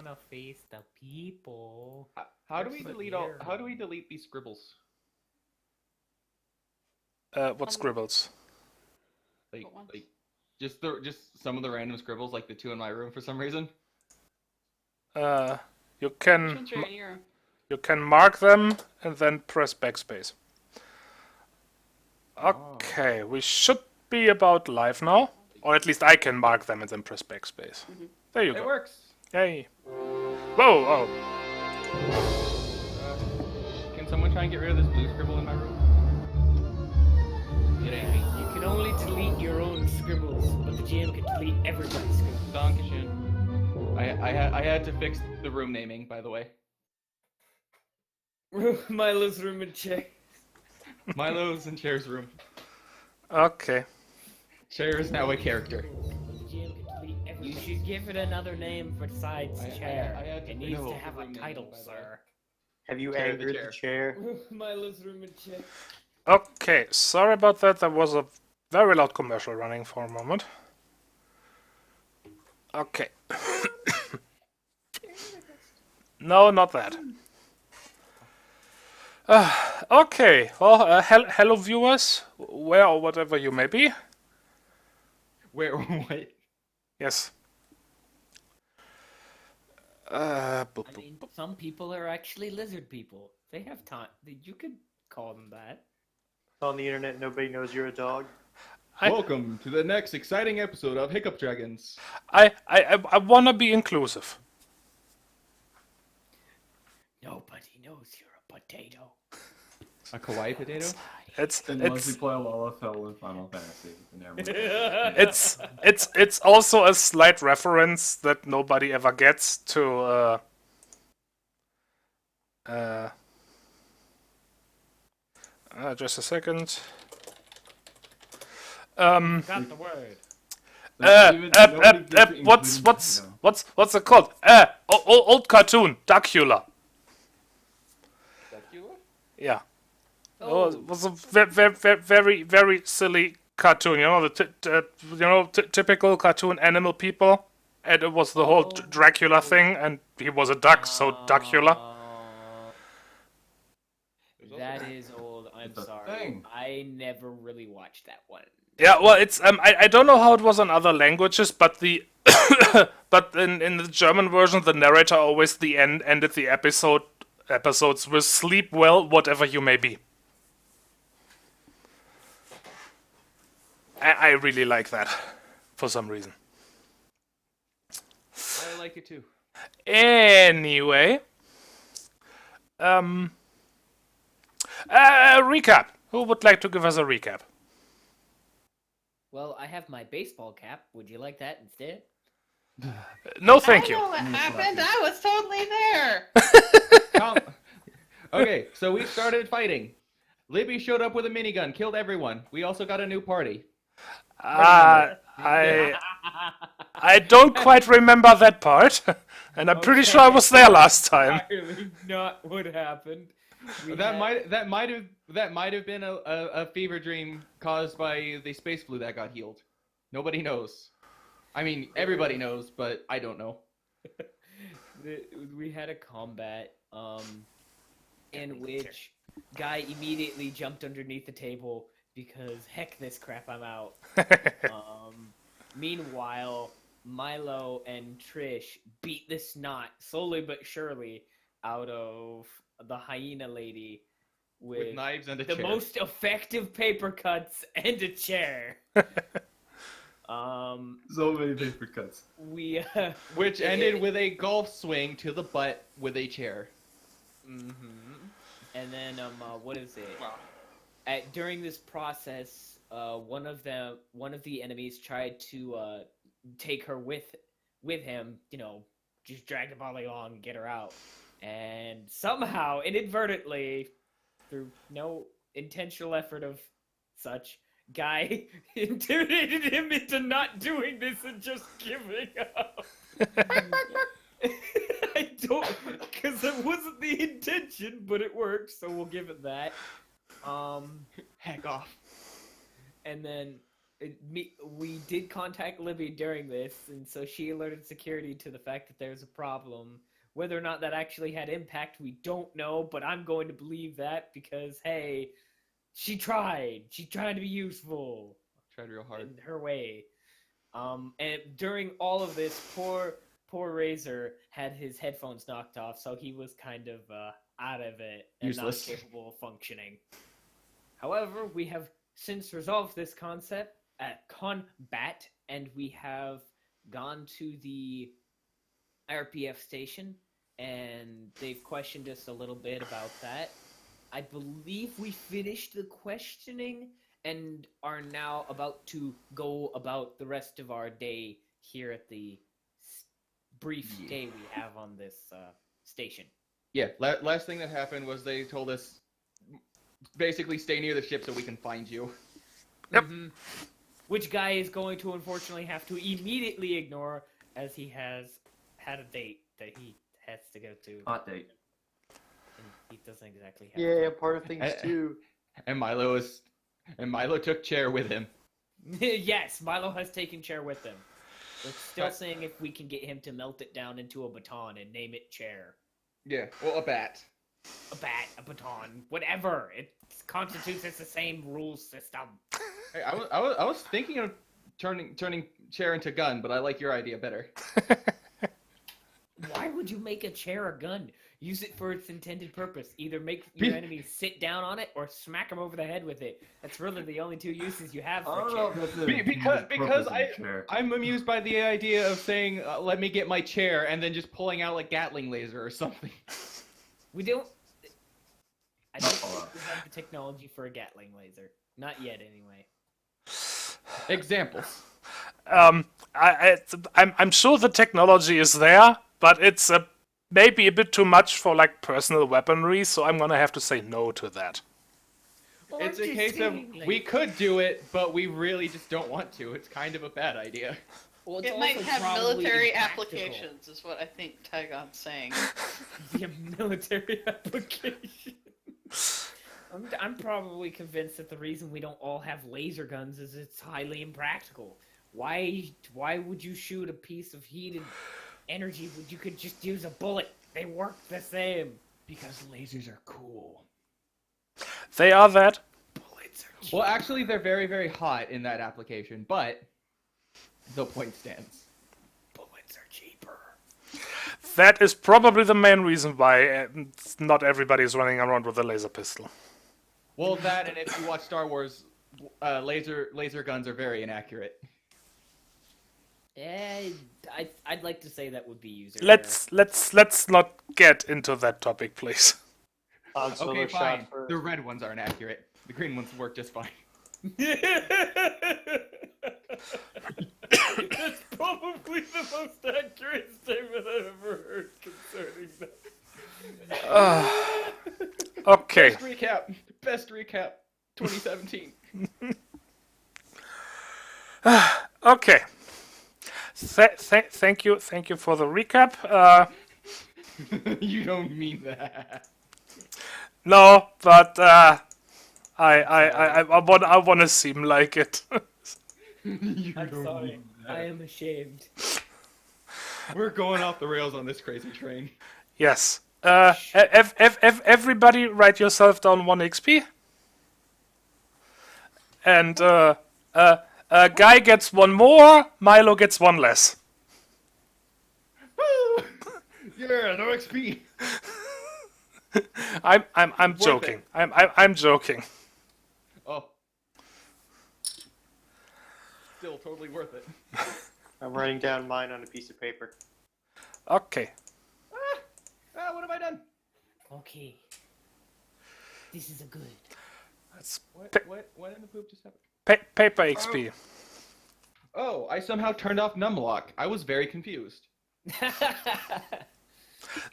wanna face the people. How do There's we some delete here. How do we delete these scribbles? What scribbles? Like just some of the random scribbles, like the two in my room for some reason. You Which can ones are in your room? you can mark them and then press backspace. Okay, we should be about live now, or at least I can mark them and then press backspace. There you It go. works. Yay! Whoa! Oh. Can someone try and get rid of this blue scribble in my room? It ain't me. You can only delete your own scribbles, but the GM can delete everybody's scribbles. Dankeschön. I had to fix the room naming, by the way. Milo's room and chair. Milo's in Chair's room. Okay. Chair is now a character. You should give it another name besides chair. I had to It fix needs the to have a room naming, title, by the way. sir. Have you Chair the angered chair. the chair? Milo's room and chair. Okay, sorry about that. There was a very loud commercial running for a moment. Okay. No, not that. Okay, well, hello viewers, where or whatever you may be. Where? What? Yes. I mean, some people are actually lizard people. They have time. You could call them that. On the internet, nobody knows you're a dog. Welcome to the next exciting episode of Hiccup Dragons. I wanna be inclusive. Nobody knows you're a potato. A kawaii potato? Unless you play Lalafell in Final Fantasy. Never mind. it's also a slight reference that nobody ever gets to just a second. Got the word. What's it called? Old cartoon, Dracula. Dracula? Yeah. Oh, it was a very silly cartoon. You know the typical cartoon animal people, and it was the whole Dracula thing, and he was a duck, so Dracula. That is old. I'm It's a sorry. thing. I never really watched that one. Yeah, well, it's I don't know how it was in other languages, but the but in the German version, the narrator always ended the episodes with "Sleep well, whatever you may be." I really like that for some reason. I like it too. Anyway, recap. Who would like to give us a recap? Well, I have my baseball cap. Would you like that instead? No, thank I know you. what happened. I was totally there. Okay, so we started fighting. Libby showed up with a minigun, killed everyone. We also got a new party. I don't quite remember that part, and I'm pretty sure I was there last time. Entirely not what happened. That might have been a fever dream caused by the space flu that got healed. Nobody knows. I mean, everybody knows, but I don't know. We had a combat in which guy immediately jumped underneath the table because heck this crap, I'm out. Meanwhile, Milo and Trish beat the snot slowly but surely out of the hyena lady with knives and a the chair. most effective paper cuts and a chair. So many paper cuts. We Which ended with a golf swing to the butt with a chair. And then what is it? During this process, one of the enemies tried to take her with him. You know, just drag the body along and get her out. And somehow, inadvertently, through no intentional effort of such, Guy intimidated him into not doing this and just giving up. I don't, because it wasn't the intention, but it worked, so we'll give it that. Heck off. And then we did contact Libby during this, and so she alerted security to the fact that there's a problem. Whether or not that actually had impact, we don't know, but I'm going to believe that because, hey, she tried. She tried to be useful. Tried real hard. In her way. And during all of this, poor Razor had his headphones knocked off, so he was kind of out of it and Useless. not capable of functioning. However, we have since resolved this concept at combat, and we have gone to the RPF station, and they've questioned us a little bit about that. I believe we finished the questioning and are now about to go about the rest of our day here at the brief day we have on this station. Yeah, last thing that happened was they told us basically stay near the ship so we can find you. Yep. Which Guy is going to unfortunately have to immediately ignore, as he has had a date that he has to go to. Hot date. And he doesn't exactly have Yeah, part of things too. And Milo took chair with him. Yes, Milo has taken chair with him. We're still saying if we can get him to melt it down into a baton and name it chair. Yeah, well, a bat. A bat, a baton, whatever. It constitutes as the same rules system. Hey, I was thinking of turning chair into gun, but I like your idea better. Why would you make a chair a gun? Use it for its intended purpose. Either make your enemies sit down on it or smack them over the head with it. That's really the only two uses you have I for a don't know chair. if that's the Because purpose of the chair. I'm amused by the idea of saying, let me get my chair, and then just pulling out like Gatling laser or something. We don't... I don't Not think we have the technology for a Gatling laser. Not yet, anyway. Examples. I'm sure the technology is there, but it's maybe a bit too much for like personal weaponry, so I'm gonna have to say no to that. Well, It's I'm a just case of saying, like- we could do it, but we really just don't want to. It's kind of a bad idea. Well, it's It might also have probably military impractical. applications, is what I think Tygon's saying. Yeah, military application. I'm probably convinced that the reason we don't all have laser guns is it's highly impractical. Why would you shoot a piece of heated energy when you could just use a bullet? They work the same. Because lasers are cool. They are that. Bullets are cheap. Well, actually, they're very, very hot in that application, but the point stands. Bullets are cheaper. That is probably the main reason why not everybody is running around with a laser pistol. Well, that, and if you watch Star Wars, laser guns are very inaccurate. I'd like to say that would be user Let's not get into that topic, please. So Okay, they're shot fine. first. The red ones aren't accurate. The green ones work just fine. error. That's probably the most accurate statement I've ever heard concerning that. Okay. Best recap. 2017. Okay. Thank you for the recap. You don't mean that. No, but I want to seem like it. You I'm don't sorry. mean that. I am ashamed. We're going off the rails on this crazy train. Yes. Everybody write yourself down 1 XP. And Guy gets 1 more, Milo gets 1 less. Woo! Yeah, no XP. I'm joking. I'm joking. Oh. Still totally worth it. I'm writing down mine on a piece of paper. Okay. What have I done? Okay. This is a good. What in the poop just happened? Paper XP. Oh, I somehow turned off numlock. I was very confused.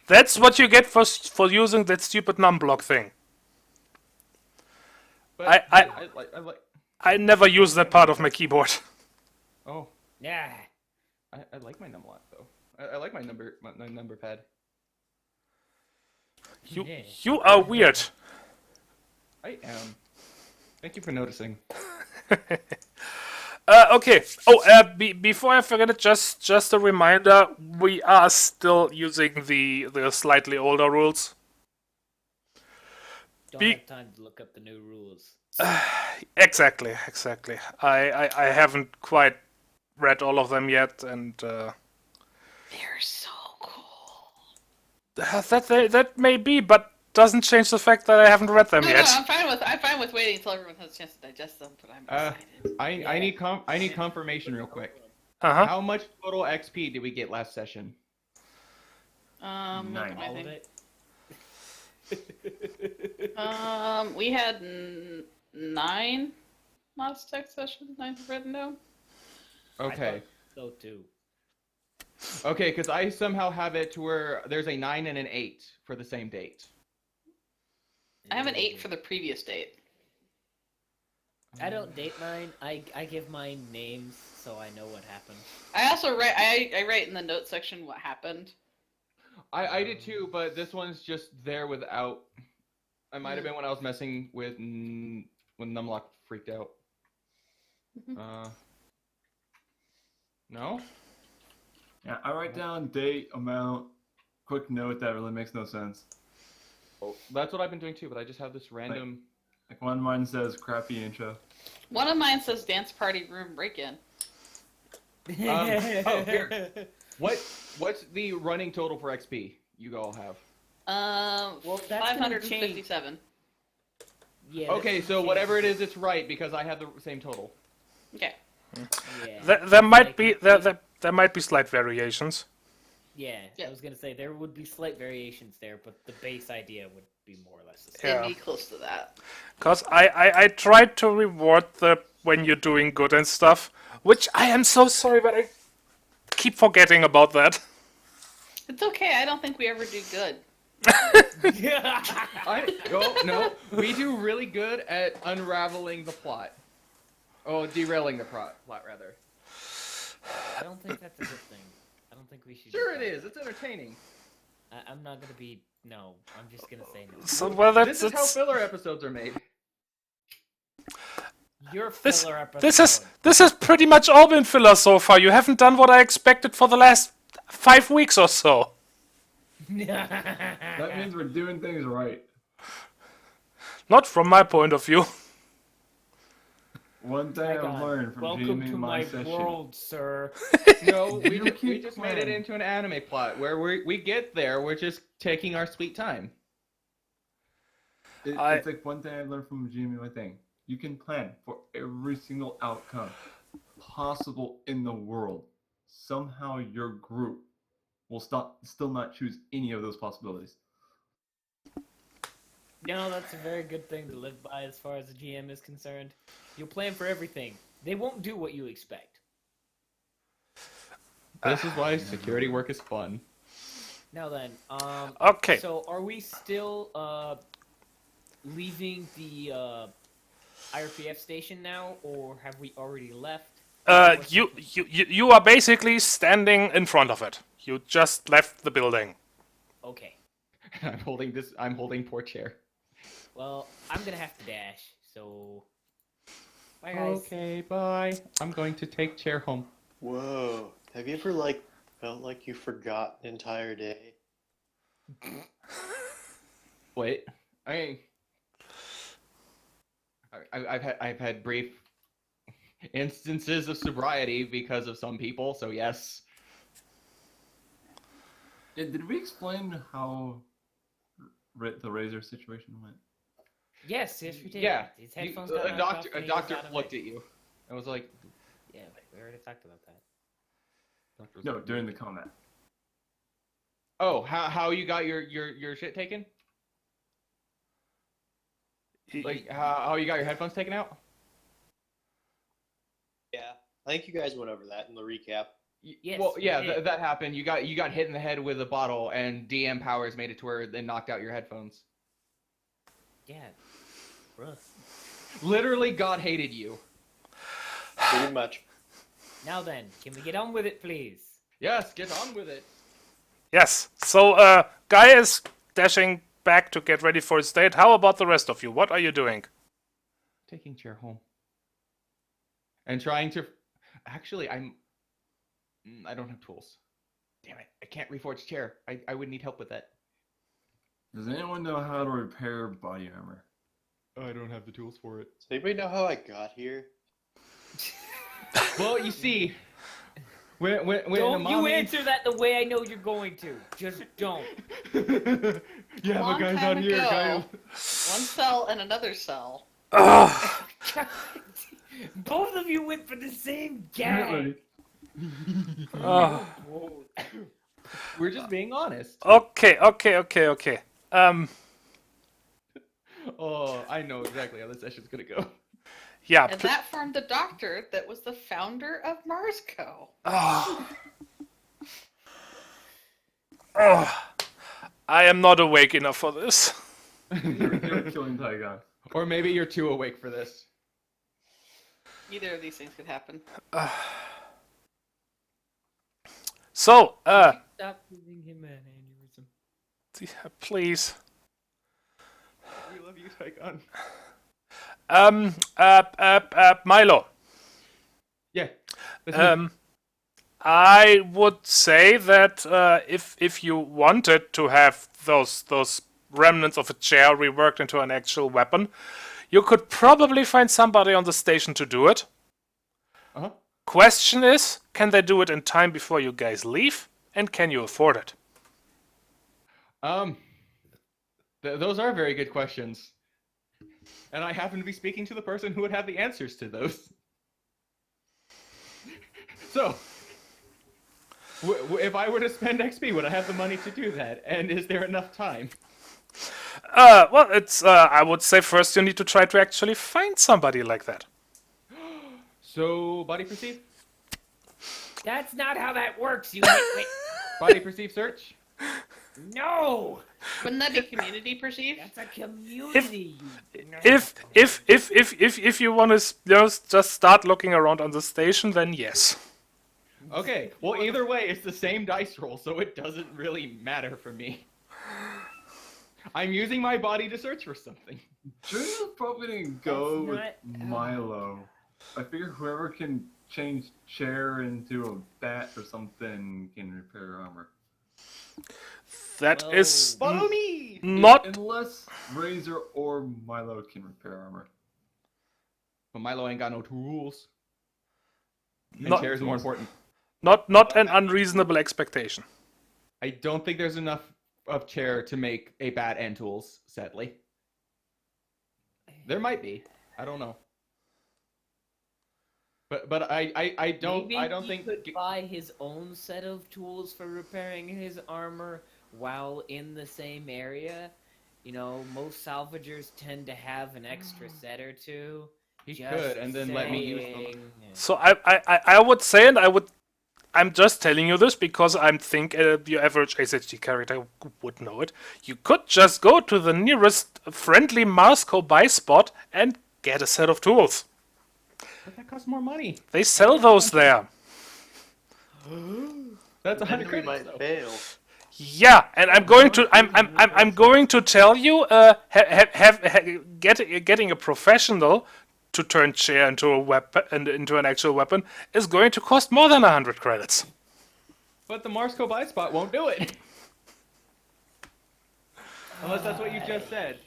That's what you get for using that stupid numblock thing. But I like. I never use that part of my keyboard. Oh, Yeah. I like my numlock though. I like my number pad. You are weird. I am. Thank you for noticing. Okay. Oh, before I forget it, just a reminder: we are still using the slightly older rules. Don't Be- have time to look up the new rules. Exactly. I haven't quite read all of them yet, and They're so cool. that may be, but doesn't change the fact that I haven't read them No, yet. I'm fine with waiting until everyone has a chance to digest them. But I'm excited. I need confirmation real quick. Uh-huh. How much total XP did we get last session? Look at my All of thing. it. We had 9 last tech session. I've written down. Okay. So too. Okay, because I somehow have it to where there's a 9 and an 8 for the same date. I have an 8 for the previous date. I don't date mine. I give mine names so I know what happened. I also write. I write in the notes section what happened. I did too, but this one's just there without. I might have been when I was messing with when Numlock freaked out. No? Yeah, I write down date, amount, quick note that really makes no sense. Oh, that's what I've been doing too, but I just have this random. Like one of mine says crappy intro. One of mine says dance party room break-in. Oh, here. What's the running total for XP you all have? Well, that's gonna 557. Yeah. Okay, so whatever it is, it's right because I have the same total. Okay. Yeah. There might be there might be slight variations. Yeah, Yeah. I was gonna say there would be slight variations there, but the base idea would be more or less the same. Yeah. It'd be close to that. Cause I tried to reward the when you're doing good and stuff, which I am so sorry, but I keep forgetting about that. It's okay. I don't think we ever do good. No, we do really good at unraveling the plot. Oh, derailing the plot rather. I don't think that's a good thing. I don't think we should. Sure do it that. is. It's entertaining. I'm not gonna be. No, I'm just gonna say no. So well, that's This is how filler episodes are made. Your this filler episode. this has pretty much all been filler so far. You haven't done what I expected for the last 5 weeks or so. That means we're doing things right. Not from my point of view. One thing I've Dragon, learned from welcome Jamie to in my my session. world, sir. No, we You just keep made it playing. into an anime plot where we get there. We're just taking our sweet time. It's like one thing I learned from Jamie. My thing. You can plan for every single outcome possible in the world. Somehow your group will still not choose any of those possibilities. No, that's a very good thing to live by as far as the GM is concerned. You'll plan for everything. They won't do what you expect. This is why security work is fun. Now then, Okay. so are we still leaving the IRPF station now, or have we already left? You are basically standing in front of it. You just left the building. Okay. I'm holding poor chair. Well, I'm gonna have to dash, so bye guys. Okay, bye. I'm going to take chair home. Whoa. Have you ever, felt like you forgot an entire day? Wait, I've had brief instances of sobriety because of some people, so yes. Did we explain how the razor situation went? Yes, we did. Yeah, His headphones a got knocked off doctor and he was looked out of at you. I was like, Yeah, we already talked about that. doctor's No, like, during the combat. Oh, how you got your shit taken? Like how you got your headphones taken out? Yeah. I think you guys went over that in the recap. Yes, Well, we yeah, did. that happened. You got hit in the head with a bottle, and DM powers made it to where they knocked out your headphones. Yeah. Bruh. Literally, God hated you. Pretty much. Now then, can we get on with it, please? Yes, get on with it. Yes. So, Guy is dashing back to get ready for his date. How about the rest of you? What are you doing? Taking chair home. And trying to Actually, I don't have tools. Damn it! I can't reforge chair. I would need help with that. Does anyone know how to repair body armor? I don't have the tools for it. Does anybody know how I got here? Well, you see, when Don't you Amami- answer that the way I know you're going to. Just don't. Yeah, Long but guy's time not here, ago. guy. One cell and another cell. Ugh. Both of you went for the same gag. Ugh. We're just being honest. Okay. Oh, I know exactly how this session's gonna go. Yeah. And that formed the doctor that was the founder of Marsco. Oh. Oh. I am not awake enough for this. You're killing Tygon. Or maybe you're too awake for this. Either of these things could happen. So, Stop giving him an aneurysm. please. We love you, Tygon. Milo. Yeah. that's me. I would say that if you wanted to have those remnants of a chair reworked into an actual weapon, you could probably find somebody on the station to do it. Uh-huh. Question is, can they do it in time before you guys leave? And can you afford it? Those are very good questions. And I happen to be speaking to the person who would have the answers to those. So, if I were to spend XP, would I have the money to do that? And is there enough time? Well, it's I would say first you need to try to actually find somebody like that. So, body perceive? That's not how that works, you wait. Body perceive search? No! Wouldn't that be community perceive? That's a community. If you want to just start looking around on the station, then yes. Okay, well, either way, it's the same dice roll, so it doesn't really matter for me. I'm using my body to search for something. Jordan's probably gonna go with That's not- Milo. I figure whoever can change chair into a bat or something can repair armor. That Well, is Follow me! not. Unless Razor or Milo can repair armor. But Milo ain't got no tools. And Not- chair is more important. Not an unreasonable expectation. I don't think there's enough of chair to make a bat and tools, sadly. There might be. I don't know. But I don't Maybe he think could buy his own set of tools for repairing his armor while in the same area. You know, most salvagers tend to have an extra set or two. he Just could, and then let me use them. saying. So I would say, and I'm just telling you this because I think your average HSD character would know it. You could just go to the nearest friendly Marsco buy spot and get a set of tools. But that costs more money. They sell those there. That's Then 100 we credits, might though. fail. Yeah, and I'm going to tell you, getting a professional to turn chair into a weapon and into an actual weapon is going to cost more than 100 credits. But the Marsco buy spot won't do it. Unless that's what you just said.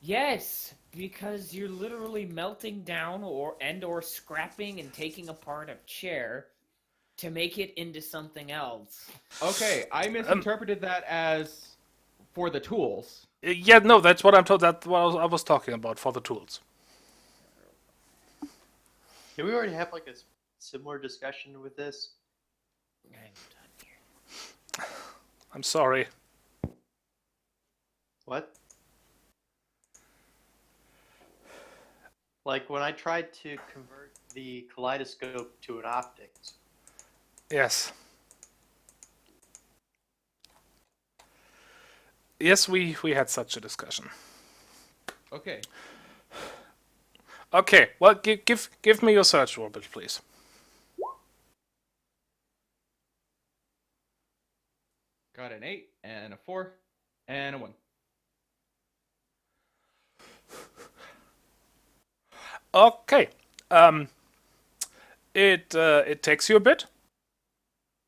Yes, because you're literally melting down or scrapping and taking apart a chair to make it into something else. Okay, I misinterpreted that as for the tools. Yeah, no, that's what I'm told. That's what I was talking about for the tools. Did we already have like a similar discussion with this? I'm done here. I'm sorry. What? Like when I tried to convert the kaleidoscope to an optics. Yes. Yes, we had such a discussion. Okay. Okay, well, give me your search orbit, please. Got an 8 and a 4 and a 1. Okay. It takes you a bit,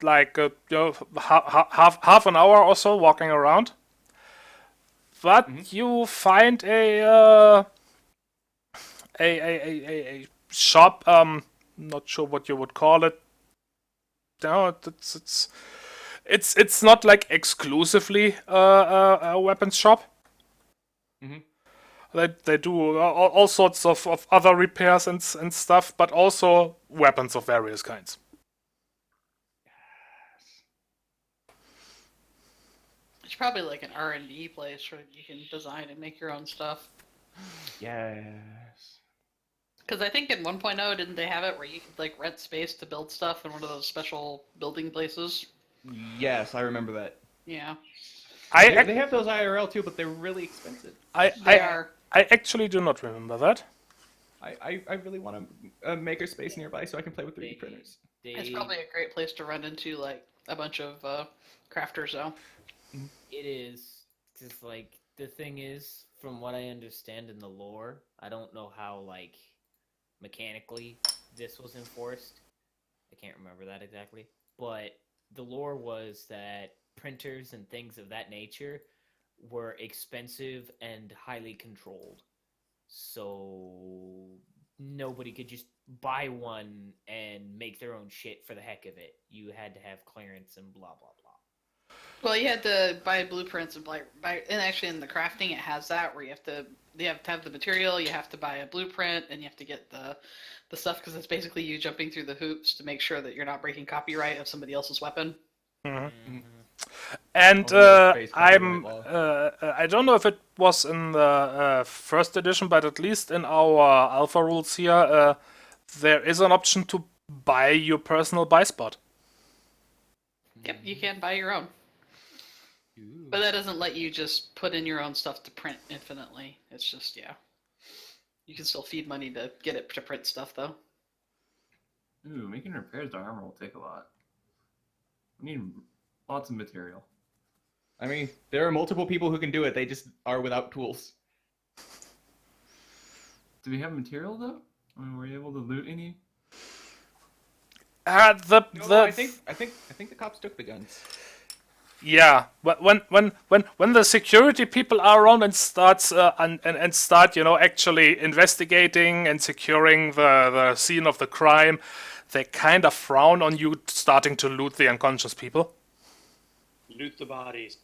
like half an hour or so walking around, but you find a shop. Not sure what you would call it. No, it's not like exclusively a weapons shop. Mhm. They do all sorts of other repairs and stuff, but also weapons of various kinds. It's probably like an R&D place where you can design and make your own stuff. Yes. Because I think in 1.0, didn't they have it where you could like rent space to build stuff in one of those special building places? Yes, I remember that. Yeah. They have those IRL too, but they're really expensive. They are. I actually do not remember that. I really want a maker space nearby so I can play with 3D printers. It's probably a great place to run into like a bunch of crafters though. It is just like the thing is, from what I understand in the lore, I don't know how like mechanically this was enforced. I can't remember that exactly, but the lore was that printers and things of that nature were expensive and highly controlled. So nobody could just buy one and make their own shit for the heck of it. You had to have clearance and blah blah blah. Well, you had to buy blueprints and and actually in the crafting it has that where you have to have the material, you have to buy a blueprint, and you have to get the stuff because it's basically you jumping through the hoops to make sure that you're not breaking copyright of somebody else's weapon. And I don't know if it was in the first edition, but at least in our alpha rules here, there is an option to buy your personal buy spot. Yep, you can buy your own. But that doesn't let you just put in your own stuff to print infinitely. It's just, yeah. You can still feed money to get it to print stuff, though. Ooh, making repairs to armor will take a lot. We need lots of material. I mean, there are multiple people who can do it. They just are without tools. Do we have material though? I mean, were you able to loot any? I think the cops took the guns. Yeah, when the security people are around and starts and start actually investigating and securing the scene of the crime, they kind of frown on you starting to loot the unconscious people. Loot the bodies.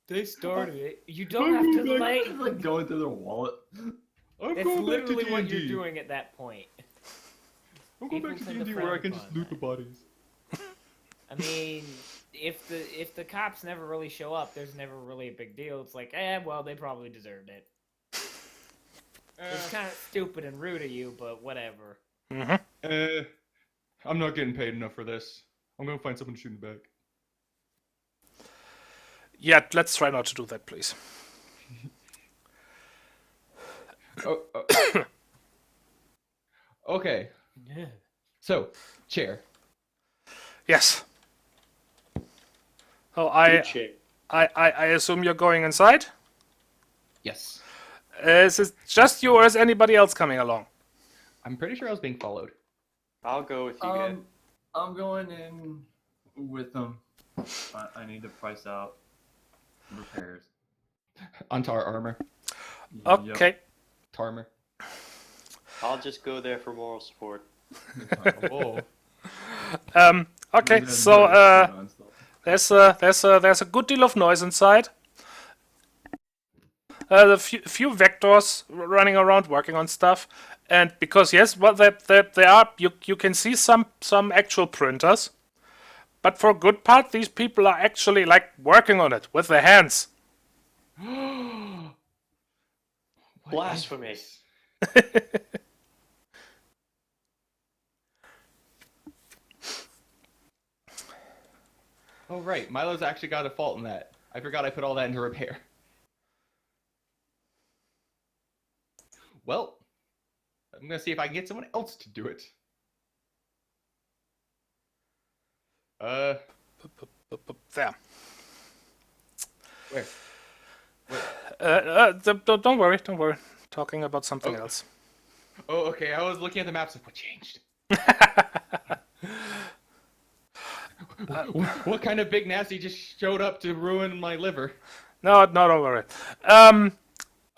They started it. You don't have to like going through their wallet. That's literally what you're doing at that point. I'm going back to D&D where I can just loot the bodies. I mean, if the cops never really show up, there's never really a big deal. It's like, well, they probably deserved it. It's kind of stupid and rude of you, but whatever. I'm not getting paid enough for this. I'm gonna find someone to shoot in the back. Yeah, let's try not to do that, please. Okay. Yeah. So, chair. Yes. Oh, I assume you're going inside? Yes. Is it just you or is anybody else coming along? I'm pretty sure I was being followed. I'll go with you guys. I'm going in with them. I need to price out repairs. On tar armor. Okay. Yep. Tarmor. I'll just go there for moral support. Oh. Okay, so there's a good deal of noise inside. The few vectors running around working on stuff, and because yes, well they are you can see some actual printers, but for a good part these people are actually like working on it with their hands. Blasphemy. Oh right, Milo's actually got a fault in that. I forgot I put all that into repair. Well, I'm gonna see if I can get someone else to do it. There. Where? Don't worry. Talking about something else. Oh, okay. I was looking at the maps of what changed. What kind of big nasty just showed up to ruin my liver? No, don't worry.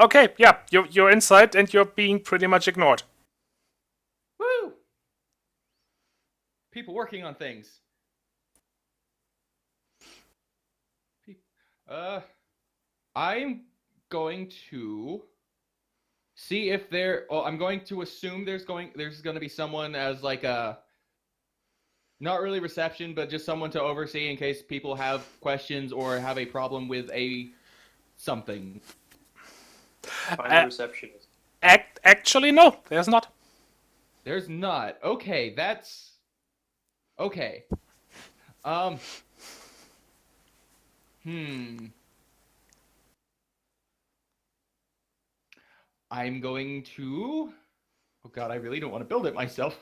Okay, yeah, you're inside and you're being pretty much ignored. Woo! People working on things. I'm going to see if there. Oh, I'm going to assume there's going to be someone as like a. Not really reception, but just someone to oversee in case people have questions or have a problem with a something. Find a receptionist. Actually, no, there's not. There's not. Okay, that's okay. I'm going to. Oh God, I really don't want to build it myself.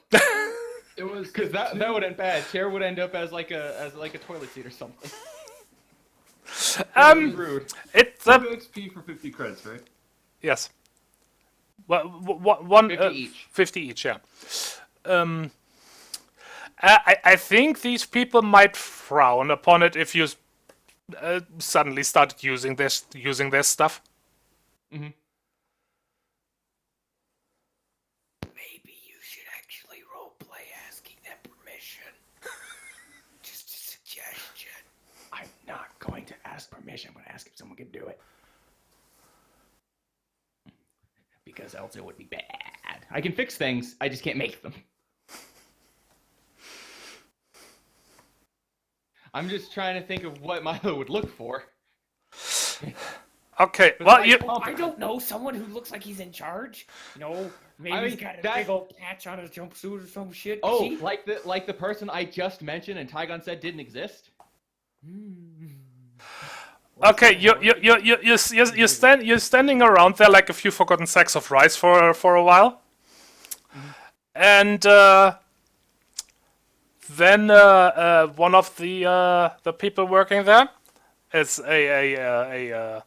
It was Because that would end bad. Chair would end up as like a toilet seat or something. Rude. It's 2 XP for 50 credits, right? yes. Well, one 50 each. 50 each, yeah. I think these people might frown upon it if you suddenly started using their stuff. Mm-hmm. Maybe you should actually roleplay asking them permission. Just a suggestion. I'm not going to ask permission. I'm going to ask if someone can do it. Because else it would be bad. I can fix things, I just can't make them. I'm just trying to think of what Milo would look for. Okay, well, you I don't know, someone who looks like he's in charge? No, maybe I mean, he's got a that- big old patch on his jumpsuit or some shit. Oh, See? like the person I just mentioned and Tygon said didn't exist? okay? You're standing around there like a few forgotten sacks of rice for a while, and then one of the people working there is a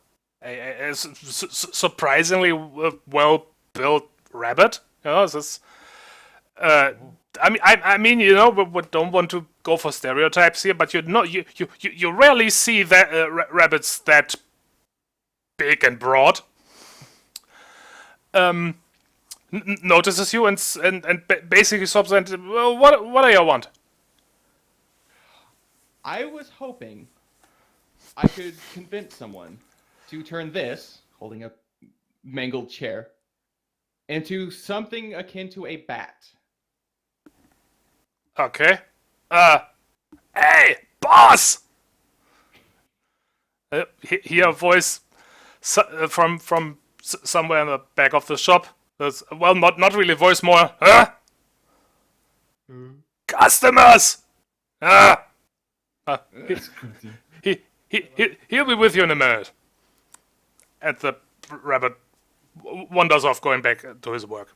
surprisingly well-built rabbit. You know, this. I mean, you know, we don't want to go for stereotypes here, but you rarely see that rabbits that big and broad. Notices you and basically stops and well, what do you want? I was hoping I could convince someone to turn this, holding a mangled chair, into something akin to a bat. Okay. Hey, boss! Hear a voice from somewhere in the back of the shop. There's, well, not really voice, more, huh? Customers! He'll be with you in a minute. And the rabbit wanders off, going back to his work.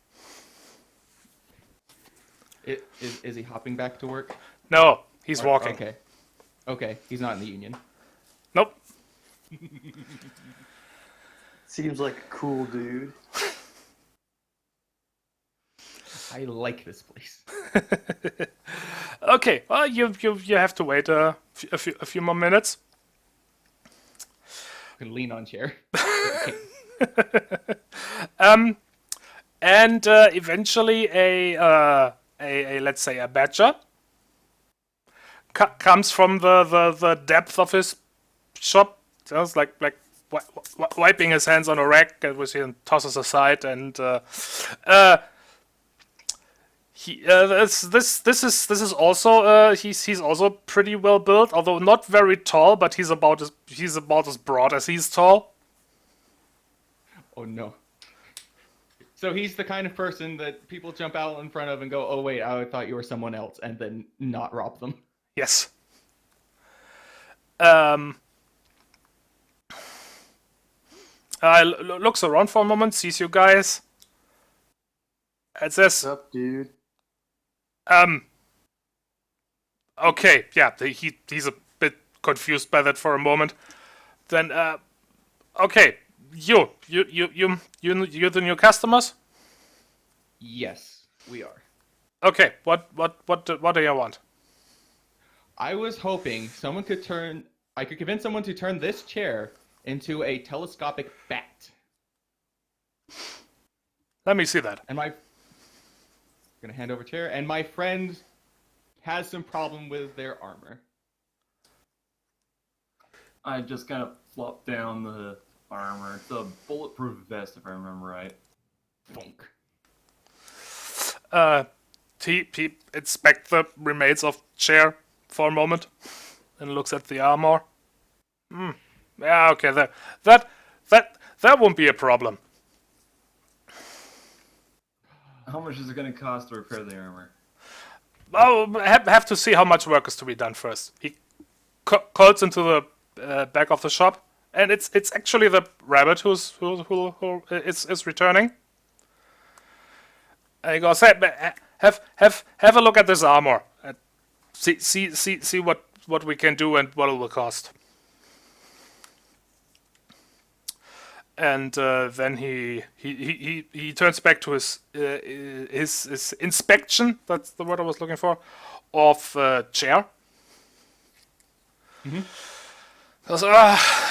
Is he hopping back to work? No, he's walking. Okay, he's not in the union. Nope. Seems like a cool dude. I like this place. Okay, well, you have to wait a few more minutes. I can lean on chair. And eventually a let's say a badger comes from the depth of his shop, just like wiping his hands on a rack, which he tosses aside, and this is also he's also pretty well built, although not very tall, but he's about as broad as he's tall. Oh no. So he's the kind of person that people jump out in front of and go, "Oh wait, I thought you were someone else," and then not rob them. Yes. Looks around for a moment, sees you guys. It says, What's up, dude? okay, yeah, he's a bit confused by that for a moment. Then, okay, you're the new customers? Yes, we are. Okay, what do you want? I was hoping I could convince someone to turn this chair into a telescopic bat. Let me see that. And gonna hand over chair, and my friend has some problem with their armor. I just kind of flop down the armor. It's a bulletproof vest, if I remember right. Funk. He inspects the remains of chair for a moment and looks at the armor. Yeah, okay, that won't be a problem. How much is it going to cost to repair the armor? Oh, have to see how much work is to be done first. He calls into the back of the shop, and it's actually the rabbit who is returning. And he goes, "Hey, have a look at this armor. See what we can do and what it will cost." And then he turns back to his inspection. That's the word I was looking for. Of chair. Goes,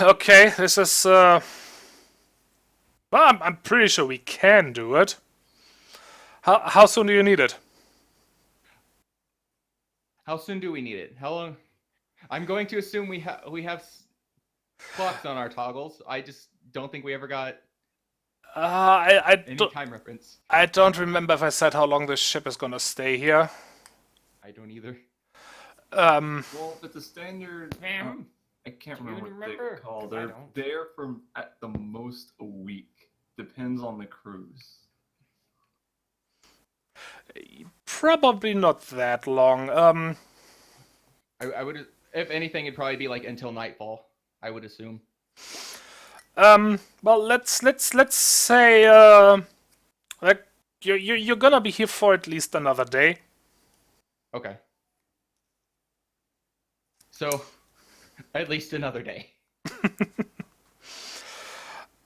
okay, this is. Well, I'm pretty sure we can do it. How soon do you need it? How soon do we need it? How long? I'm going to assume we have clocks on our toggles. I just don't think we ever got any time reference. I don't remember if I said how long this ship is gonna stay here. I don't either. Well, if it's a standard, Pam, I can't do you remember what remember? they call. 'Cause I They're don't. there for at the most a week. Depends on the cruise. Probably not that long. I would, if anything, it'd probably be like until nightfall. I would assume. Well, let's say like you're gonna be here for at least another day. Okay. So, at least another day.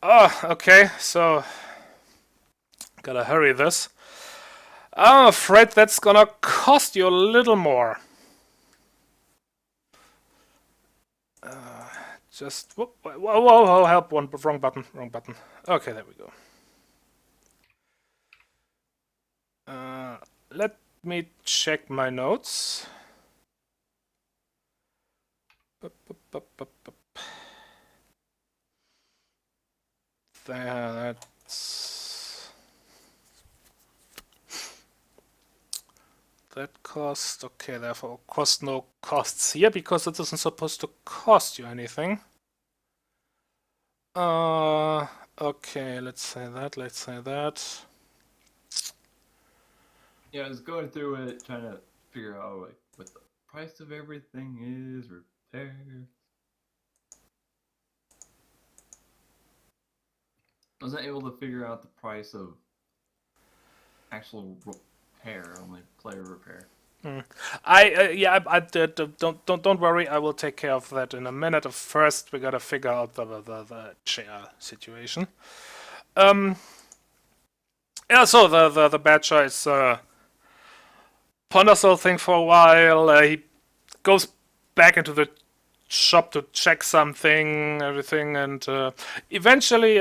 Oh, okay. So gotta hurry this. I'm afraid that's gonna cost you a little more. Just whoa, help! Wrong button. Okay, there we go. Let me check my notes. That's that cost. Okay, therefore, of course, no costs here because it isn't supposed to cost you anything. Okay, let's say that. Yeah, I was going through it, trying to figure out like what the price of everything is, repair. I wasn't able to figure out the price of actual repair, only player repair. Don't worry. I will take care of that in a minute. First, we gotta figure out the chair situation. Yeah. So the badger is ponders the whole thing for a while. He goes back into the shop to check everything, and eventually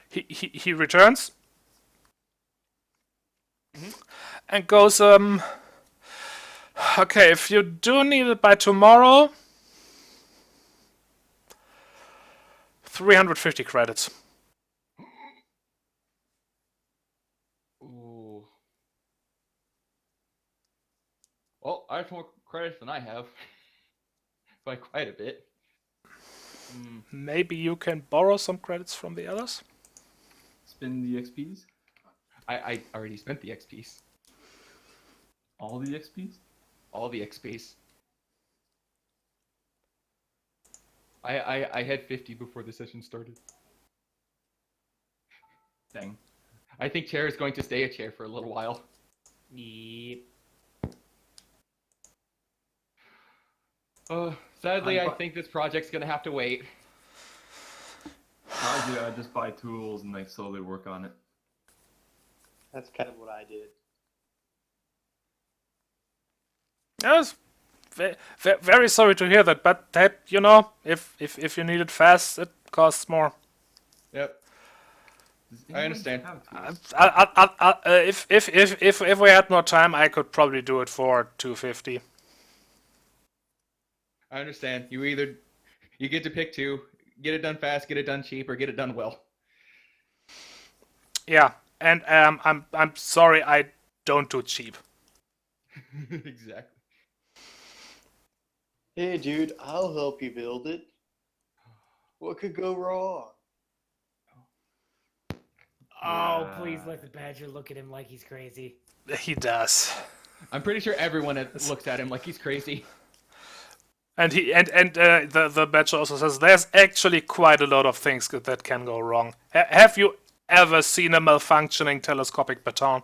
he returns. And goes, okay, if you do need it by tomorrow, 350 credits. Ooh. Well, I have more credits than I have. By quite a bit. Maybe you can borrow some credits from the others? Spend the XPs? I already spent the XPs. All the XPs? All the XPs. I had 50 before the session started. Dang. I think chair is going to stay a chair for a little while. Yep. Sadly, I think this project's gonna have to wait. I just buy tools and they slowly work on it. That's kind of what I did. Yes, very sorry to hear that, but that, you know, if you need it fast, it costs more. Yep. Does I anyone understand. have tools? If we had more time, I could probably do it for 250. I understand. You get to pick two, get it done fast, get it done cheap, or get it done well. Yeah, and I'm sorry, I don't do cheap. Exactly. Hey, dude, I'll help you build it. What could go wrong? Oh, please let the badger look at him like he's crazy. He does. I'm pretty sure everyone looks at him like he's crazy. And the badger also says there's actually quite a lot of things that can go wrong. Have you ever seen a malfunctioning telescopic baton?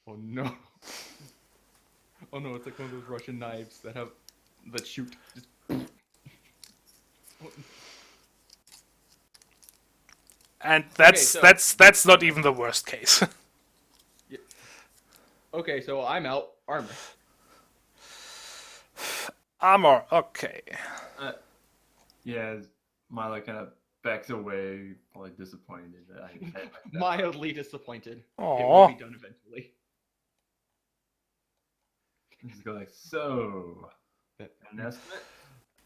Oh no. Oh no, it's like one of those Russian knives that shoot. Just... And that's not even the worst case. Yeah. Okay, so I'm out. Armor. Armor, okay. Yeah, Milo kind of backs away, probably disappointed that I had my Mildly disappointed. It Aw. will be done eventually. Just go like, so, an estimate?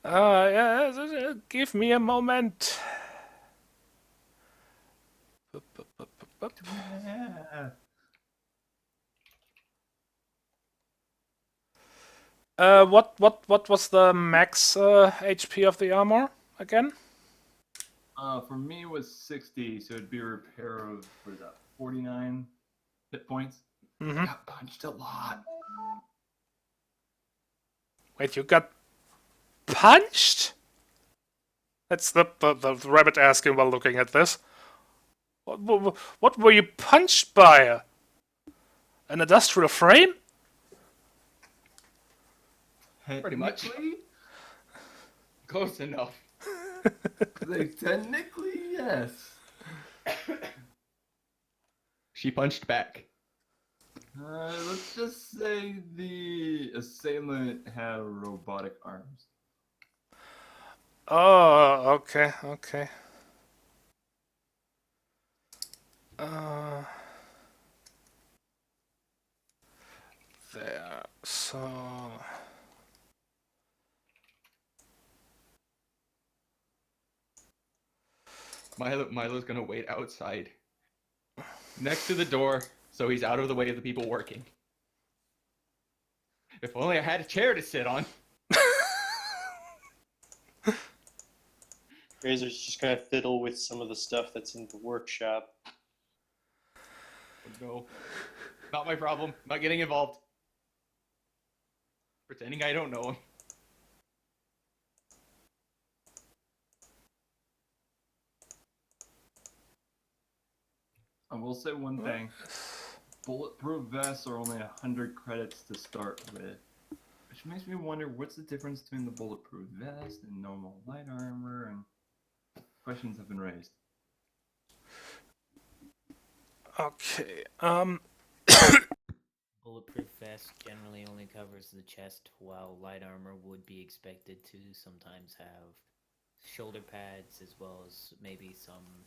Yeah, give me a moment. Yeah. What was the max HP of the armor again? For me it was 60, so it'd be a repair of, what is that, 49 hit points? Mm-hmm. Got punched a lot. Wait, you got punched? That's the rabbit asking while looking at this. What were you punched by? An industrial frame? Pretty much. Technically? Close enough. Technically, yes. She punched back. Let's just say the assailant had robotic arms. Oh, okay. There. So. Milo's gonna wait outside, next to the door, so he's out of the way of the people working. If only I had a chair to sit on. Razor's just gonna fiddle with some of the stuff that's in the workshop. Oh, no, not my problem. Not getting involved. Pretending I don't know him. I will say one thing. Bulletproof vests are only 100 credits to start with. Which makes me wonder what's the difference between the bulletproof vest and normal light armor, and questions have been raised. Okay. Bulletproof vest generally only covers the chest, while light armor would be expected to sometimes have shoulder pads as well as maybe some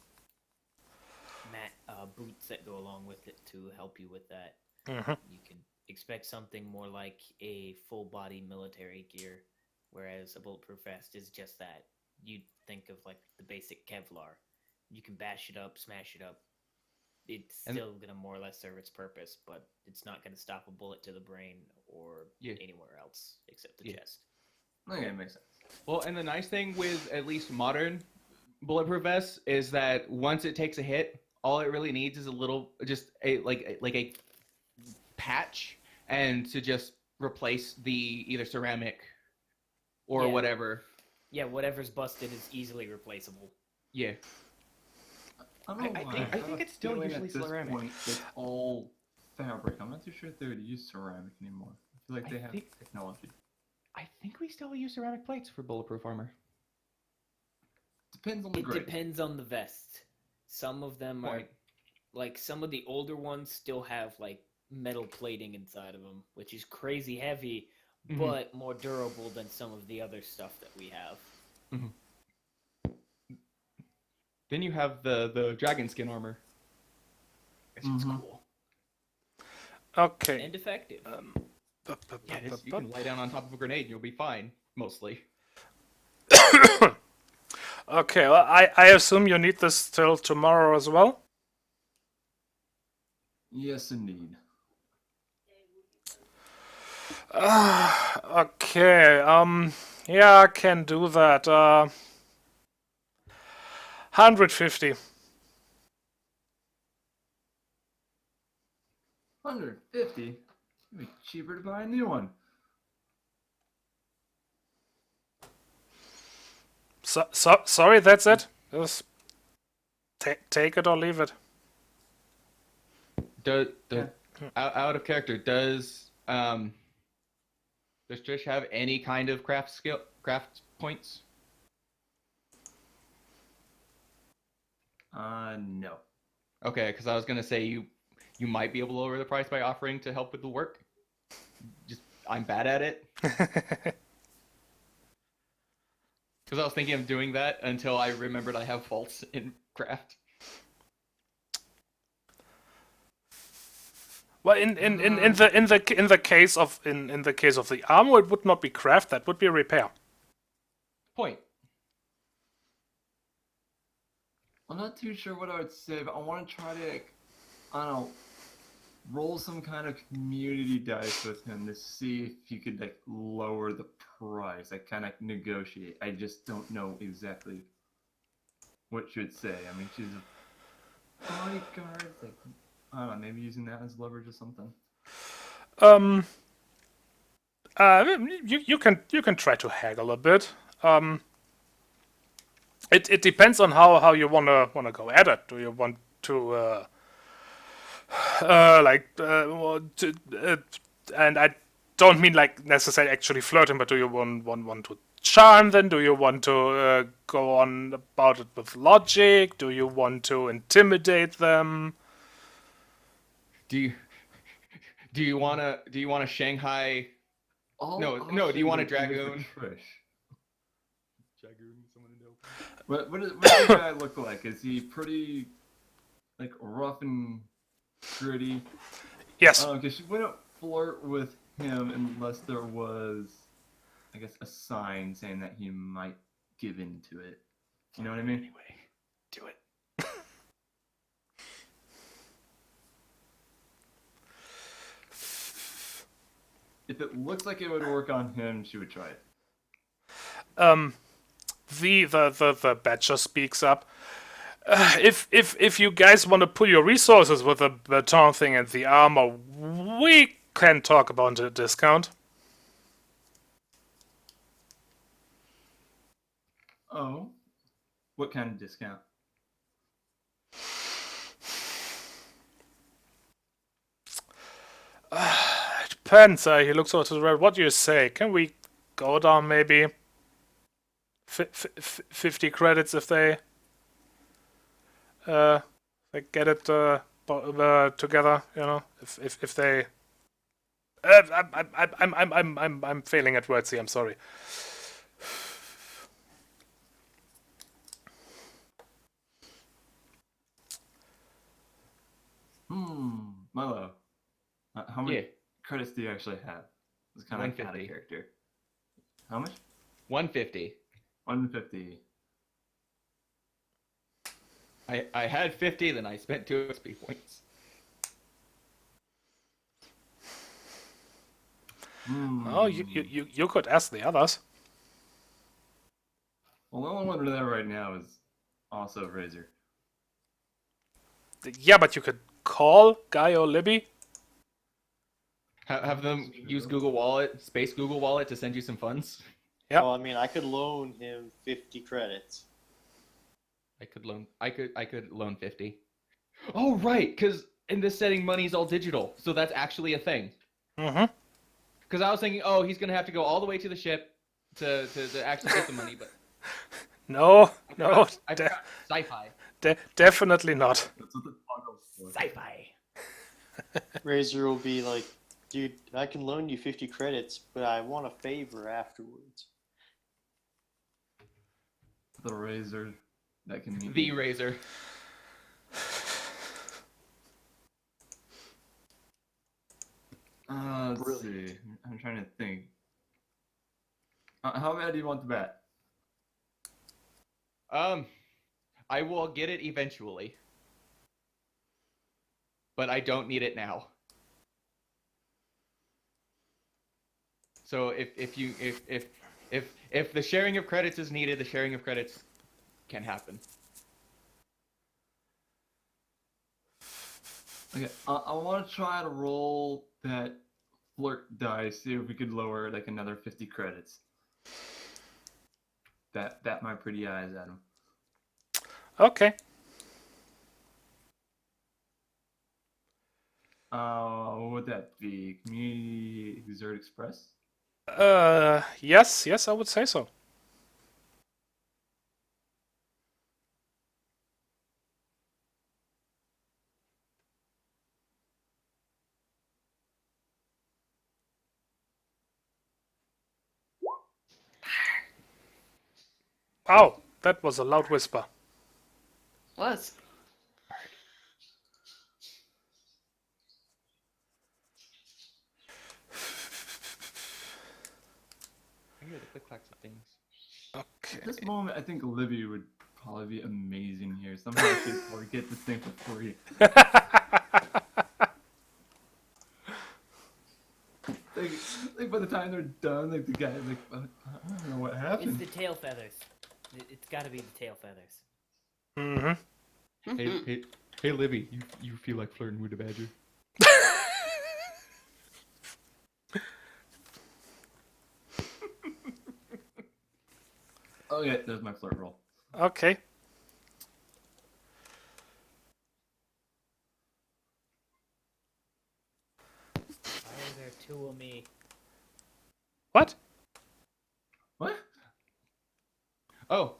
boots that go along with it to help you with that. Mm-hmm. You can expect something more like a full body military gear, whereas a bulletproof vest is just that. You'd think of like the basic Kevlar. You can bash it up, smash it up. It's still gonna more or less serve its purpose, but it's not gonna stop a bullet to the brain or anywhere else except the chest. Okay, makes sense. Well, and the nice thing with at least modern bulletproof vests is that once it takes a hit, all it really needs is a little, just a patch, and to just replace the either ceramic or whatever. Yeah, whatever's busted is easily replaceable. Yeah. I don't know why. I think it's still feeling usually at this ceramic. point it's all fabric. I'm not too sure if they would use ceramic anymore. I feel like they have technology. I think we still use ceramic plates for bulletproof armor. Depends on the It grade. depends on the vest. Some of them are Point. like some of the older ones still have like metal plating inside of them, which is crazy heavy, but more durable than some of the other stuff that we have. Then you have the dragon skin armor. Which is cool. Okay. And effective. Yeah, you can lie down on top of a grenade and you'll be fine, mostly. Okay, well, I assume you need this till tomorrow as well? Yes, indeed. Okay, yeah, I can do that. 150. 150? It'd be cheaper to buy a new one. Sorry, that's it? Just take it or leave it. Out of character, does Trish have any kind of craft points? No. Okay, because I was gonna say you might be able to lower the price by offering to help with the work. Just I'm bad at it. Because I was thinking of doing that until I remembered I have faults in craft. Well, in the case of the armor, it would not be craft. That would be repair. Point. I'm not too sure what I would say, but I want to try to, like, I don't know, roll some kind of community dice with him to see if he could, like, lower the price. I kind of negotiate. I just don't know exactly what she'd say. I mean, she's a bodyguard. Like, I don't know, maybe using that as leverage or something. You can try to haggle a bit. It depends on how you wanna go at it. Do you want to and I don't mean like necessarily actually flirting, but do you want to charm them? Do you want to go on about it with logic? Do you want to intimidate them? Do you wanna Shanghai? No. Do you want a dragoon? What does the guy look like? Is he pretty, like, rough and gritty? Yes. Because she wouldn't flirt with him unless there was, I guess, a sign saying that he might give in to it. You know what I mean? Anyway, do it. If it looks like it would work on him, she would try it. The Badger speaks up. If you guys want to pull your resources with the baton thing and the armor, we can talk about a discount. Oh, what kind of discount? It depends. He looks over to the right. What do you say? Can we go down maybe 50 credits if they get it together? You know, if they. I'm failing at words here. I'm sorry. Milo, how many Yeah. credits do you actually have? It's kind of out of 150. character. How much? 150. 150. I had 50, then I spent 2 XP points. Oh, you could ask the others. Well, the only one there right now is also Razor. Yeah, but you could call Guy or Libby. Have them use Google Wallet, space Google Wallet, to send you some funds. Yep. Well, I mean, I could loan him 50 credits. I could loan 50. Oh, right, because in this setting, money's all digital, so that's actually a thing. Mm-hmm. Because I was thinking, oh, he's gonna have to go all the way to the ship to actually get the money, but No, I forgot sci-fi. definitely not. That's what the toggle Sci-fi. Razor will be like, dude, I can loan you 50 credits, but I want a favor afterwards. The razor that can meet The me. razor. Let's Brilliant. see. I'm trying to think. How bad do you want the bat? I will get it eventually, but I don't need it now. So if the sharing of credits is needed, the sharing of credits can happen. Okay, I want to try to roll that flirt dice, see if we could lower like another 50 credits. Bat my pretty eyes at him. Okay. What would that be? Community Exert Express? Yes, I would say so. Oh, that was a loud whisper. Was. I hear the click-clacks of things. Okay. At this moment, I think Libby would probably be amazing here. Somehow she'd probably get this thing for free. Like by the time they're done, like the guy, like I don't know what It's happened. the tail feathers. It's got to be the tail feathers. Mm-hmm. Hey, Libby, you feel like flirting with a badger? Oh yeah, there's my flirt roll. Okay. Why are there two of me? What? What? Oh,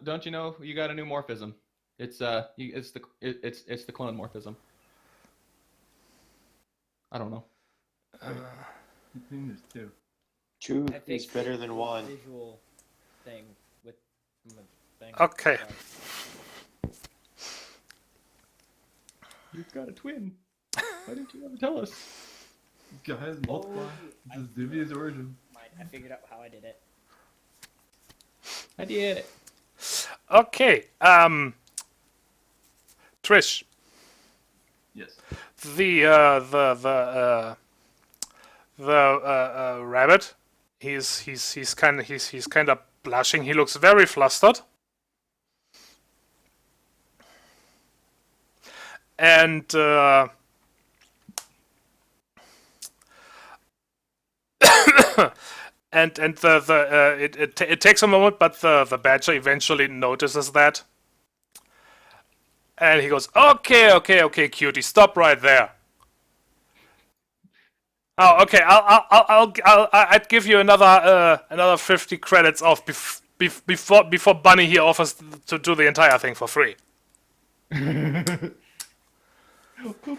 don't you know you got a new morphism? It's it's the clone morphism. I don't know. I think there's two. Two I is fixed better it than with one. Visual thing with my thing. Okay. You've got a twin. Why didn't you ever tell us? Guys, multiply. I- This is Divya's origin. I figured out how I did it. I did it. Okay. Trish, Yes. the rabbit. He's kind of blushing. He looks very flustered. And it takes a moment, but the badger eventually notices that, and he goes, "Okay, cutie, stop right there." Oh, okay. I'd give you another 50 credits off before Bunny here offers to do the entire thing for free.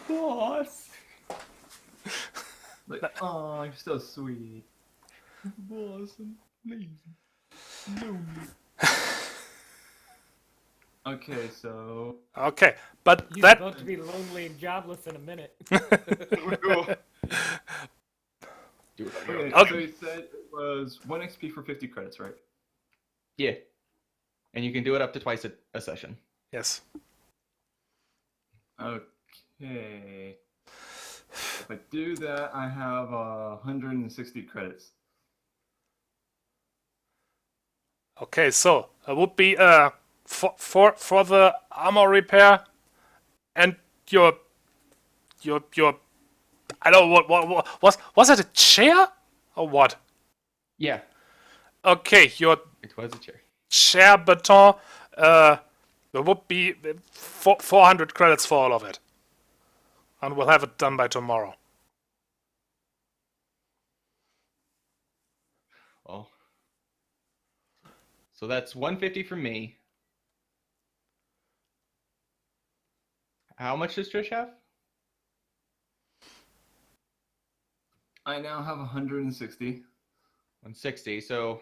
Boss. Like, oh, you're so sweet. Boss, amazing. No. Okay, so Okay, but He's that about to be lonely and jobless in a minute. Do it on your okay, own. so you said it was 1 XP for 50 credits, right? Yeah. And you can do it up to twice a session. yes. Okay. If I do that, I have 160 credits. Okay, so it would be for the armor repair and your I don't know what was it, a chair or what? Yeah, Okay, your it was a chair. chair baton. There would be 400 credits for all of it, and we'll have it done by tomorrow. Well, so that's 150 from me. How much does Trish have? I now have 160. 160. So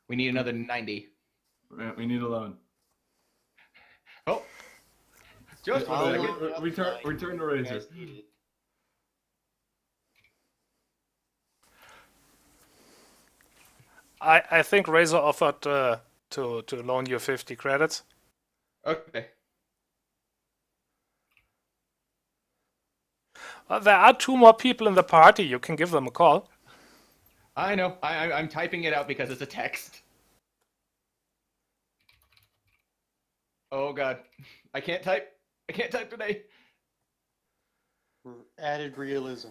we need another 90. We need a loan. Oh, just I'll one second. loan up Return the you razor. guys need it. I think Razor offered to loan you 50 credits. Okay. There are 2 more people in the party. You can give them a call. I know. I'm typing it out because it's a text. Oh god. I can't type. I can't type today. Added realism.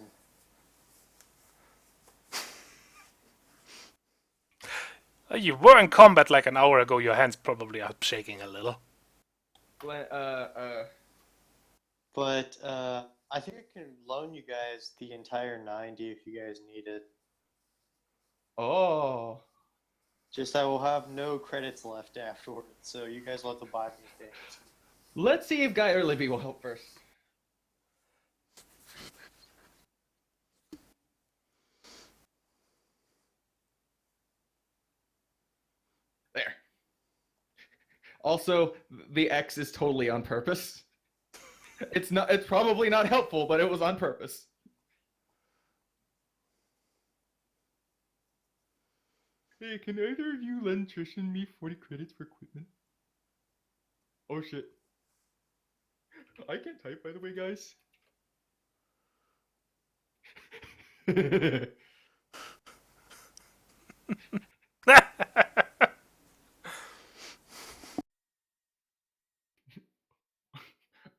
You were in combat like an hour ago. Your hands probably are shaking a little. Glenn, But I think I can loan you guys the entire 90 if you guys need it. Oh. Just I will have no credits left afterwards, so you guys will have to buy me things. Let's see if Guy or Libby will help first. There. Also, the X is totally on purpose. It's probably not helpful, but it was on purpose. Hey, can either of you lend Trish and me 40 credits for equipment? Oh shit. I can't type, by the way, guys.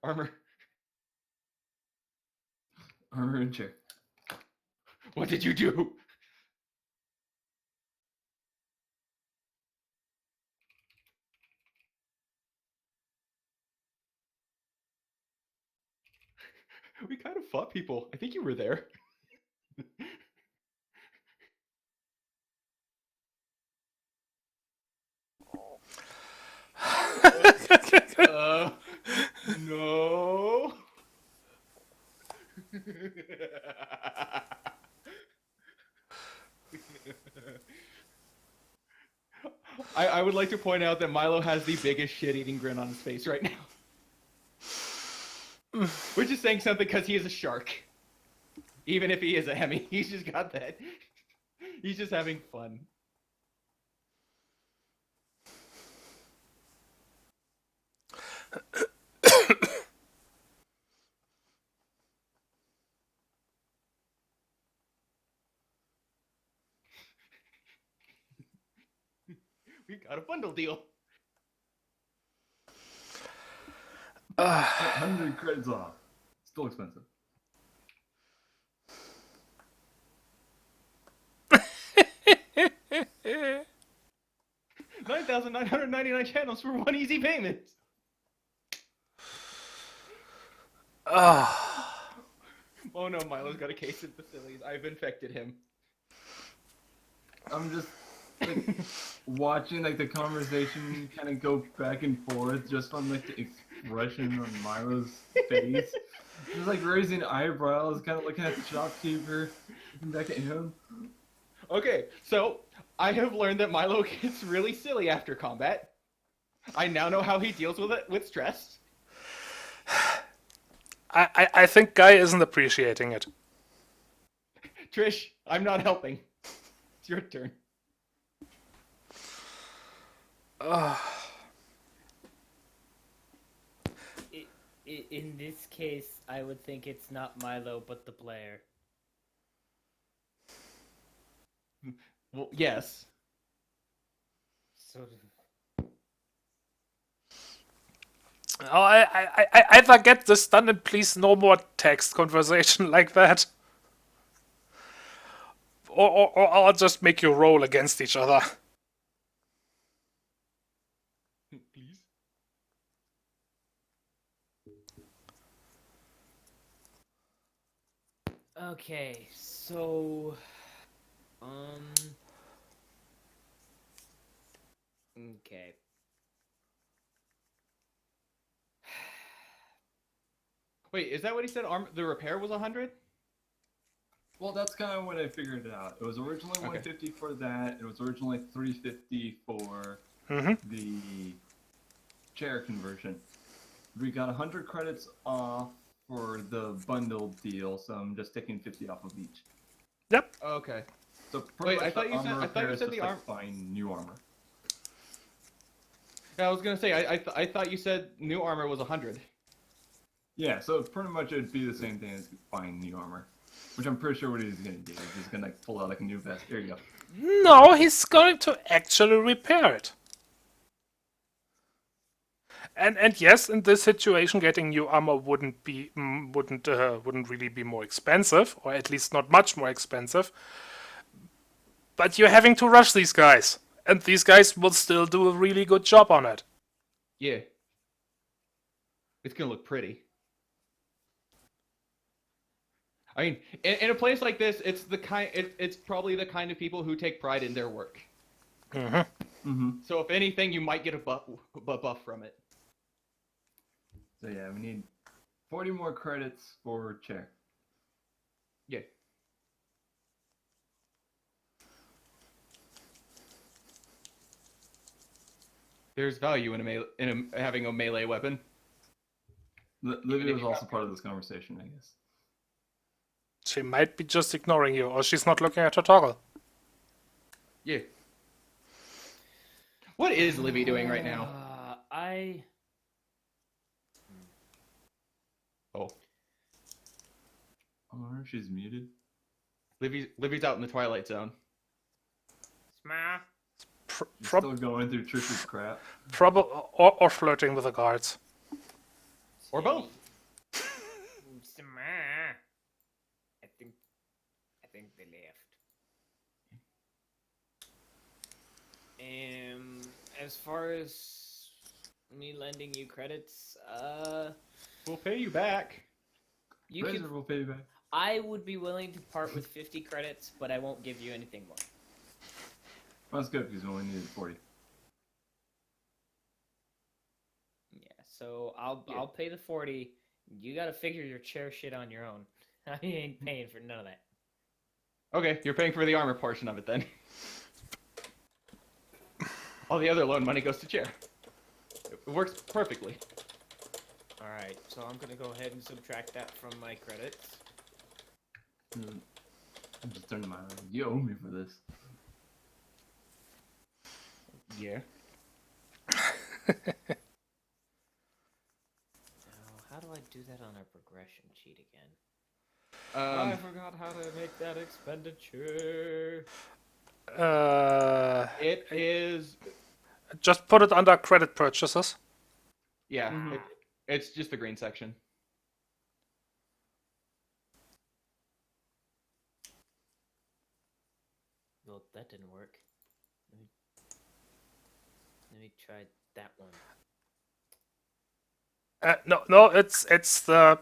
Armor. Armor and chair. What did you do? We kind of fought people. I think you were there. No. I would like to point out that Milo has the biggest shit-eating grin on his face right now. Which is saying something because he is a shark. Even if he is a Hemi, he's just got that. He's just having fun. We got a bundle deal. 100 credits off. Still expensive. $9,999 channels for one easy payment. Oh no, Milo's got a case of Bacillus. I've infected him. I'm just like watching like the conversation kind of go back and forth just on like the expression on Milo's face. Just like raising eyebrows, kind of looking at the shopkeeper, looking back at him. Okay, so I have learned that Milo gets really silly after combat. I now know how he deals with it with stress. I think Guy isn't appreciating it. Trish, I'm not helping. It's your turn. In this case, I would think it's not Milo, but the player. Well, yes. So, Oh, I either get this done and please no more text conversation like that. Or I'll just make you roll against each other. Please. okay, so, okay. Wait, is that what he said? The repair was 100? Well, that's kind of what I figured it out. It was originally 150 for that. It was originally 350 for the chair conversion. We got 100 credits off for the bundle deal, so I'm just taking 50 off of each. Yep. Okay. So pretty Wait, much I thought you said the armor. Buying new armor. Yeah, I was gonna say I thought you said new armor was 100. Yeah, so pretty much it'd be the same thing as buying new armor, which I'm pretty sure what he's gonna do. He's just gonna pull out like a new vest. There you go. No, he's going to actually repair it. And yes, in this situation, getting new armor wouldn't really be more expensive, or at least not much more expensive. But you're having to rush these guys, and these guys will still do a really good job on it. Yeah. It's gonna look pretty. I mean, in a place like this, it's probably the kind of people who take pride in their work. So if anything, you might get a buff from it. So yeah, we need 40 more credits for chair. Yeah. There's value in having a melee weapon. Libby was also part of this conversation, I guess. She might be just ignoring you, or she's not looking at her toggle. Yeah. What is Libby doing right now? Oh. Oh, she's muted. Libby's out in the Twilight Zone. Still going through Trish's crap. Or flirting with the guards. Or both. I think they left. As far as me lending you credits, we'll pay you back. We'll pay you back. I would be willing to part with 50 credits, but I won't give you anything more. Well, that's good because we only needed 40. Yeah, so I'll pay the 40. You gotta figure your chair shit on your own. I ain't paying for none of that. Okay, you're paying for the armor portion of it then. All the other loan money goes to chair. It works perfectly. Alright, so I'm gonna go ahead and subtract that from my credits. I'm just turning my you owe me for this. Yeah. Now, how do I do that on our progression sheet again? I forgot how to make that expenditure. It is. Just put it under credit purchases. Yeah, it's just the green section. Well, that didn't work. Let me try that one. No, it's the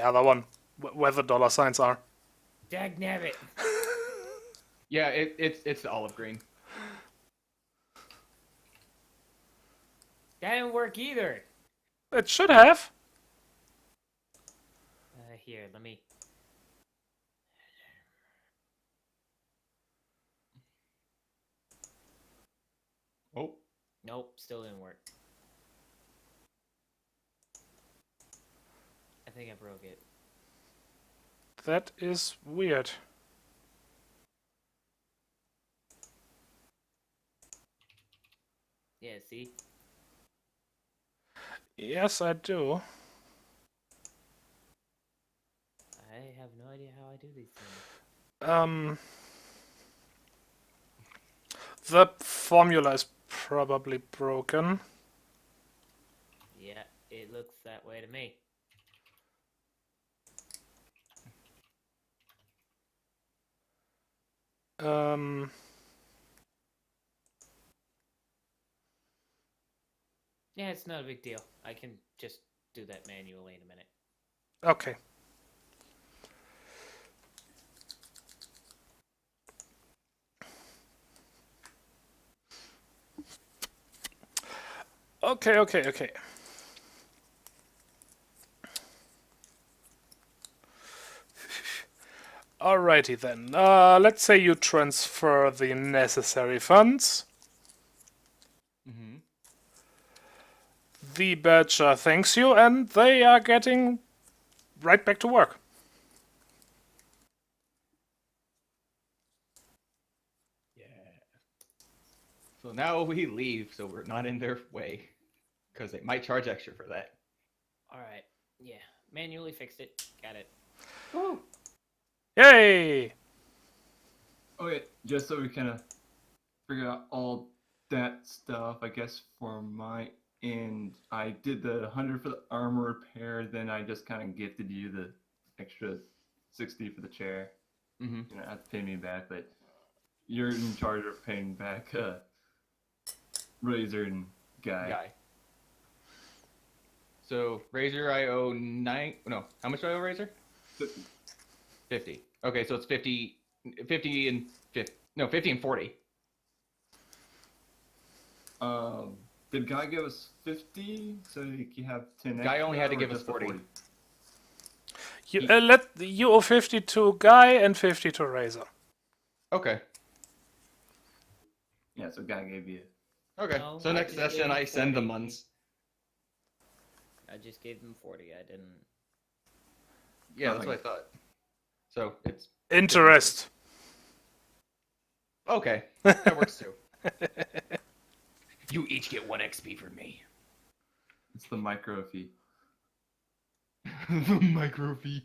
other one where the dollar signs are. Dagnabbit! Yeah, it's the olive green. That didn't work either. It should have. Here, let me. Oh. Nope, still didn't work. I think I broke it. That is weird. Yeah, see? Yes, I do. I have no idea how I do these things. The formula is probably broken. Yeah, it looks that way to me. Yeah, it's not a big deal. I can just do that manually in a minute. Okay. Okay. Alrighty then. Let's say you transfer the necessary funds. Mm-hmm. The badger thanks you, and they are getting right back to work. Yeah. So now we leave, so we're not in their way, because they might charge extra for that. All right. Yeah. Manually fixed it. Got it. Woo! Yay! Okay, just so we kind of figure out all that stuff, I guess for my end, I did the 100 for the armor repair, then I just kind of gifted you the extra 60 for the chair. Mm-hmm. You know, have to pay me back, but you're in charge of paying back Razor and Guy. So Razor, I owe 9. No, how much do I owe Razor? 50. Okay, so it's 50 and 50. No, 50 and 40. Did Guy give us 50 so you have 10 Guy only had to extra, give or us just the 40. You owe 50 to Guy and 50 to Razor. Okay. Yeah, so Guy gave you. Okay. No, So I next just session, gave I send the 40. months. I just gave them 40. I didn't. Yeah, that's what I thought. So it's Interest. okay. That works too. You each get 1 XP from me. It's the micro fee. The micro fee.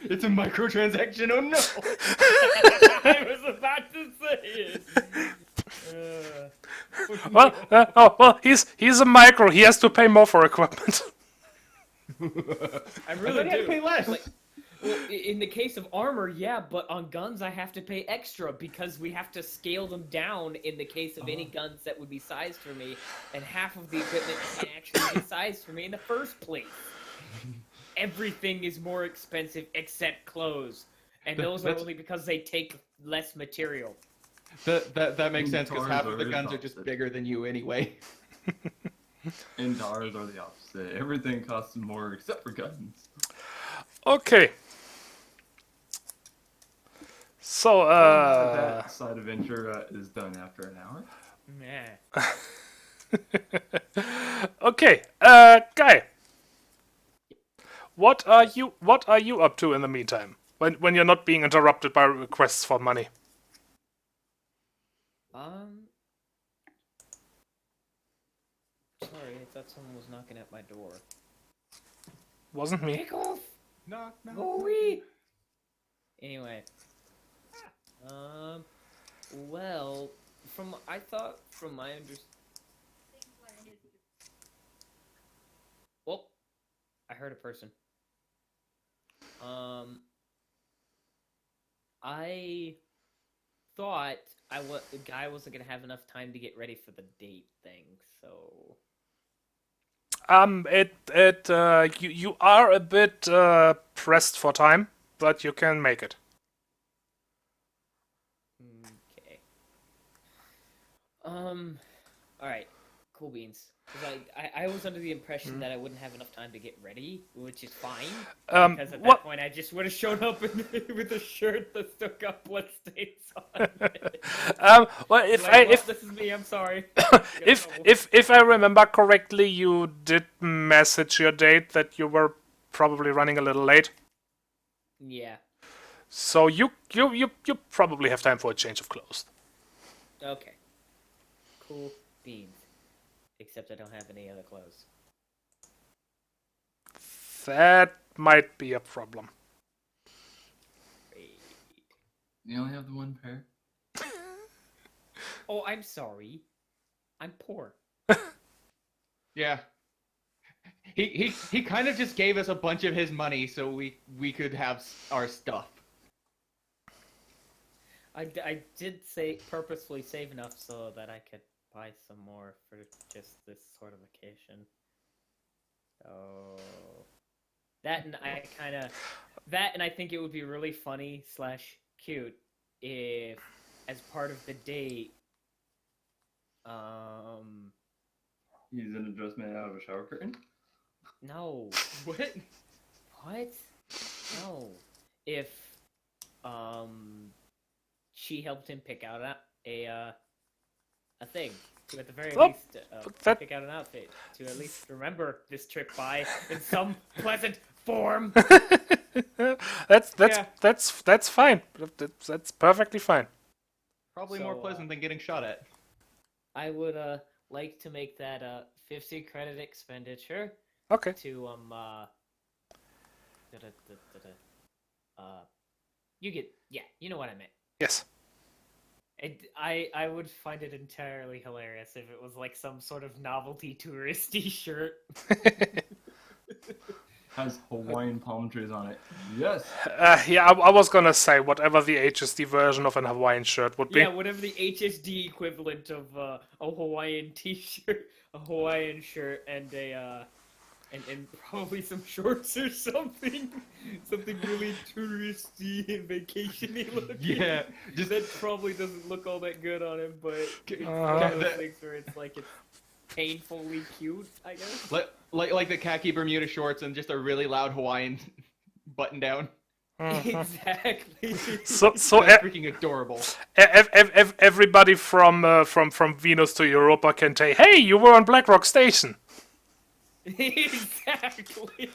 It's a microtransaction. Oh no! I was about to say it. Well, he's a micro. He has to pay more for equipment. I really I thought you had to do. pay less. Like, well, in the case of armor, yeah, but on guns I have to pay extra because we have to scale them down in the case of any guns that would be sized for me, and half of the equipment can't actually be sized for me in the first place. Everything is more expensive except clothes, and those are only because they take less material. That makes sense because half of the Cars are guns are just opposite. bigger than you anyway. And ours are the opposite. Everything costs more except for guns. Okay. So, That side adventure is done after an hour. Meh. okay, Guy. What are you up to in the meantime? When you're not being interrupted by requests for money? Sorry, I thought someone was knocking at my door. Wasn't me. Take off! No, no. Go away! Anyway. Well, I thought from my understanding... Well, I heard a person. I thought the guy wasn't gonna have enough time to get ready for the date thing, so... You are a bit pressed for time, but you can make it. Okay. Alright. Cool beans. 'Cause I was under the impression that I wouldn't have enough time to get ready, which is fine. Because at that point I just would have shown up with a shirt that still got bloodstains on it. Well, This is me, I'm sorry. if I remember correctly, you did message your date that you were probably running a little late. Yeah. So you probably have time for a change of clothes. Okay. Cool beans. Except I don't have any other clothes. That might be a problem. Great. You only have the one pair? Oh, I'm sorry. I'm poor. Yeah. He kind of just gave us a bunch of his money so we could have our stuff. I did purposefully save enough so that I could buy some more for just this sort of occasion. So that and I think it would be really funny / cute if, as part of the date, He's an adjustment out of a shower curtain? no. What? What? No. If she helped him pick out a thing to, at the very Oh, least, that- pick out an outfit to at least remember this trip by in some pleasant form. That's fine. That's perfectly fine. Probably So, more pleasant than getting shot at. I would like to make that 50 credit expenditure Okay. to you get, yeah, you know what I meant. Yes. I would find it entirely hilarious if it was like some sort of novelty touristy shirt. Has Hawaiian palm trees on it. Yes. Yeah, I was gonna say whatever the HSD version of an Hawaiian shirt would be. Yeah, whatever the HSD equivalent of a Hawaiian t-shirt, a Hawaiian shirt, and and probably some shorts or something, something really touristy and vacationy looking. Yeah, just That probably doesn't look all that good on him, but it's one Uh-huh. of those things where it's like it's painfully cute, I guess. like the khaki Bermuda shorts and just a really loud Hawaiian button down. Exactly. So That's freaking adorable. everybody from Venus to Europa can say, "Hey, you were on Blackrock Station." Exactly.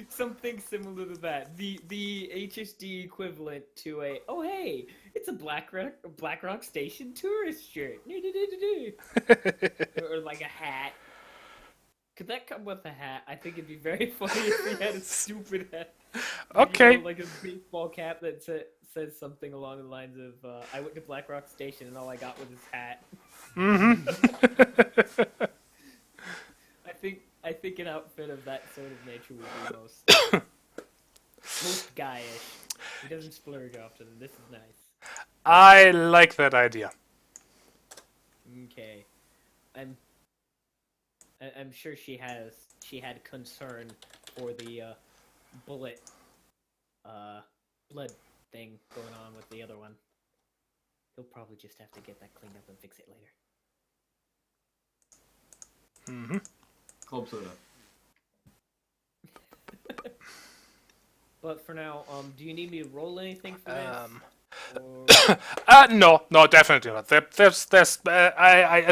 Something similar to that. The HSD equivalent to a, oh hey, it's a Blackrock Station tourist shirt. Or like a hat. Could that come with a hat? I think it'd be very funny if he had a stupid hat. Okay. You know, like a baseball cap that says something along the lines of, I went to Blackrock Station and all I got was his hat. Mm-hmm. I think an outfit of that sort of nature would be most guyish. He doesn't splurge often. This is nice. I like that idea. Okay, I'm sure she had concern for the bullet blood thing going on with the other one. He'll probably just have to get that cleaned up and fix it later. Mm-hmm. Club soda. But for now, do you need me to roll anything for this? Or... No, definitely not. I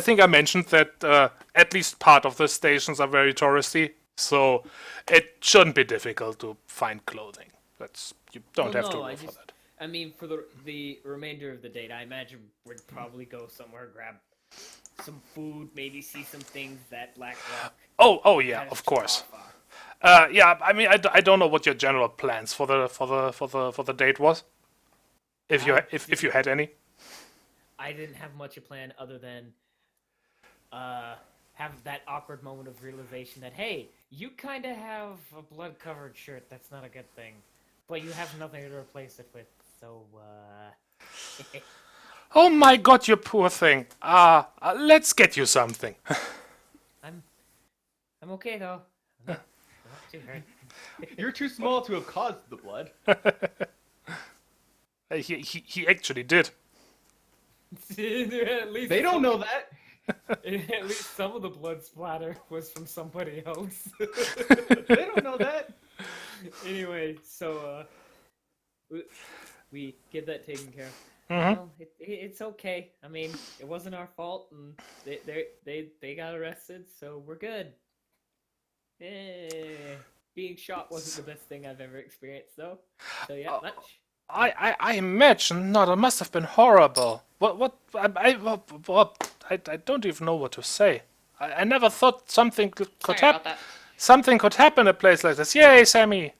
think I mentioned that at least part of the stations are very touristy, so it shouldn't be difficult to find clothing. You don't have to roll for that. I mean, for the remainder of the date, I imagine we'd probably go somewhere, grab some food, maybe see some things that Blackrock. Oh yeah, of course. Yeah, I mean, I don't know what your general plans for the date was. If you had any. I didn't have much a plan other than have that awkward moment of realization that, hey, you kind of have a blood-covered shirt. That's not a good thing, but you have nothing to replace it with. So Oh my God, you poor thing. Let's get you something. I'm okay though. I'm not too hurt. You're too small to have caused the blood. He actually did. At least They don't know that. At least some of the blood splatter was from somebody else. They don't know that. Anyway, so we get that taken care of. Mm-hmm. Well, it's okay. I mean, it wasn't our fault, and they got arrested, so we're good. Being shot wasn't the best thing I've ever experienced, though. So yeah, much. I imagine not. It must have been horrible. I don't even know what to say. I never thought something could Sorry happen. about that. Something could happen in a place like this. Yay, Sammy!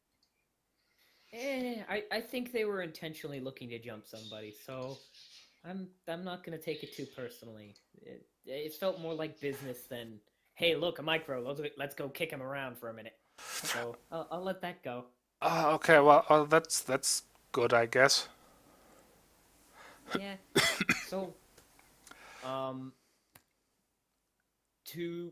I think they were intentionally looking to jump somebody, so I'm not gonna take it too personally. It felt more like business than, hey, look, a micro. Let's go kick him around for a minute. So I'll let that go. Okay, well, that's good, I guess. Yeah. So, to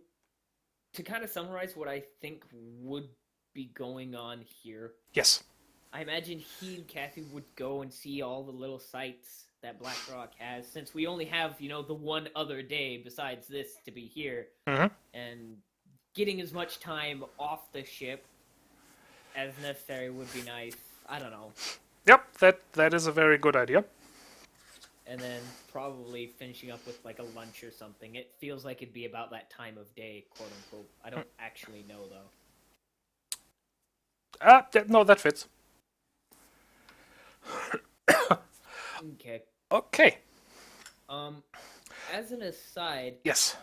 kind of summarize what I think would be going on here, Yes. I imagine he and Kathy would go and see all the little sites that Blackrock has, since we only have, the one other day besides this to be here, Mm-hmm. and getting as much time off the ship as necessary would be nice. I don't know. Yep, that is a very good idea. And then probably finishing up with like a lunch or something. It feels like it'd be about that time of day, quote unquote. I don't actually know though. No, that fits. Okay. Okay. As an aside, Yes.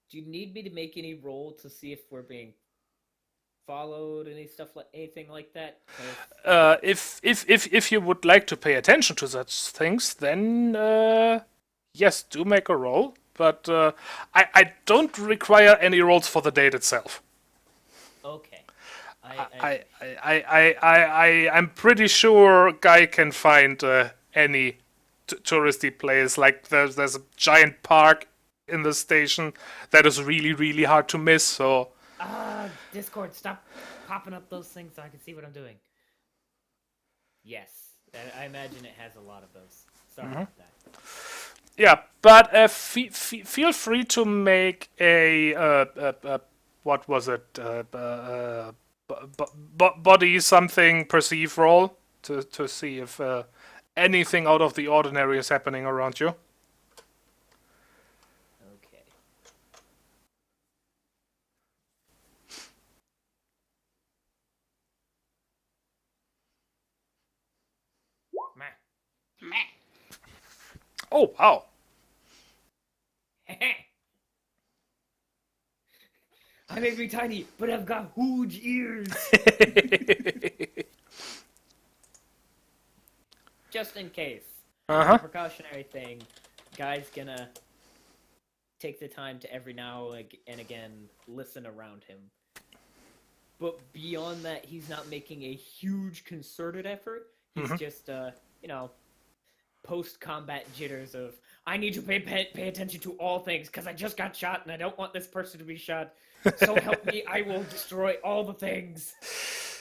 do you need me to make any roll to see if we're being followed, anything like that? 'Cause- If you would like to pay attention to such things, then yes, do make a roll. But I don't require any rolls for the date itself. Okay. I'm pretty sure Guy can find any touristy place. Like there's a giant park in the station that is really hard to miss. So Discord, stop popping up those things so I can see what I'm doing. Yes, I imagine it has a lot of those. Sorry about that. yeah, but feel free to make a what was it? Body something perceive roll to see if anything out of the ordinary is happening around you. Okay. Meh. Meh. Oh wow! I may be tiny, but I've got huge ears. Just in case. Uh-huh. Precautionary thing. Guy's gonna take the time to every now and again listen around him. But beyond that, he's not making a huge concerted effort. He's just, post-combat jitters of, I need to pay attention to all things, because I just got shot and I don't want this person to be shot. So help me, I will destroy all the things.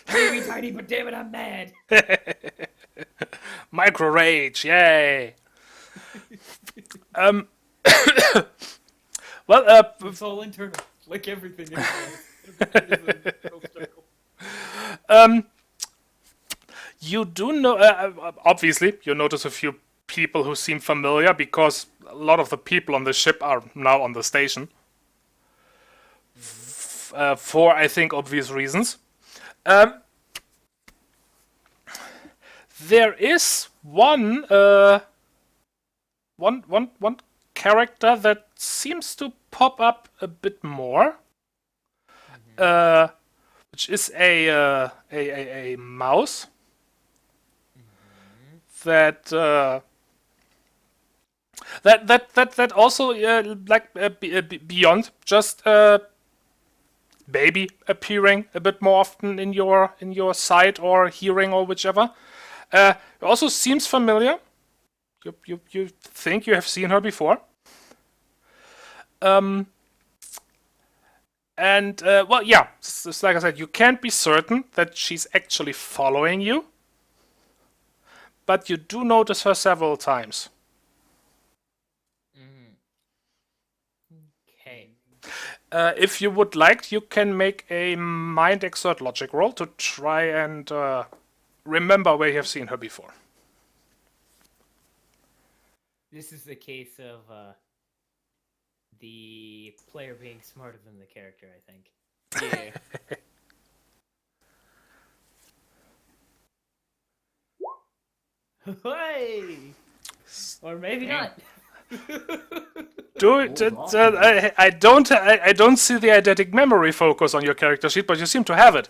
I may be tiny, but damn it, I'm mad. Micro rage, yay! Well, It's all internal, like everything in you do know. Obviously, you notice a few people who seem familiar because a lot of the people on the ship are now on the station. For I think obvious reasons. There is one character that seems to pop up a bit more, which is a mouse that also beyond just baby appearing a bit more often in your sight or hearing or whichever. It also seems familiar. You think you have seen her before. Well, yeah, it's like I said, you can't be certain that she's actually following you, but you do notice her several times. Okay. If you would like, you can make a mind exert logic roll to try and remember where you have seen her before. This is the case of the player being smarter than the character, I think. Yeah. Hey! Or maybe not. I don't see the eidetic memory focus on your character sheet, but you seem to have it.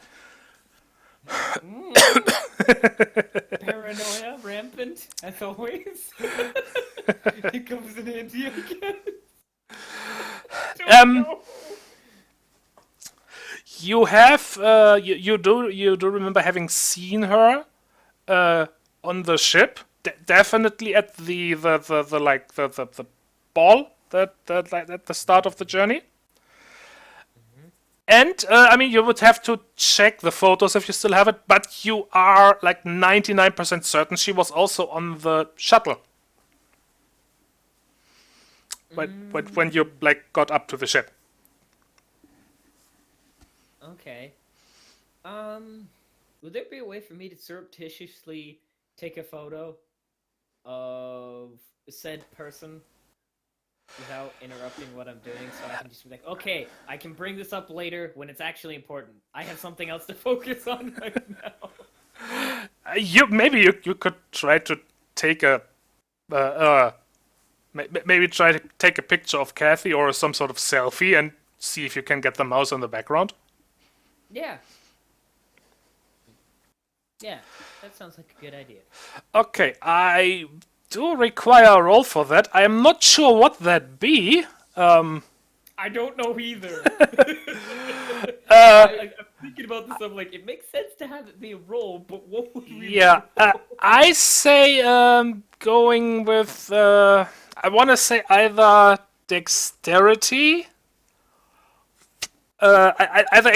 Paranoia rampant, as always. It comes in handy again. You have you do remember having seen her on the ship, definitely at the ball that at the start of the journey. And I mean, you would have to check the photos if you still have it, but you are like 99% certain she was also on the shuttle when you like got up to the ship. would there be a way for me to surreptitiously take a photo of said person without interrupting what I'm doing, so I can just be like, okay, I can bring this up later when it's actually important. I have something else to focus on right now. Maybe you could try to take a maybe try to take a picture of Kathy or some sort of selfie and see if you can get the mouse in the background. Yeah. Yeah, that sounds like a good idea. Okay, I do require a roll for that. I am not sure what that be. I don't know either. I'm thinking about this. I'm like, it makes sense to have it be a roll, but what would we? Yeah, I say going with I want to say either dexterity, either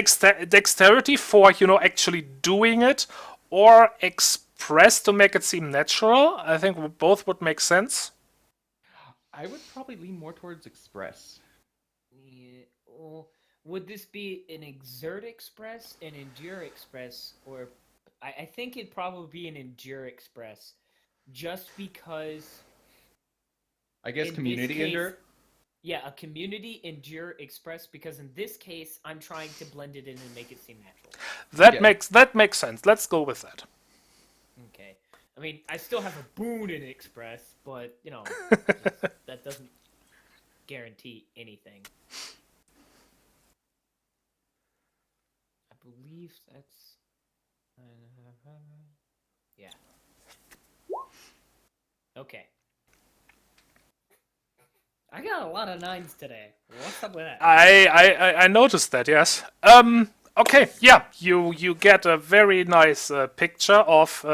dexterity for actually doing it, or express to make it seem natural. I think both would make sense. I would probably lean more towards express. Yeah, would this be an exert express, an endure express, or I think it'd probably be an endure express, just because. I guess In community this case- endure. Yeah, a community endure express, because in this case, I'm trying to blend it in and make it seem natural. That makes sense. Let's go with that. Okay. I mean, I still have a boon in express, but that doesn't guarantee anything. I believe that's. Yeah. Okay. I got a lot of 9s today. What's up with that? I noticed that. Yes. Okay. Yeah. You get a very nice picture of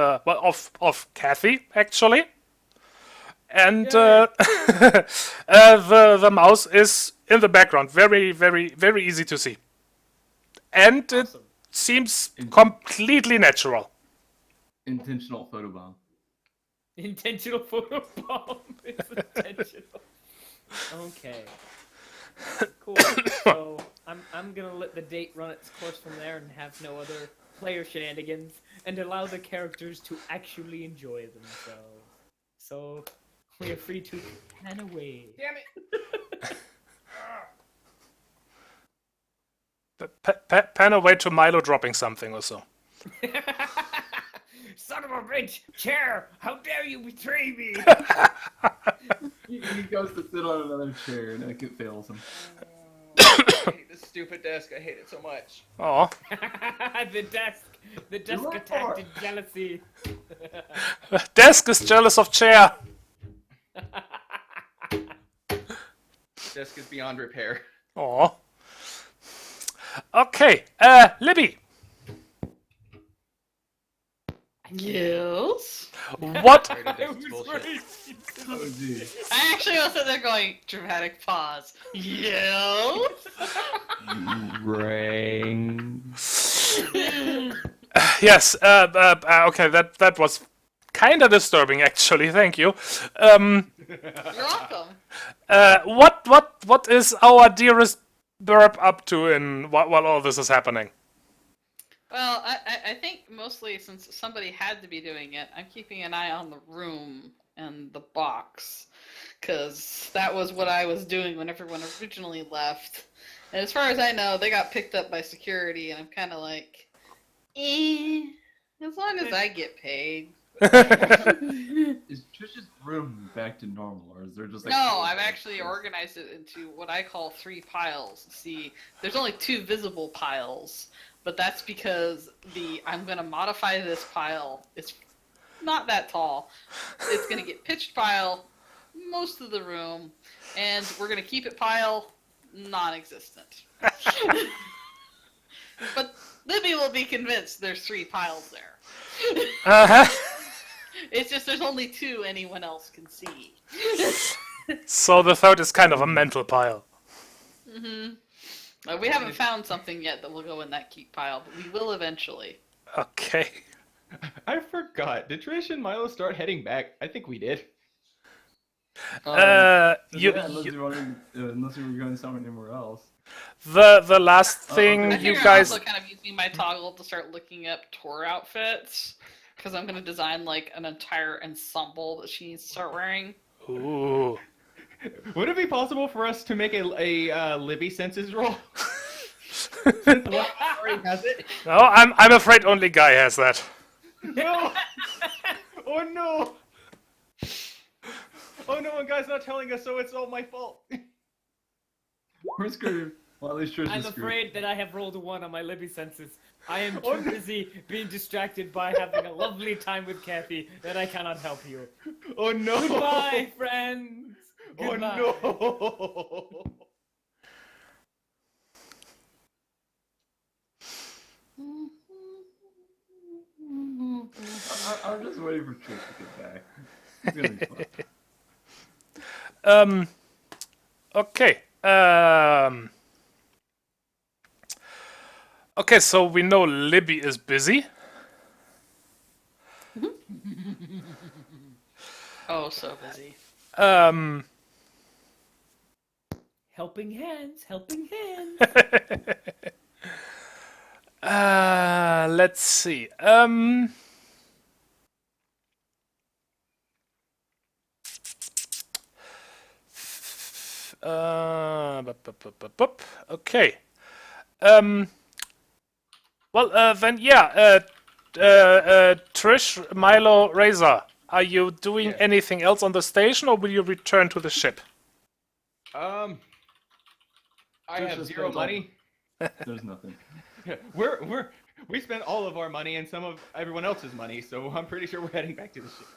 Kathy actually, and the mouse is in the background. Very very very easy to see, and it Awesome. seems completely natural. Intentional photobomb. Intentional photobomb. It's intentional. Okay. Cool. So I'm gonna let the date run its course from there and have no other player shenanigans and allow the characters to actually enjoy themselves. So we are free to pan away. Damn it! Pan away to Milo dropping something or so. Son of a bitch! Chair! How dare you betray me! He goes to sit on another chair and it fails him. I hate this stupid desk. I hate it so much. Oh, the desk You're attacked right. in jealousy. desk is jealous of chair. Desk is beyond repair. Oh. Okay, Libby, Yes. what Sorry to I desk was bullshit. right. Oh, gee. I actually was sitting there going, dramatic pause. Yes. Ring. Yes, okay, that was kind of disturbing, actually. Thank you. You're welcome. What is our dearest Burp up to in while all this is happening? Well, I think mostly since somebody had to be doing it, I'm keeping an eye on the room and the box, because that was what I was doing when everyone originally left. And as far as I know, they got picked up by security, and I'm kind of like, as long as I get paid. Is Trish's room back to normal, or is there just like... No, I've actually organized it into what I call 3 piles. See, there's only 2 visible piles, but that's because I'm going to modify this pile. It's not that tall. It's going to get pitched pile most of the room, and we're going to keep it pile non-existent. But Libby will be convinced there's 3 piles there. Uh-huh. It's just there's only 2 anyone else can see. So the third is kind of a mental pile. We haven't found something yet that will go in that keep pile, but we will eventually. Okay. I forgot. Did Trish and Milo start heading back? I think we did. You, Yeah, unless you were going somewhere anywhere else. the last thing I you figure I'm guys. also kind of using my toggle to start looking up tour outfits because I'm going to design like an entire ensemble that she needs to start wearing. Ooh. Would it be possible for us to make a Libby census roll? Since one already has it. No, I'm afraid only Guy has that. No! Oh no! Oh no, one guy's not telling us, so it's all my fault. We're screwed. Well, at least Trish I'm is screwed. afraid that I have rolled a 1 on my Libby census. I am Oh, too no. busy being distracted by having a lovely time with Kathy that I cannot help you. Oh no! Goodbye, friends! Goodbye. Oh no! I'm just waiting for Trish to get back. It's gonna be fun. Okay. Okay, so we know Libby is busy. Oh, so busy. Helping hands, helping hands. Let's see. Okay. Well, then, yeah. Trish, Milo, Razor, are you doing Yeah. anything else on the station, or will you return to the ship? I Trish have has 0 spent money. There's nothing. We spent all of our money and some of everyone else's money, so I'm pretty sure we're heading back to the ship.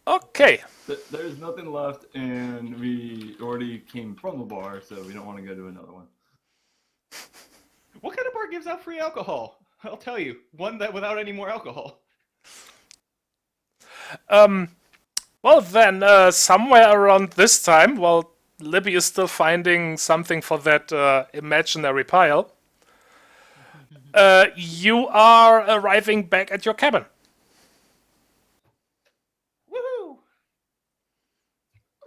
Okay. There's nothing left, and we already came from the bar, so we don't want to go to another one. What kind of bar gives out free alcohol? I'll tell you, one that without any more alcohol. Well then, somewhere around this time, while Libby is still finding something for that imaginary pile, you are arriving back at your cabin. Woohoo!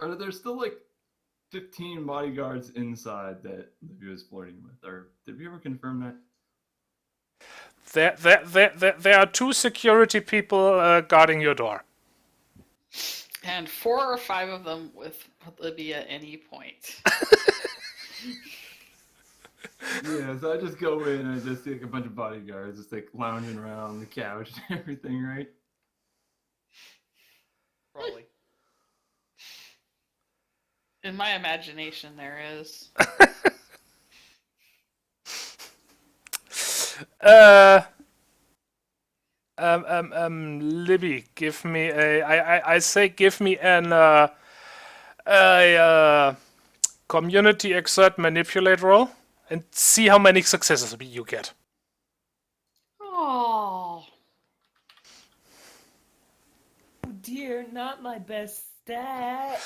Are there still like 15 bodyguards inside that Libby was flirting with? Or did we ever confirm that? There are 2 security people guarding your door. And 4 or 5 of them with Libby at any point. Yeah, so I just go in and I just see like a bunch of bodyguards just like lounging around the couch and everything, right? Probably. In my imagination, there is. Libby, give me I say give me an community exert manipulate roll and see how many successes you get. Oh. Oh dear, not my best stat.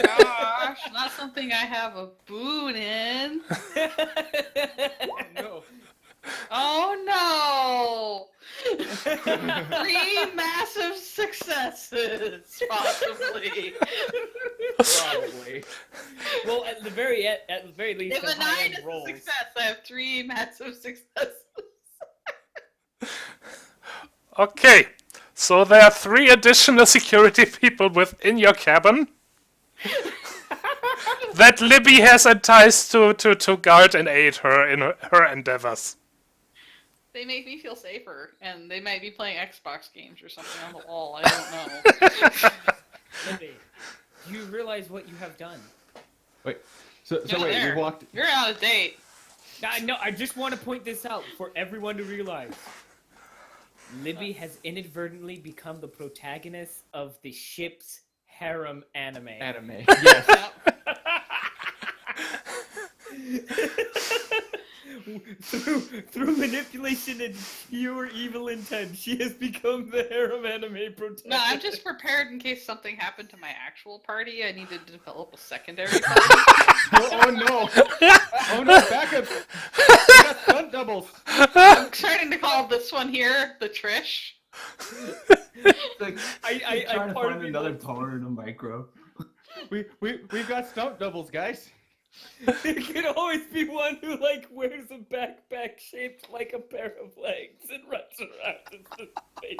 Gosh, not something I have a boon in. No. Oh no! 3 massive successes, possibly. Probably. Well, at the very least, If the a 9 high-end is a rolls. success, I have 3 massive successes. Okay, so there are 3 additional security people within your cabin that Libby has enticed to guard and aid her in her endeavors. They make me feel safer, and they might be playing Xbox games or something on the wall. I don't know. Libby, do you realize what you have done? Wait. So You're wait, there. you walked. You're on a date. I just want to point this out for everyone to realize. Libby has inadvertently become the protagonist of the ship's harem anime. Anime. Yes. through manipulation and pure evil intent, she has become the harem anime protagonist. No, I'm just prepared in case something happened to my actual party. I need to develop a secondary party. Oh no! Oh no! Back up! We got stunt doubles. I'm starting to call this one here the Trish. It's like I trying to part of find me another wants- tar in a micro. We've got stunt doubles, guys. There can always be one who like wears a backpack shaped like a pair of legs and runs around as the fake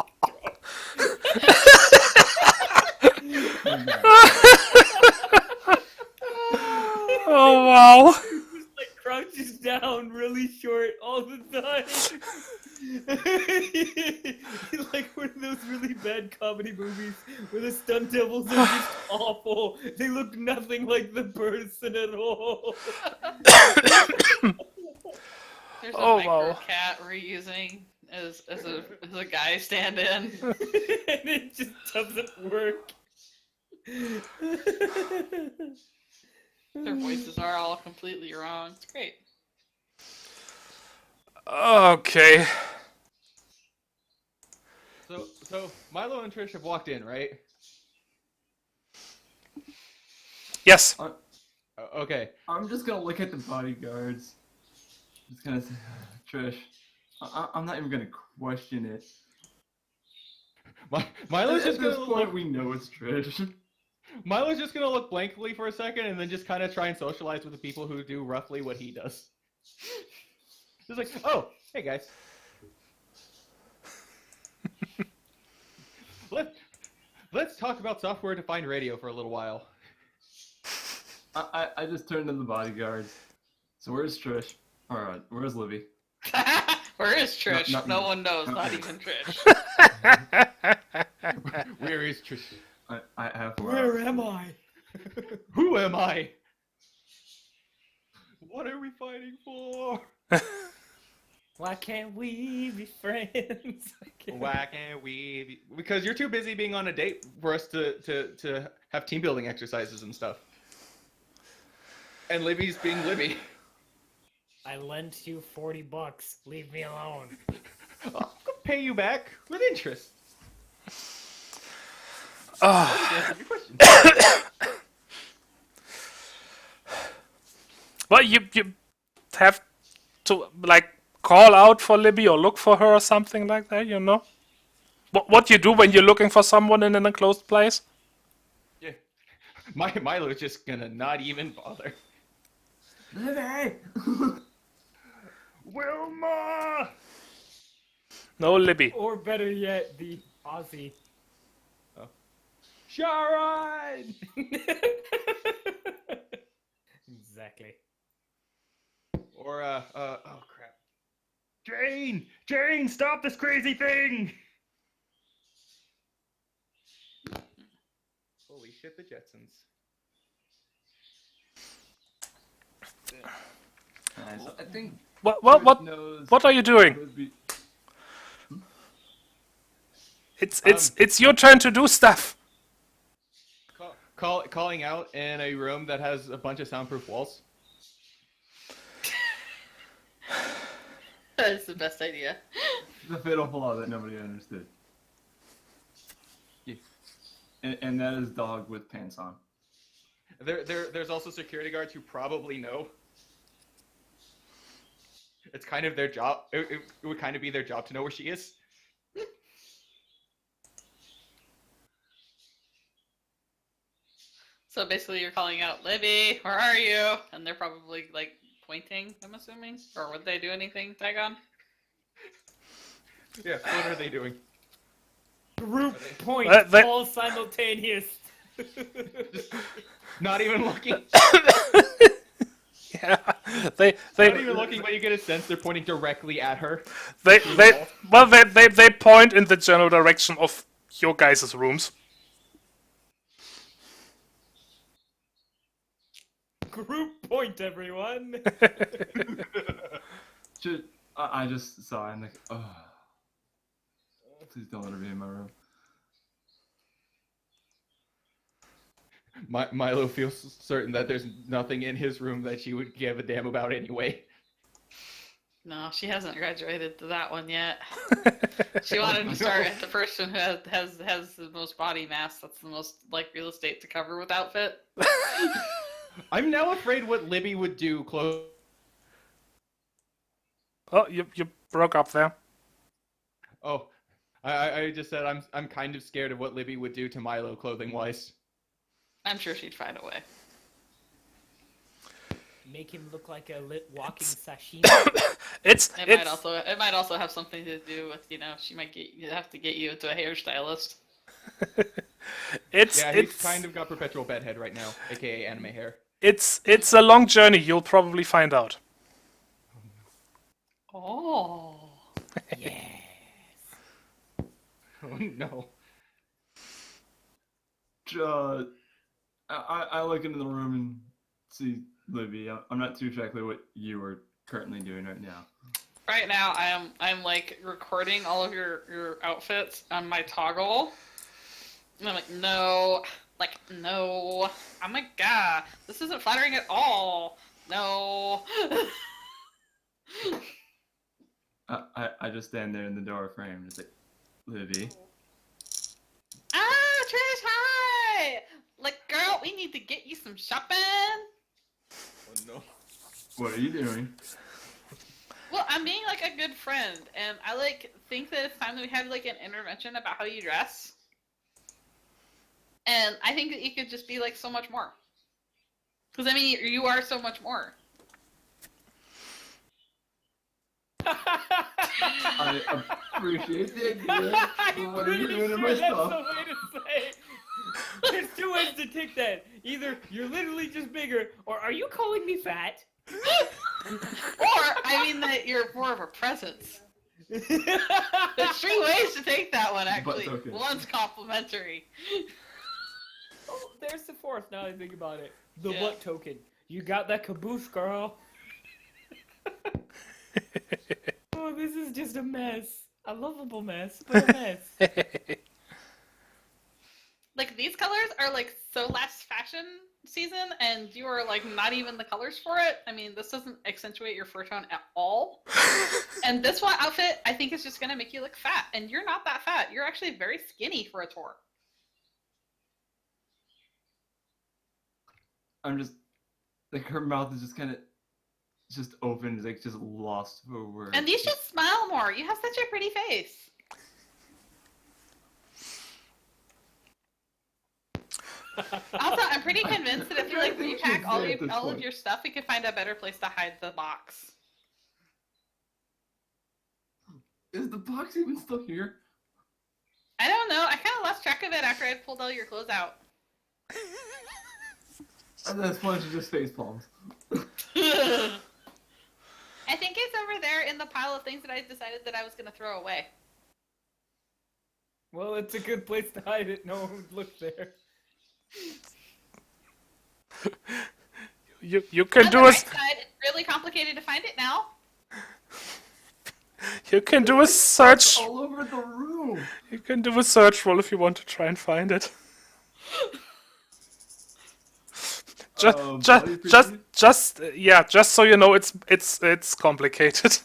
Oh wow. Just like crouches down really short all the time. Like one of those really bad comedy movies where the stunt doubles are just awful. They look nothing like the person at all. There's a Oh, micro wow. cat we're using as a guy stand-in. And it just doesn't work. Their voices are all completely wrong. It's great. Okay. So Milo and Trish have walked in, right? Yes. Okay. I'm just gonna look at the bodyguards. Just gonna say, Trish, I'm not even gonna question it. Milo's At just this gonna point, look. we know it's Trish. Milo's just gonna look blankly for a second and then just kind of try and socialize with the people who do roughly what he does. Just like, oh, hey guys. Let's talk about software-defined radio for a little while. I just turned to the bodyguards. So where's Trish? Alright, where's Libby? Where is Trish? not No me. one knows, not even Trish. Where is Trish? I have 4 Where hours. am I? Who am I? What are we fighting for? Why can't we be friends? Why can't we? Because you're too busy being on a date for us to have team building exercises and stuff. And Libby's being Libby. I lent you $40. Leave me alone. I'll pay you back with interest. Ah. Answer your question. Well, you have to like call out for Libby or look for her or something like that, you know? What you do when you're looking for someone in an enclosed place? Yeah. Milo's just gonna not even bother. Libby! Wilma! No, Libby. Or better yet, the Aussie. Sharon! Exactly. Or, oh crap. Jane, stop this crazy thing! Holy shit, the Jetsons. So I think What knows what are you doing? Libby. It's your turn to do stuff. Calling out in a room that has a bunch of soundproof walls. That is the best idea. The fatal flaw that nobody understood. Yeah. And that is dog with pants on. There's also security guards who probably know. It's kind of their job. It would kind of be their job to know where she is. So basically, you're calling out, Libby, where are you? And they're probably like pointing, I'm assuming, or would they do anything? Dagon? Yeah, what are they doing? Group point, They- all simultaneous. Not even looking. Yeah, Not they even looking, but you get a sense they're pointing directly at her. they point in the general direction of your guys' rooms. Group point, everyone. I just saw it and like, oh. Please don't let her be in my room. Milo feels certain that there's nothing in his room that she would give a damn about anyway. No, she hasn't graduated to that one yet. She wanted to start at the person who has the most body mass. That's the most like real estate to cover with outfit. I'm now afraid what Libby would do. Oh, you broke up there. Oh, I just said I'm kind of scared of what Libby would do to Milo clothing wise. I'm sure she'd find a way. Make him look like a walking sashimi. It might also have something to do with, she might have to get you into a hairstylist. He's kind of got perpetual bedhead right now, aka anime hair. It's a long journey. You'll probably find out. Oh. Yes. Oh no. I look into the room and see Libby. I'm not too exactly what you are currently doing right now. Right now, I'm like recording all of your outfits on my toggle. And I'm like, no. Oh my god, this isn't flattering at all. No. I just stand there in the door frame, just like, Libby. Ah, Trish, hi! Girl, we need to get you some shopping. Oh no. What are you doing? Well, I'm being a good friend, and I think that it's time that we had an intervention about how you dress. And I think that you could just be so much more. Because you are so much more. I appreciate the idea. What are you doing to my That's stuff? the way to say it. There's two ways to take that. Either you're literally just bigger, or are you calling me fat? Or, that you're more of a presence. There's 3 ways to take that one, actually. Okay. One's complimentary. Oh, there's the fourth, now I think about it. The Yeah. butt token. You got that caboose, girl. Oh, this is just a mess. A lovable mess, but a mess. These colors are so last fashion season, and you are not even the colors for it. This doesn't accentuate your fur tone at all. And this one outfit, I think, is just gonna make you look fat, and you're not that fat. You're actually very skinny for a tour. I'm just her mouth is just kind of just open, just lost for words. And you should smile more. You have such a pretty face. Also, I'm pretty convinced that if you repack all of your stuff, we could find a better place to hide the box. Is the box even still here? I don't know. I kind of lost track of it after I had pulled all your clothes out. And that's why she just face palms. I think it's over there in the pile of things that I decided that I was going to throw away. Well, it's a good place to hide it. No one would look there. You can On do the a right side, it's really complicated to find it now. you can do a search. All over the room. You can do a search roll if you want to try and find it. Just so you know, it's complicated.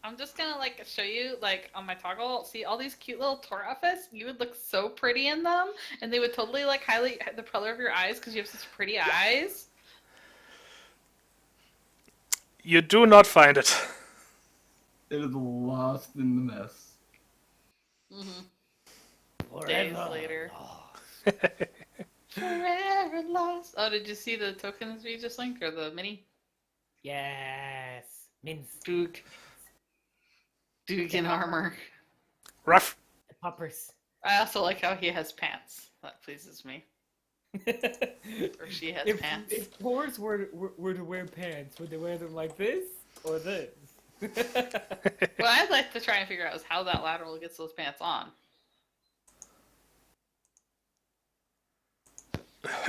I'm just gonna show you on my toggle. See all these cute little tour outfits? You would look so pretty in them, and they would totally highlight the color of your eyes because you have such pretty eyes. You do not find it. It is lost in the mess. Days later. Forever lost. Oh, did you see the tokens we just linked, or the mini? Yes. Mince. Duke in armor. Rough. The poppers. I also like how he has pants. That pleases me. Or she has pants. If Pores were to wear pants, would they wear them like this or this? What I'd like to try and figure out is how that lateral gets those pants on.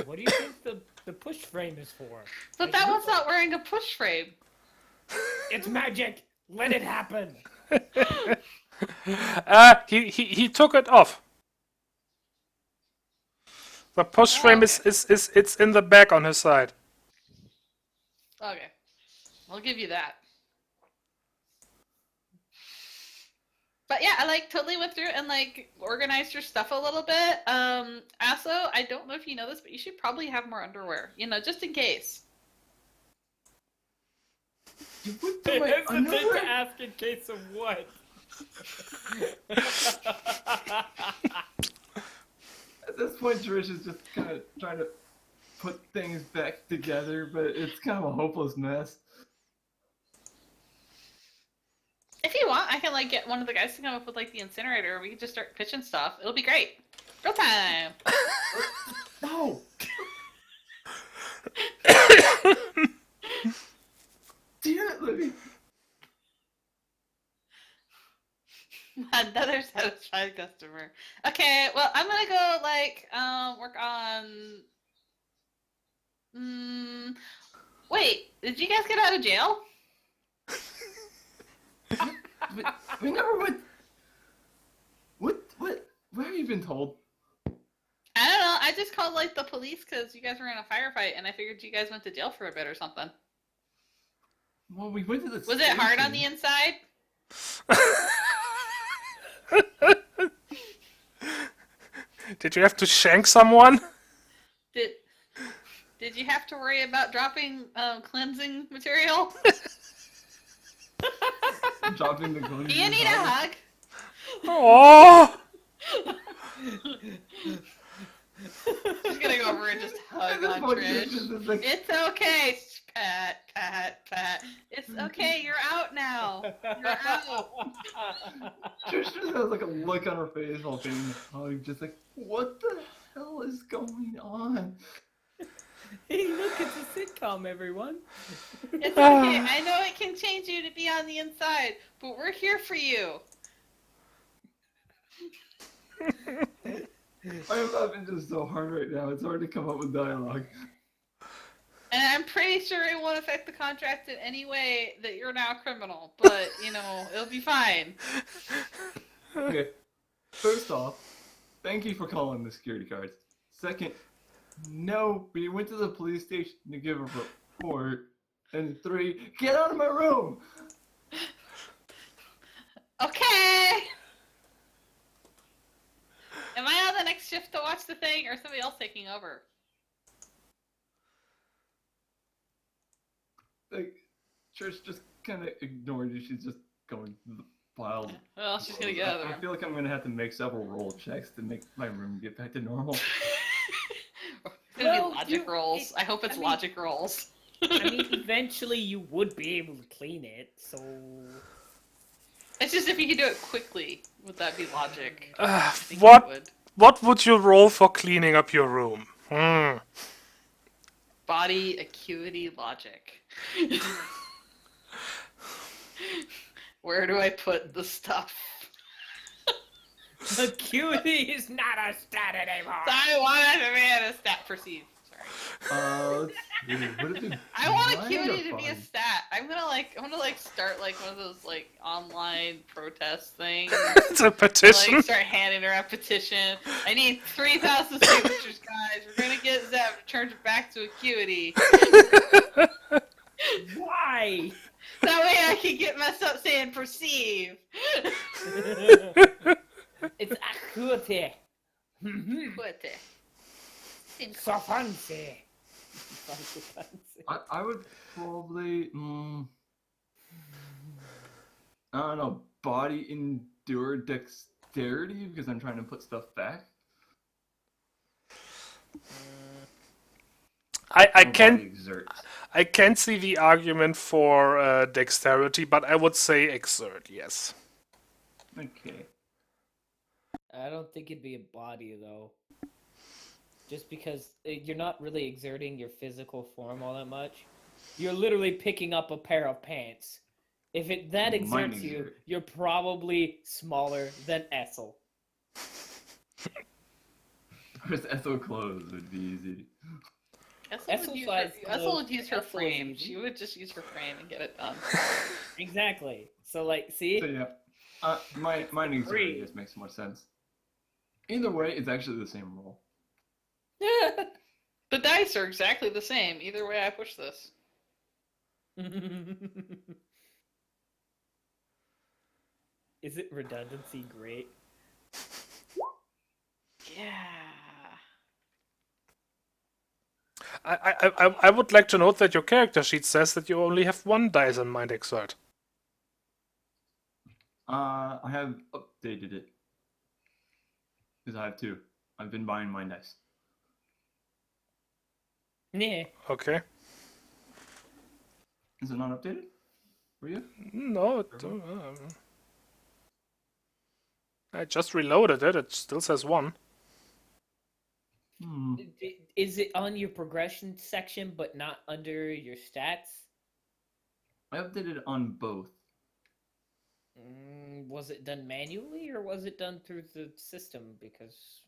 What do you think the push frame is for? But that one's not wearing a push frame. It's magic. Let it happen. He took it off. The push frame is it's in the back on his side. Okay. I'll give you that. But yeah, I totally went through and organized your stuff a little bit. Also, I don't know if you know this, but you should probably have more underwear. Just in case. You put the right Hesitant to underwear? ask in case of what? At this point, Trish is just kind of trying to put things back together, but it's kind of a hopeless mess. If you want, I can like get one of the guys to come up with like the incinerator. We can just start pitching stuff. It'll be great. Real time. No! Damn it, Libby! Another satisfied customer. Okay, well, I'm gonna go like work on. Wait, did you guys get out of jail? We never went. What? Where have you been told? I don't know. I just called like the police because you guys were in a firefight, and I figured you guys went to jail for a bit or something. Well, we went to the. Was it hard on the station. inside? Did you have to shank someone? Did you have to worry about dropping cleansing material? Dropping the clothes. Do you need a hug? Oh! She's gonna go over and just hug on Trish. It's okay, pat, pat, pat. It's okay, you're out now. You're out. Trish just has like a look on her face while getting the hug, just like, what the hell is going on? Hey, look, it's a sitcom, everyone. It's okay. I know it can change you to be on the inside, but we're here for you. I am laughing just so hard right now. It's hard to come up with dialogue. And I'm pretty sure it won't affect the contract in any way that you're now a criminal, but, you know, it'll be fine. Okay. First off, thank you for calling the security guards. Second, no, we went to the police station to give a report. And 3, get out of my room! Okay! Am I on the next shift to watch the thing, or is somebody else taking over? Like, Trish just kind of ignored you. She's just going to the file. Well, she's gonna get out of the I room. feel like I'm gonna have to make several roll checks to make my room get back to normal. It's gonna Well, be logic rolls. I hope it's logic rolls. I mean, eventually you would be able to clean it, so... It's just if you could do it quickly, would that be logic? I think it would. What would you roll for cleaning up your room? Body acuity logic. Where do I put the stuff? Acuity is not a stat anymore! I want to be a stat perceive. Sorry. Let's see. What is it? I want Mind acuity or to be a body? stat. I'm gonna start like one of those like online protest things. It's a petition. Like start handing around petition. I need 3,000 signatures, guys. We're gonna get Zeb to turn it back to acuity. Why? That way I can get messed up saying perceive. It's acuity. What the? Seems So fancy. I would probably, I don't know, body endure dexterity because I'm trying to put stuff back. I Or body can exert. I can see the argument for dexterity, but I would say exert, yes. Okay. I don't think it'd be a body, though. Just because you're not really exerting your physical form all that much. You're literally picking up a pair of pants. If that Might exerts you, exert. you're probably smaller than Ethel. Just Ethel clothes would be easy. Ethel would use her Ethel is frame. easy. She would just use her frame and get it done. Exactly. So, like, see? So yeah, mine exert Free. just makes more sense. Either way, it's actually the same roll. The dice are exactly the same. Either way I push this. Is it redundancy great? Yeah. I would like to note that your character sheet says that you only have 1 dice on mind exert. I have updated it. Because I have 2. I've been buying mine dice. Yeah. Okay. Is it not updated for you? No, I just reloaded it. It still says 1. Hmm. Is it on your progression section, but not under your stats? I updated on both. Was it done manually or was it done through the system? Because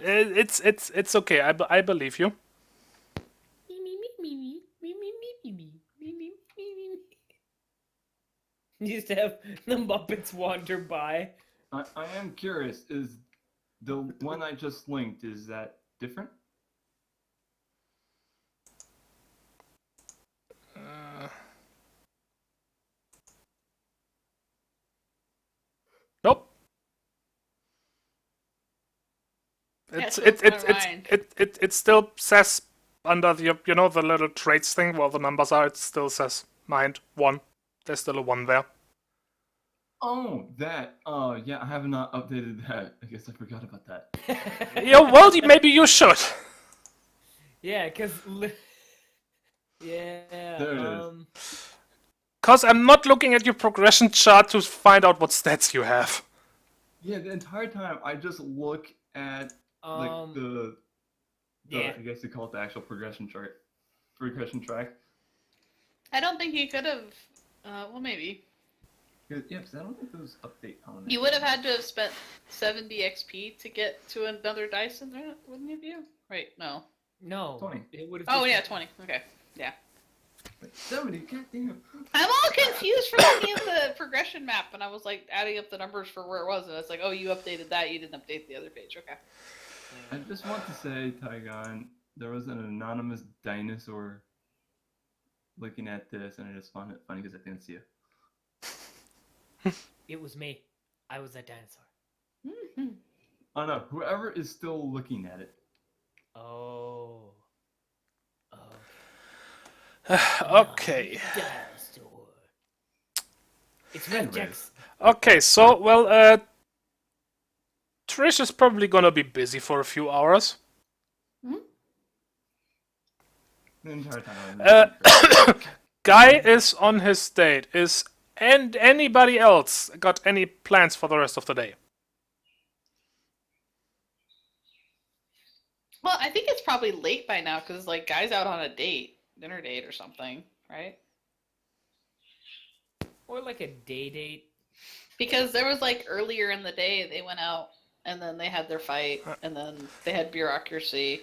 it's okay. I believe you. You used to have the Muppets wander by. I am curious, is the one I just linked, is that different? Nope. Yeah, It's so it never mind. it still says under the the little traits thing where the numbers are. It still says mind 1. There's still a 1 there. Oh, that. Yeah, I have not updated that. I guess I forgot about that. Yeah, well, maybe you should. Yeah, because yeah, There it is. Cause I'm not looking at your progression chart to find out what stats you have. Yeah, the entire time I just look at like the yeah. I guess you call it the actual progression track. I don't think you could have. Well, maybe. Yeah, because I don't think those update on it. You would have had to have spent 70 XP to get to another dice in there, wouldn't you? Right, no. No, 20. It would have. Oh, yeah, 20. Okay, yeah. Wait, 70, goddamn. I'm all confused from looking at the progression map, and I was like adding up the numbers for where it was, and it's like, oh, you updated that, you didn't update the other page. Okay. I just want to say, Tygon, there was an anonymous dinosaur looking at this, and I just found it funny because I think it's you. It was me. I was that dinosaur. Mm-hmm. Oh no, whoever is still looking at it. Oh. Okay. Dinosaur. It's Red Anyways. Jack's. Okay, so well, Trish is probably gonna be busy for a few hours. The entire time. Guy is on his date. And anybody else got any plans for the rest of the day? Well, I think it's probably late by now, because, like, guy's out on a date, dinner date or something, right? Or like a day date. Because there was, like, earlier in the day, they went out, and then they had their fight, and then they had bureaucracy.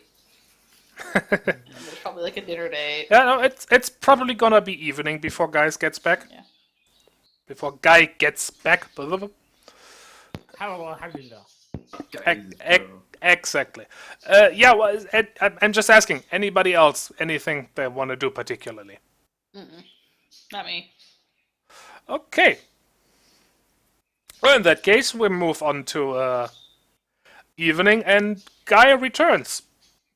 And there's probably, like, a dinner date. Yeah, no, it's probably gonna be evening before Guy gets back. Yeah. Before Guy gets back. How Exactly. Yeah, well, I'm just asking. Anybody else? Anything they want to do particularly? Mm-mm. Not me. Okay. Well, in that case, we move on to evening, and Guy returns.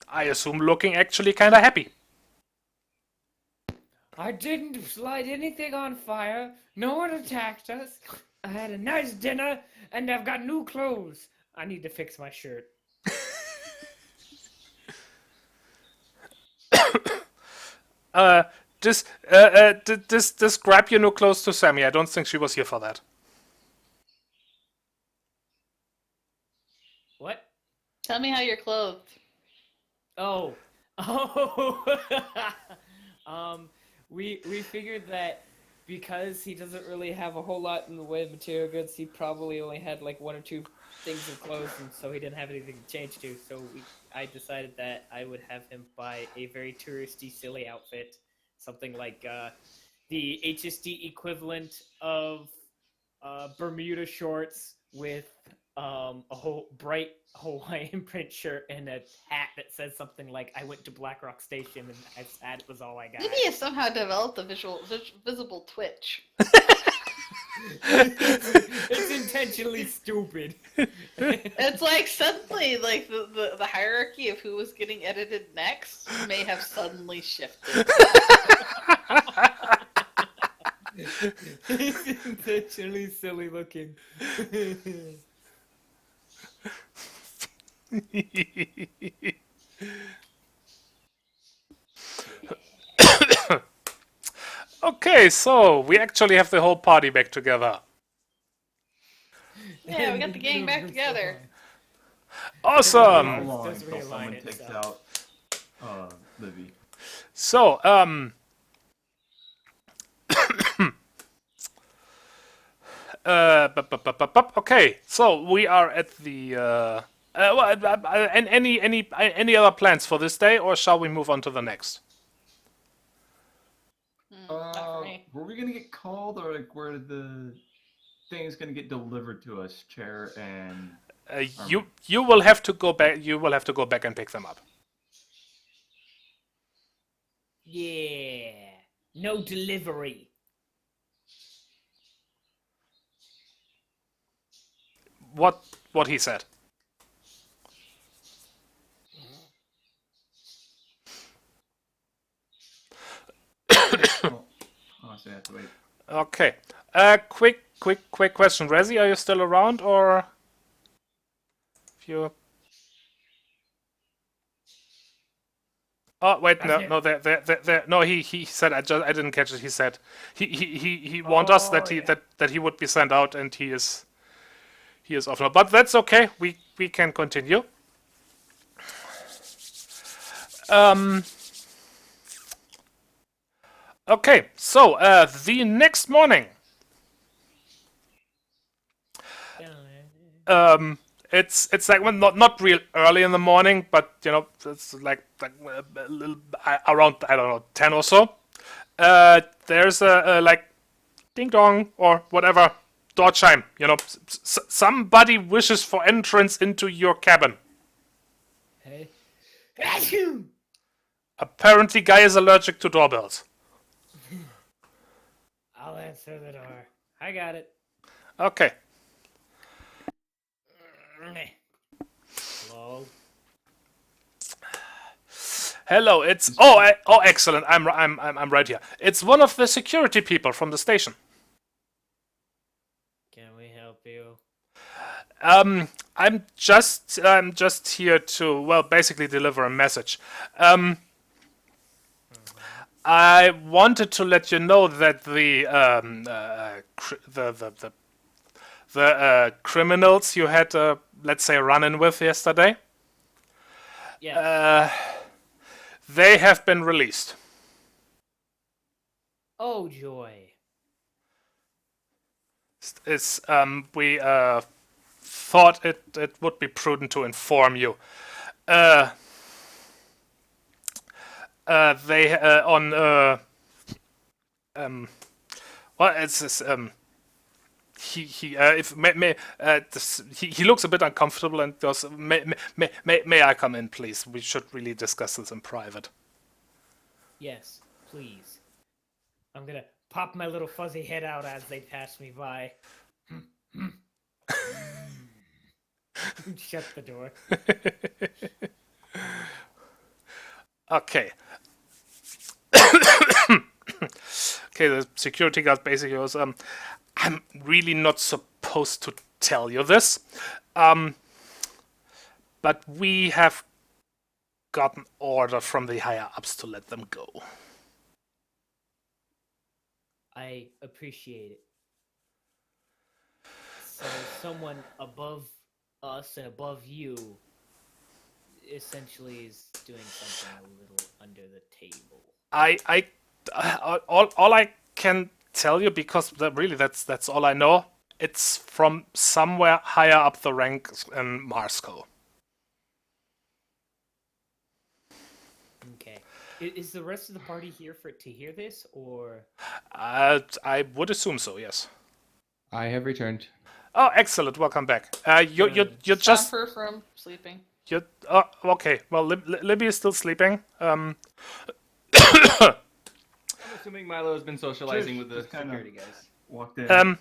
I assume looking actually kind of happy. I didn't light anything on fire. No one attacked us. I had a nice dinner, and I've got new clothes. I need to fix my shirt. Just grab your new clothes to Sammy. I don't think she was here for that. What? Tell me how you're clothed. Oh. We figured that because he doesn't really have a whole lot in the way of material goods, he probably only had like 1 or 2 things of clothes, and so he didn't have anything to change to. So I decided that I would have him buy a very touristy, silly outfit, something like the HSD equivalent of Bermuda shorts with a whole bright Hawaiian print shirt and a hat that says something like "I went to Black Rock Station," and that was all I got. Libby has somehow developed a visible twitch. It's intentionally stupid. It's like suddenly, like the hierarchy of who was getting edited next may have suddenly shifted. He's intentionally silly looking. Okay, so we actually have the whole party back together. Yeah, we got the gang back together. How Awesome. long Does until realign someone takes itself. out Libby? So, okay, so we are at the. Any other plans for this day, or shall we move on to the next? Not for me. Were we gonna get called, or like where the thing's gonna get delivered to us? Chair and You will have to go back. You will have to go back and pick them up. Yeah. No delivery. What he said. oh, honestly, I have to wait. Okay. Quick question, Rezi, are you still around, or if you? Oh wait, no, no. He said I didn't catch it. He said he warned us that he would be sent out, and he is off now. But that's okay. We can continue. Okay, so the next morning. It's like, well, not real early in the morning, but you know, it's like a little, around, I don't know, 10 or so. There's a like ding dong or whatever door chime. You know, somebody wishes for entrance into your cabin. Hey. Apparently, guy is allergic to doorbells. I'll answer the door. I got it. Okay. Hello. Hello. It's excellent. I'm right here. It's one of the security people from the station. Can we help you? I'm just here to, well, basically deliver a message. I wanted to let you know that the criminals you had, let's say, run-in with yesterday, Yeah. they have been released. Oh joy. We thought it would be prudent to inform you. They on well, it's this, he looks a bit uncomfortable and goes, may I come in, please? We should really discuss this in private. Yes, please. I'm gonna pop my little fuzzy head out as they pass me by. Shut the door. Okay. Okay, the security guard basically goes, I'm really not supposed to tell you this, but we have gotten order from the higher ups to let them go. I appreciate it. So someone above us and above you essentially is doing something a little under the table. All I can tell you, because really that's all I know. It's from somewhere higher up the ranks in Marsco. Okay. Is the rest of the party here to hear this, or? I would assume so. Yes. I have returned. Oh, excellent! Welcome back. You just Stop her from sleeping. you. Oh, okay. Well, Libby is still sleeping. I'm assuming Milo has been socializing with the Just kinda security guys. Walked in.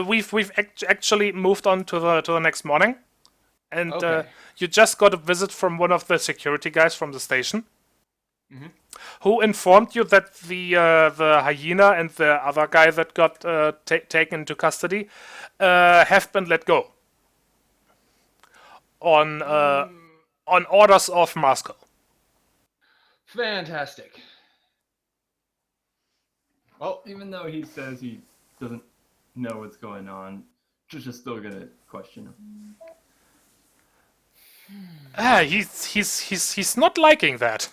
We've actually moved on to the next morning, and Okay. you just got a visit from one of the security guys from the station. Who informed you that the hyena and the other guy that got taken into custody have been let go on orders of Moscow? Fantastic. Well, even though he says he doesn't know what's going on, just still gonna question him. He's not liking that.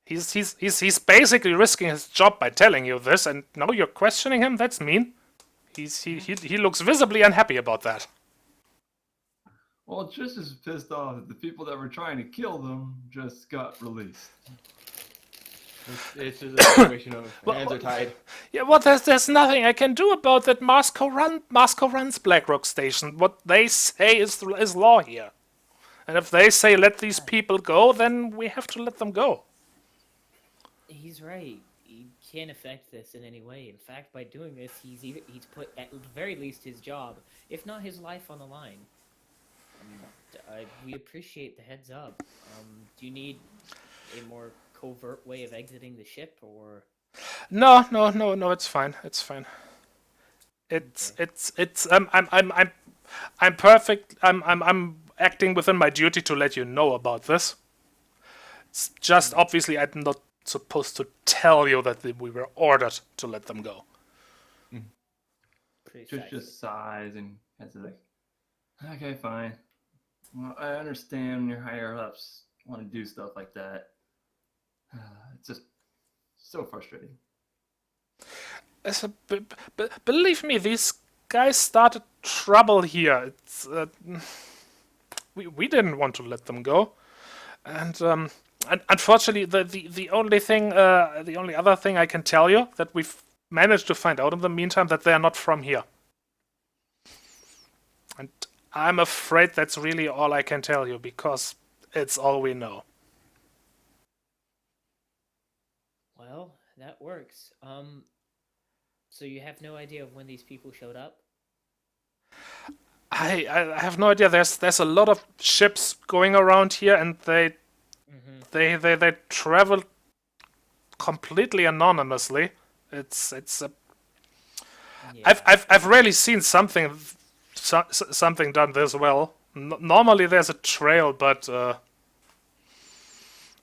He's basically risking his job by telling you this, and now you're questioning him. That's mean. He looks visibly unhappy about that. Well, just as pissed off that the people that were trying to kill them just got released. It's just a situation of hands are tied. Yeah, well, there's nothing I can do about that. Moscow runs Blackrock Station. What they say is law here, and if they say let these people go, then we have to let them go. He's right. He can't affect this in any way. In fact, by doing this, he's put at the very least his job, if not his life, on the line. We appreciate the heads up. Do you need a more covert way of exiting the ship, or? No. It's fine. I'm perfect. I'm acting within my duty to let you know about this. It's just obviously I'm not supposed to tell you that we were ordered to let them go. Just sighs and has like, okay, fine. Well, I understand your higher ups want to do stuff like that. It's just so frustrating. Believe me, these guys started trouble here. It's we didn't want to let them go, and unfortunately, the only other thing I can tell you that we've managed to find out in the meantime that they are not from here, and I'm afraid that's really all I can tell you because it's all we know. Well, that works. So you have no idea of when these people showed up? I have no idea. There's a lot of ships going around here, and they travel completely anonymously. It's a. Yeah. I've rarely seen something done this well. Normally there's a trail, but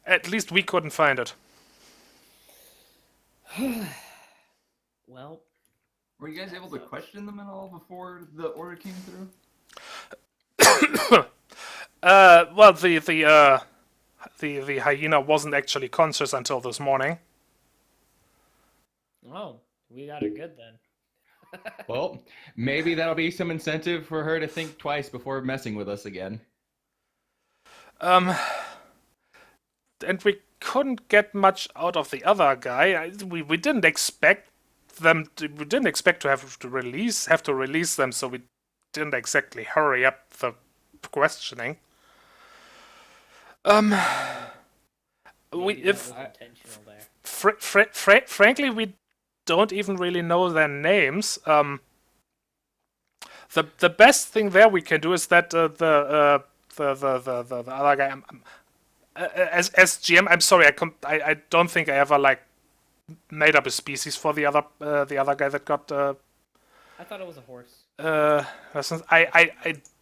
at least we couldn't find it. Well, Were you guys able to question them at all before the order came through? Well, the hyena wasn't actually conscious until this morning. oh, we got it good then. Well, maybe that'll be some incentive for her to think twice before messing with us again. And we couldn't get much out of the other guy. We didn't expect them. We didn't expect to have to release them, so we didn't exactly hurry up the questioning. Maybe that was intentional there. Frankly, we don't even really know their names. The best thing there we can do is that the other guy. As GM, I'm sorry, I don't think I ever made up a species for the other guy that got. I thought it was a horse. I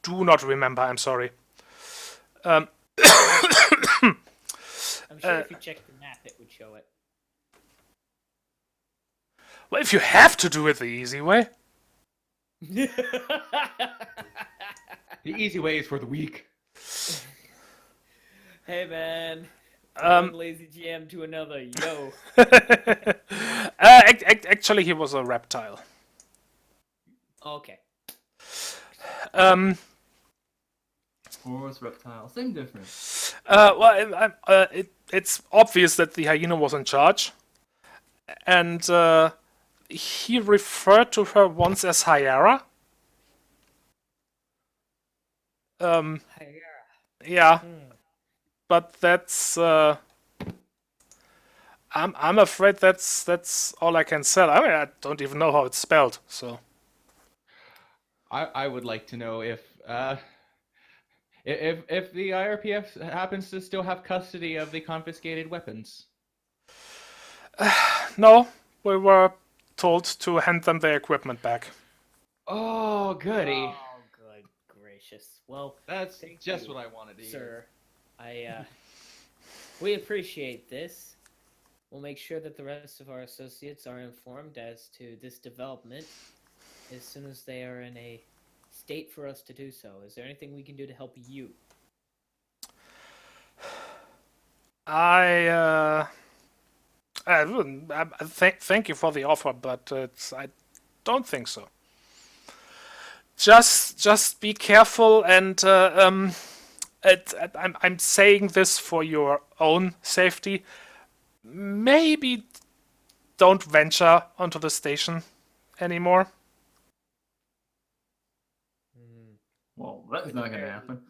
do not remember. I'm sorry. I'm sure if you checked the map, it would show it. Well, if you have to do it the easy way. The easy way is for the weak. Hey man, one lazy GM to another, yo. Actually, he was a reptile. Okay. Horse, reptile, same difference. Well, it's obvious that the hyena was in charge, and he referred to her once as Hyera. Yeah, but that's. I'm afraid that's all I can say. I mean, I don't even know how it's spelled. So. I would like to know if If the IRPF happens to still have custody of the confiscated weapons. No, we were told to hand them their equipment back. Oh, goody. Oh, good gracious. Well, That's thank just you, what I wanted to hear. sir. We appreciate this. We'll make sure that the rest of our associates are informed as to this development as soon as they are in a state for us to do so. Is there anything we can do to help you? Thank you for the offer, but I don't think so. Just be careful, and I'm saying this for your own safety. Maybe don't venture onto the station anymore. Well, that's not gonna happen.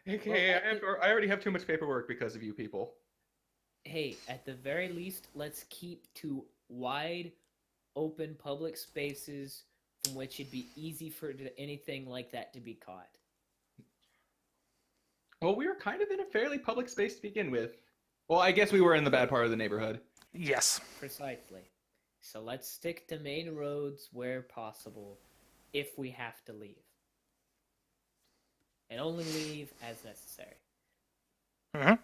Okay, I already have too much paperwork because of you people. Hey, at the very least, let's keep to wide, open public spaces from which it'd be easy for anything like that to be caught. Well, we were kind of in a fairly public space to begin with. Well, I guess we were in the bad part of the neighborhood. Yes. Precisely. So let's stick to main roads where possible, if we have to leave. And only leave as necessary. Mm-hmm.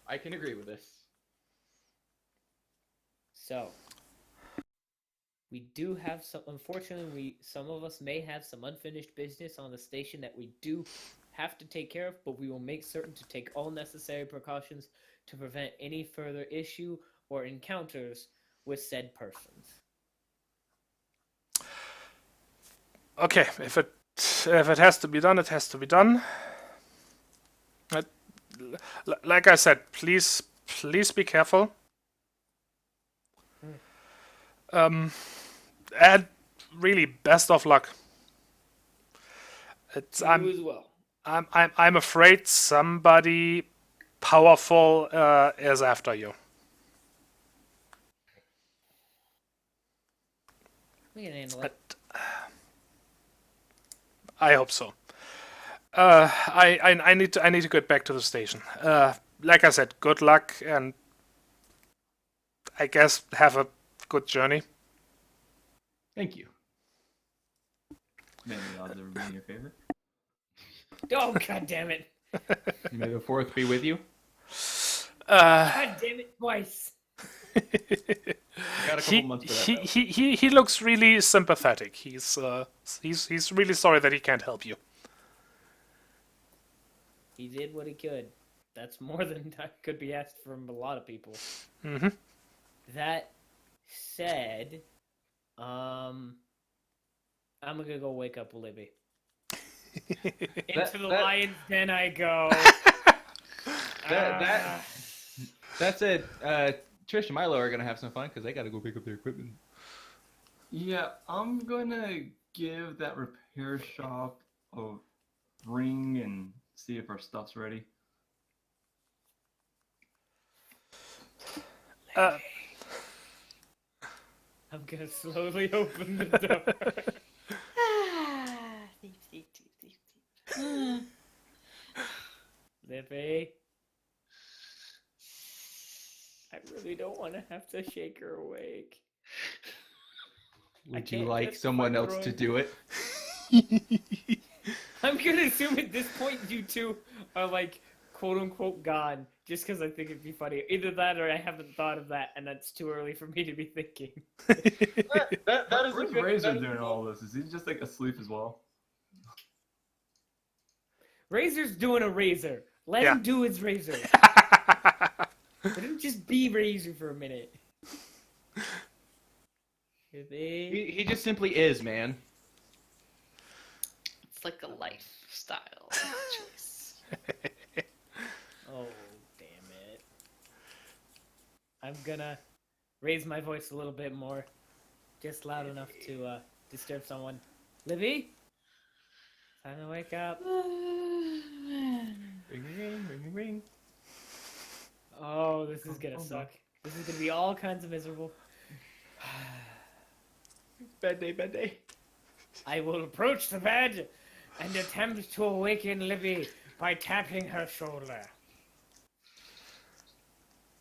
I can agree with this. So, we do have some, unfortunately, some of us may have some unfinished business on the station that we do have to take care of, but we will make certain to take all necessary precautions to prevent any further issue or encounters with said persons. Okay, if it has to be done, it has to be done. Like I said, please be careful. And really, best of luck. You as well. I'm afraid somebody powerful is after you. We can handle it. I hope so. I need to get back to the station. Like I said, good luck, and I guess have a good journey. Thank you. May the odds ever be in your favor. Oh, god damn it. May the fourth be with you. God damn it, twice. Got a couple months for that. He looks really sympathetic. He's really sorry that he can't help you. He did what he could. That's more than could be asked from a lot of people. Mm-hmm. That said, I'm gonna go wake up Libby. Into the lion's den I go. That's it. Trish and Milo are gonna have some fun because they gotta go pick up their equipment. Yeah, I'm gonna give that repair shop a ring and see if our stuff's ready. I'm gonna slowly open the door. Libby, I really don't want to have to shake her awake. Would you like someone else to do it? I'm gonna assume at this point you two are like quote unquote gone, just because I think it'd be funny. Either that or I haven't thought of that, and that's too early for me to be thinking. that is Where's Razor doing all this? Is he just like asleep as well? Razor's doing a Razor. Let him do his Razor. Let him just be Razor for a minute. He just simply is, man. It's like a lifestyle choice. Oh, damn it. I'm gonna raise my voice a little bit more. Just loud enough to disturb someone. Libby? Time to wake up. Ring, ring, ring, ring. Oh, this is gonna suck. This is gonna be all kinds of miserable. Bad day, bad day. I will approach the bed. and attempt to awaken Libby by tapping her shoulder.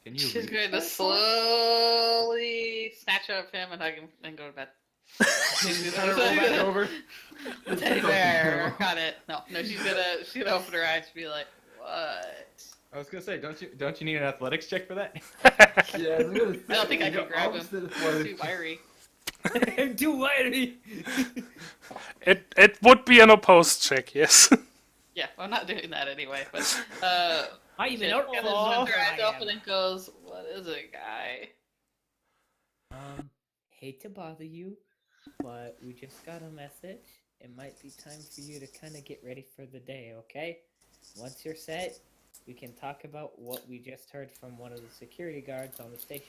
Can you She's read going to that? slowly snatch up him and hug him and go to bed. Kind of roll back over. The teddy bear. Got it. No, she's gonna open her eyes and be like, what? I was gonna say, don't you need an athletics check for that? Yeah, I was gonna say, I don't think I can grab him. opposite of He's what too wiry. I'm too wiry. It would be an opposed check, yes. Yeah, I'm not doing that anyway, but I even she know opens her eyes open and goes, what is it, guy? Hate to bother you, but we just got a message. It might be time for you to kind of get ready for the day, okay? Once you're set, we can talk about what we just heard from one of the security guards on the station.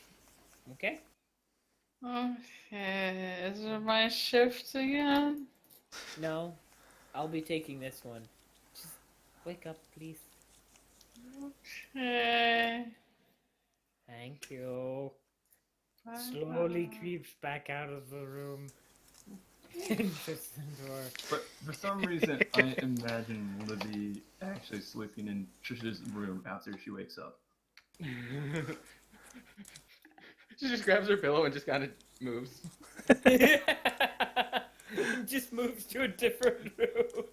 Okay? Okay, is it my shift again? No, I'll be taking this one. Just wake up, please. Okay. Thank you. Bye. Slowly creeps back out of the room. And shuts the door. But for some reason, I imagine Libby actually sleeping in Trish's room after she wakes up. She just grabs her pillow and just kind of moves. Just moves to a different room.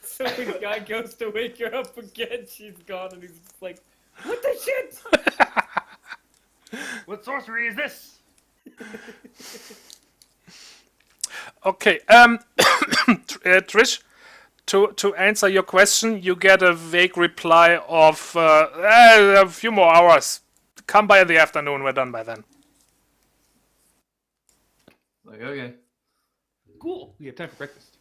So the guy goes to wake her up again, she's gone, and he's just like, what the shit? What sorcery is this? Okay, Trish, to answer your question, you get a vague reply of a few more hours. Come by in the afternoon, we're done by then. Like, okay. Cool. We have time for breakfast.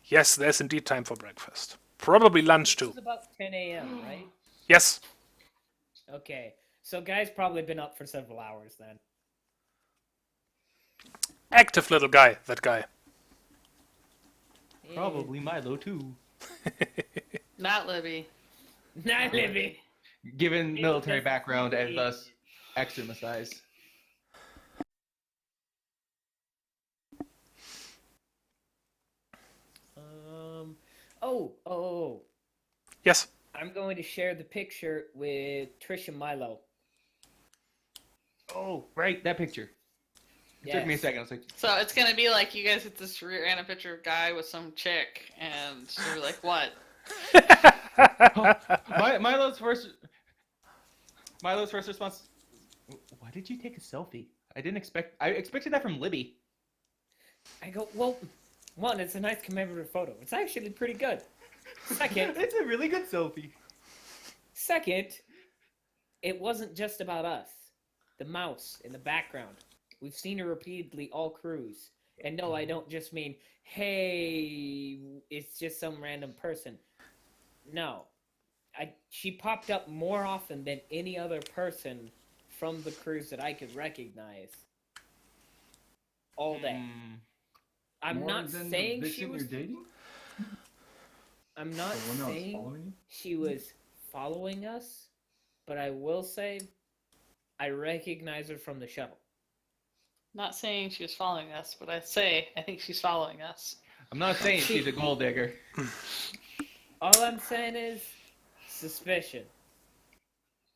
Yes, there's indeed time for breakfast. Probably lunch too. It's about 10 a.m., right? Yes. Okay. So guy's probably been up for several hours then. Active little guy, that guy. Probably Milo too. Not Libby. Not Libby. Given military background and thus extrema size. Oh. Yes. I'm going to share the picture with Trish and Milo. Oh, right, that picture. It took me a second. I was like, So it's gonna be like you guys hit this random picture of a guy with some chick, and you're like, what? Milo's first response. Why did you take a selfie? I expected that from Libby. I go, well, one, it's a nice commemorative photo. It's actually pretty good. Second, It's a really good selfie. it wasn't just about us. The mouse in the background. We've seen her repeatedly all cruise. And no, I don't just mean, hey, it's just some random person. No. She popped up more often than any other person from the cruise that I could recognize. All day. I'm More not than the saying she victim was... you're dating? I'm not The one that was saying following you? she was following us, but I will say I recognize her from the shuttle. Not saying she was following us, but I think she's following us. I'm not saying she's a gold digger. All I'm saying is suspicion.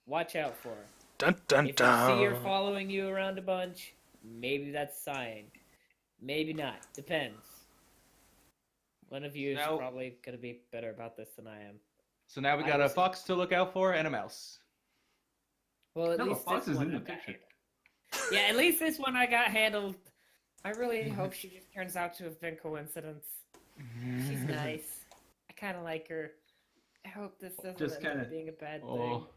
Watch out for her. Dun dun If you see her dun. following you around a bunch, maybe that's a sign. Maybe not. Depends. One of you is Now- probably going to be better about this than I am. So now we I got a was- fox to look out for and a mouse. Well, at No, least Fox this is one in the I got picture. handled. Yeah, at least this one I got handled. I really hope she just turns out to have been coincidence. She's nice. I kind of like her. I hope this doesn't Just end up kinda- being a bad thing. Oh.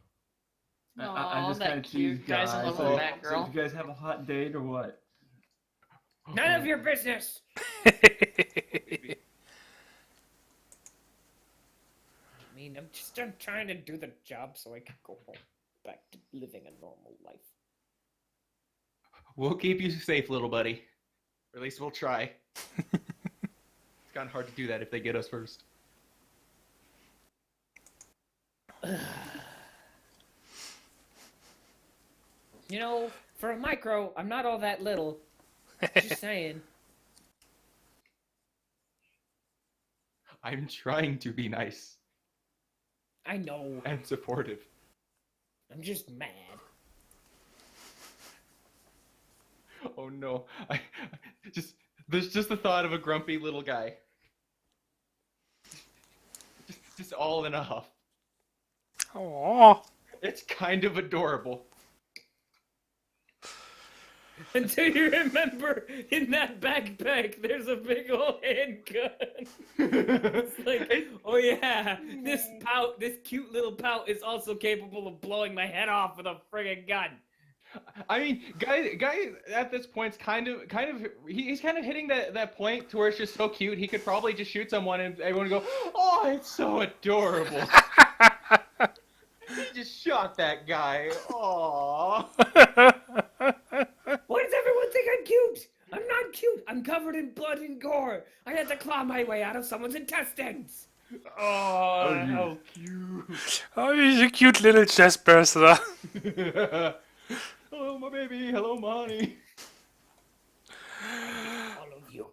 I Aw, just that kind of cute tease guy's guys. in love with Like, that so girl. did you guys have a hot date or what? None of your business. I mean, I'm trying to do the job so I can go home, back to living a normal life. We'll keep you safe, little buddy. Or at least we'll try. It's kind of hard to do that if they get us first. You know, for a micro, I'm not all that little. Just saying. I'm trying to be nice I know. and supportive. I'm just mad. Oh no! There's just the thought of a grumpy little guy. Just all in a huff. Oh. It's kind of adorable. Until you remember, in that backpack, there's a big old handgun. It's like, oh yeah, this cute little pout is also capable of blowing my head off with a friggin' gun. I mean, guy at this point's he's kind of hitting that point to where it's just so cute. He could probably just shoot someone and everyone would go, "Oh, it's so adorable." He just shot that guy. Aww. Why does everyone think I'm cute? I'm not cute. I'm covered in blood and gore. I had to claw my way out of someone's intestines. Oh, how cute. Oh, he's a cute little chest burster. Hello, my baby. Hello, Monty. All of you.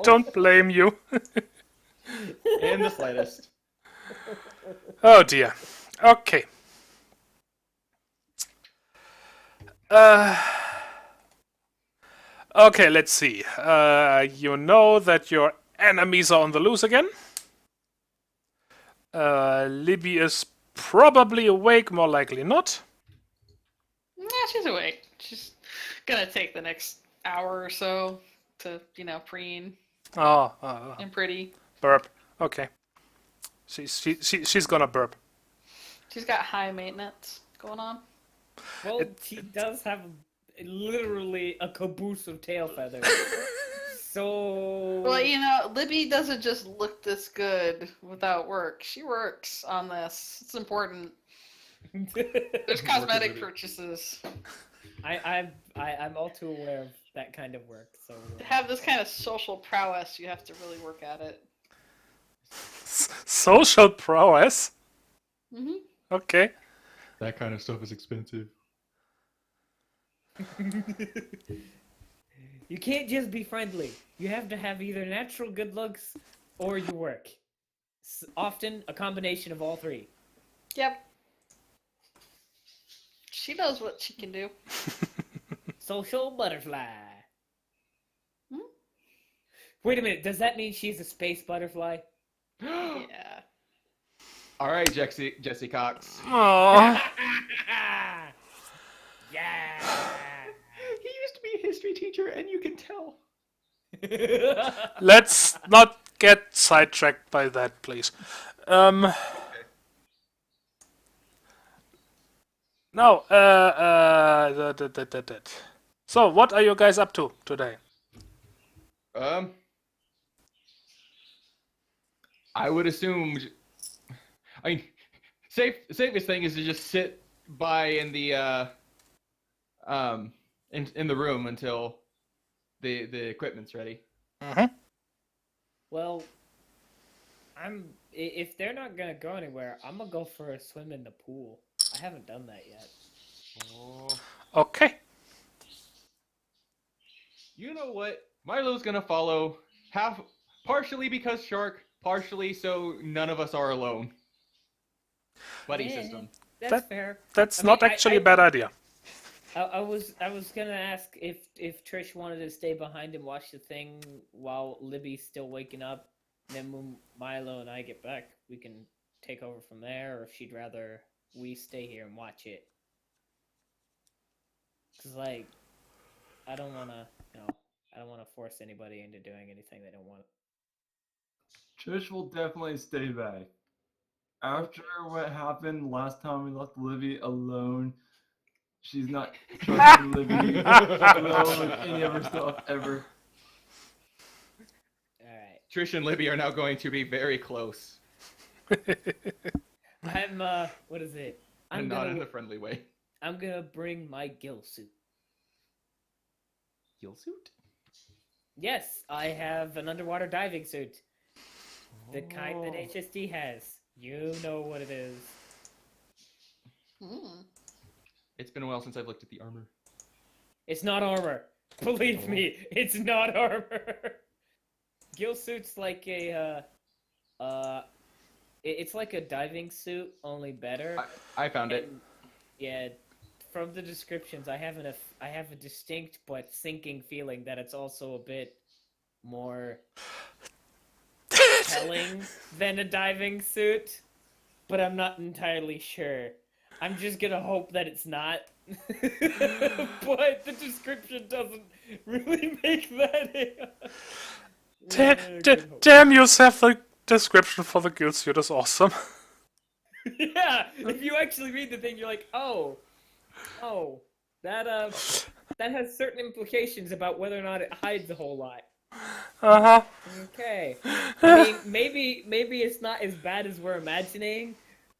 Don't blame you. In the slightest. Oh dear. Okay. Okay, let's see. You know that your enemies are on the loose again. Libby is probably awake, more likely not. Yeah, she's awake. She's gonna take the next hour or so to, preen and pretty. Burp. Okay. She's gonna burp. She's got high maintenance going on. Well, she does have literally a caboose of tail feathers. So. Well, Libby doesn't just look this good without work. She works on this. It's important. There's cosmetic purchases. I'm all too aware of that kind of work. So To have this kind of social prowess, you have to really work at it. Social prowess? Mm-hmm. Okay. That kind of stuff is expensive. You can't just be friendly. You have to have either natural good looks or your work. Often a combination of all three. Yep. She knows what she can do. Social butterfly. Hmm? Wait a minute, does that mean she's a space butterfly? Yeah. All right, Jesse Cox. Aww. Yeah. He used to be a history teacher, and you can tell. Let's not get sidetracked by that, please. No, So, what are you guys up to today? I would assume. I mean, safest thing is to just sit by in the in the room until the equipment's ready. Mm-hmm. Well, if they're not gonna go anywhere, I'm gonna go for a swim in the pool. I haven't done that yet. Oh. Okay. You know what? Milo's gonna follow partially because Shark, partially so none of us are alone. Buddy Yeah. system. That's fair. That's I mean, not actually a bad idea. I was gonna ask if Trish wanted to stay behind and watch the thing while Libby's still waking up. Then when Milo and I get back, we can take over from there. Or if she'd rather we stay here and watch it. 'Cause I don't wanna, I don't wanna force anybody into doing anything they don't want. Trish will definitely stay back. After what happened last time we left Libby alone, she's not trusting Libby alone with any of her stuff ever. Alright. Trish and Libby are now going to be very close, I'm what is it? and not in a friendly way. I'm gonna bring my gill suit. Gill suit? Yes, I have an underwater diving suit. The kind that HSD has. You know what it is. Hmm. It's been a while since I've looked at the armor. It's not armor. Believe me, it's not armor. Gill suit's like a It's like a diving suit, only better. I found it. And, yeah, from the descriptions, I have a distinct but sinking feeling that it's also a bit more telling than a diving suit, but I'm not entirely sure. I'm just gonna hope that it's not. But the description doesn't really make that. Damn, you have the description for the guild suit is awesome. Yeah, if you actually read the thing, you're like, oh, that has certain implications about whether or not it hides a whole lot. Uh-huh. Okay. I mean, maybe it's not as bad as we're imagining,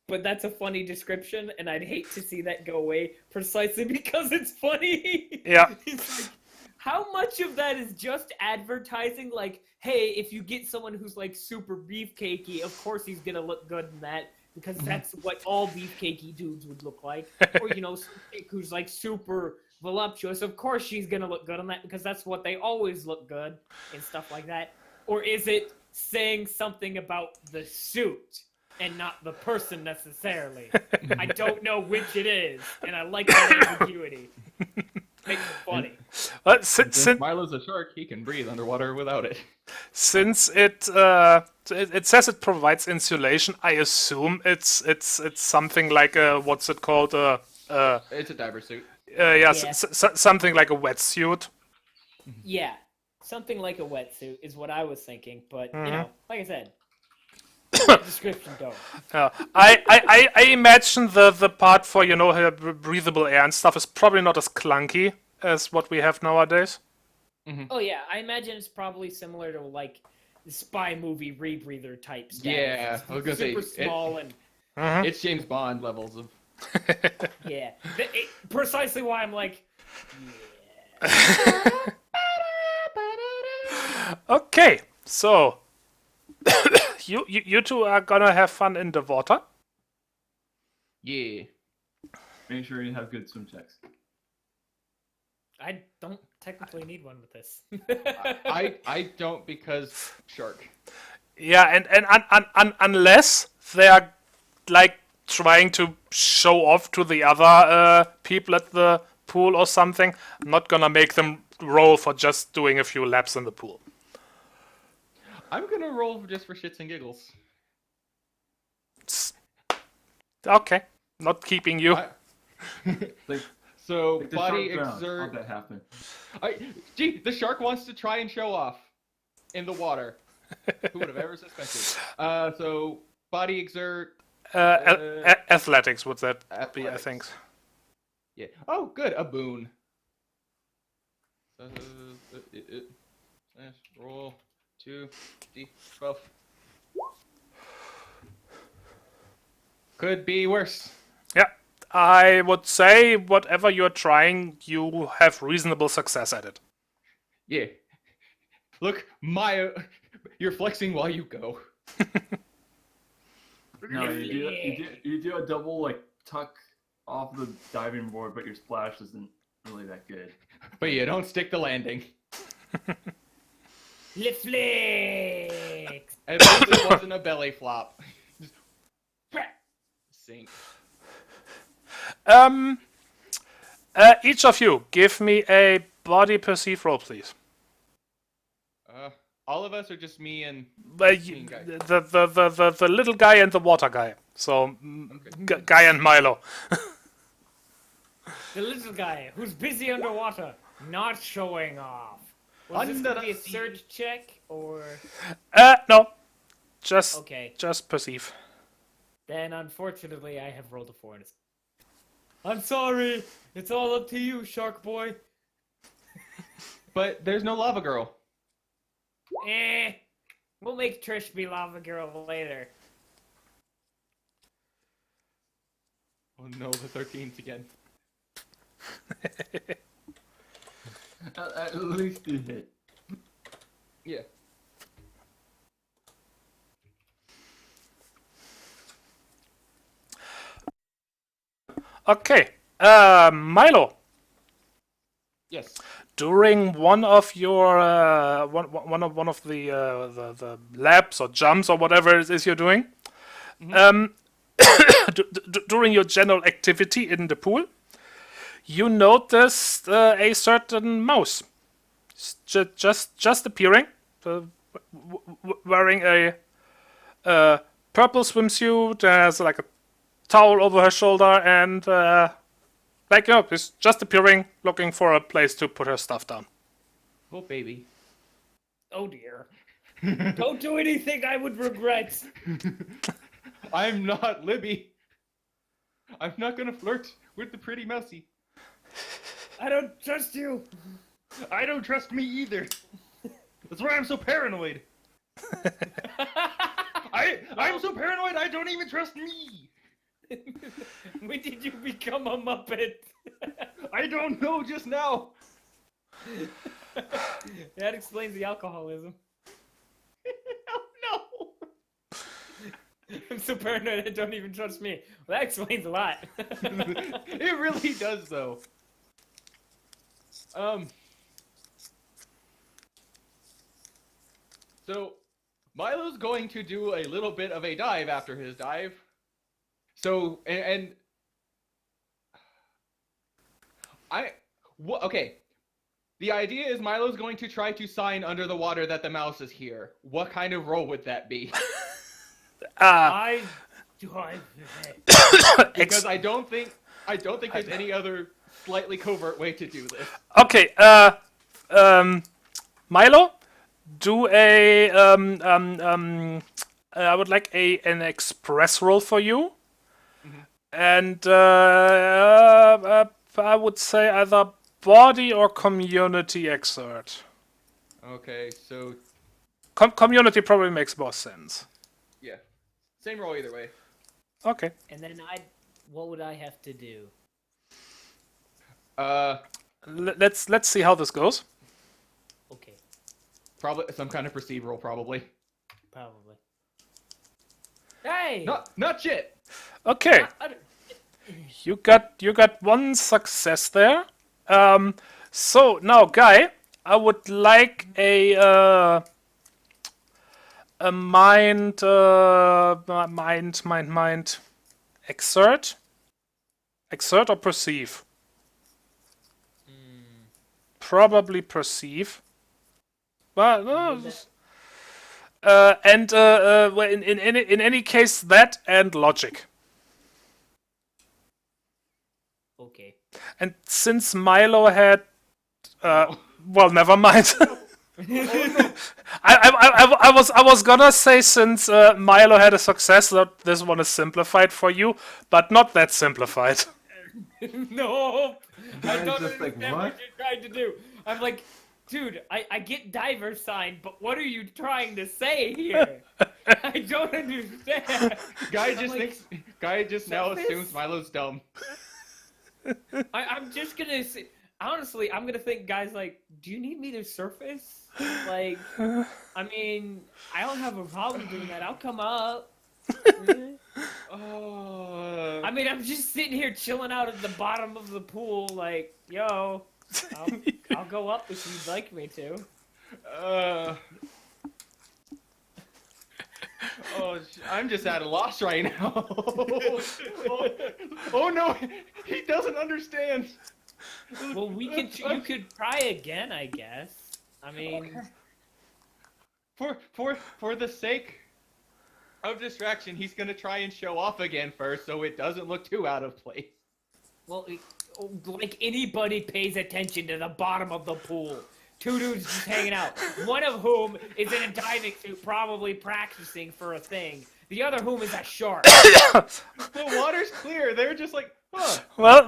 but that's a funny description, and I'd hate to see that go away precisely because it's funny. Yeah. It's like, how much of that is just advertising? Like, hey, if you get someone who's like super beefcakey, of course he's gonna look good in that because that's what all beefcakey dudes would look like. Or who's like super voluptuous, of course she's gonna look good on that because that's what they always look good and stuff like that. Or is it saying something about the suit and not the person necessarily? I don't know which it is, and I like that ambiguity. Makes it funny. Since Milo's a shark, he can breathe underwater without it. Since it says it provides insulation, I assume it's something like a what's it called It's a diver suit. Yeah. Something like a wetsuit. Yeah, something like a wetsuit is what I was thinking, but like I said, description don't. I imagine the part for her breathable air and stuff is probably not as clunky as what we have nowadays. Oh yeah, I imagine it's probably similar to like the spy movie rebreather type stuff. Yeah, I was gonna say super small and it's James Bond levels of. yeah, precisely why I'm like. Okay, so you two are gonna have fun in the water. Yeah. Make sure you have good swim checks. I don't technically need one with this. I don't because shark. Yeah, and unless they are like trying to show off to the other people at the pool or something, I'm not gonna make them roll for just doing a few laps in the pool. I'm gonna roll just for shits and giggles. Okay, not keeping you. So Like the body shark drowned. exert. How'd that happen? Gee, the shark wants to try and show off in the water. Who would have ever suspected? So body exert. Athletics would that be? I Athletics. think. Yeah. Oh, good. A boon. Roll 2d12. Could be worse. Yeah, I would say whatever you're trying, you have reasonable success at it. Yeah. Look, Maya, you're flexing while you go. No, you do a double like tuck off the diving board, but your splash isn't really that good. But you don't stick the landing. Lip flicks. At least it wasn't a belly flop. Just sink. Each of you, give me a body perceive roll, please. All of us, or just me and Guy. guy? The little guy and the water guy. So, Guy and Milo. The little guy who's busy underwater, not showing off. Was this Under gonna be a the sea. search check or? No. Just Okay, perceive. then unfortunately I have rolled a 4. I'm sorry. It's all up to you, Shark Boy. But there's no lava girl. We'll make Trish be Lava Girl later. Oh no, the 13th again. At least you hit. Yeah. Okay. Milo. Yes. During one of your one of the laps or jumps or whatever it is you're doing, during your general activity in the pool, you noticed a certain mouse just appearing, wearing a purple swimsuit, has like a towel over her shoulder, and is just appearing, looking for a place to put her stuff down. Oh, baby. Oh dear. Don't do anything I would regret. I'm not Libby. I'm not gonna flirt with the pretty mousy. I don't trust you. I don't trust me either. That's why I'm so paranoid. I'm so paranoid I don't even trust me. When did you become a Muppet? I don't know just now. That explains the alcoholism. No. I'm so paranoid I don't even trust me. Well, that explains a lot. It really does, though. So, Milo's going to do a little bit of a dive after his dive. So, okay. The idea is Milo's going to try to sign under the water that the mouse is here. What kind of role would that be? Because I don't think there's any other slightly covert way to do this. Okay, Milo, do a I would like an express roll for you, and I would say either body or community exert. Okay, so Community probably makes more sense. yeah, same roll either way. Okay. And then what would I have to do? Let's see how this goes. Okay, Probably some kind of perceive roll, probably. probably. Hey! Not shit. Okay. You got one success there. So now, Guy, I would like a mind exert or perceive. Probably perceive. But well, in any case, that and logic. Okay. And since Milo had, well, never mind. I was gonna say since Milo had a success that this one is simplified for you, but not that simplified. No! I Guys don't just like, understand what you're trying to do. I'm like, dude, I get diver sign, but what are you trying to say here? I don't understand. Guy I'm just now surface? assumes Milo's dumb. I'm just gonna say, honestly, I'm gonna think guys like, do you need me to surface? Like, I mean, I don't have a problem doing that. I'll come up. I mean, I'm just sitting here chilling out at the bottom of the pool, like, yo, I'll go up if you'd like me to. I'm just at a loss right now. Oh no, he doesn't understand. Well, you could try again, I guess. I mean, for the sake of distraction, he's gonna try and show off again first, so it doesn't look too out of place. well, like anybody pays attention to the bottom of the pool. Two dudes just hanging out. One of whom is in a diving suit, probably practicing for a thing. The other whom is a shark. The water's clear. They're just like, huh. Well,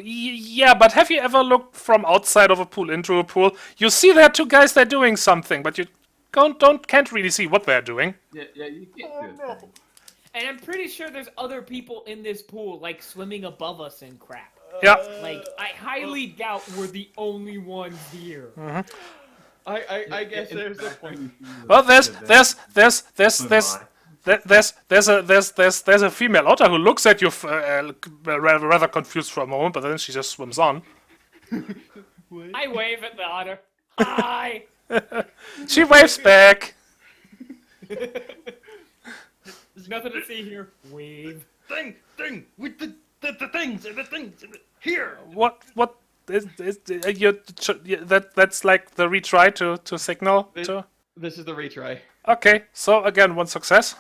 yeah, but have you ever looked from outside of a pool into a pool? You see there are two guys, they're doing something, but you can't really see what they're doing. Yeah, you can't do it. And I'm pretty sure there's other people in this pool, like, swimming above us and crap. Yeah. Like, I highly doubt we're the only ones here. I guess there's a point. Well, there's a female otter who looks at you rather confused for a moment, but then she just swims on. What? I wave at the otter. Hi. She waves back. There's nothing to see here. Wave. Thing with the things and the things here. What is that's like the retry to signal to? This is the retry. Okay, so again, one success.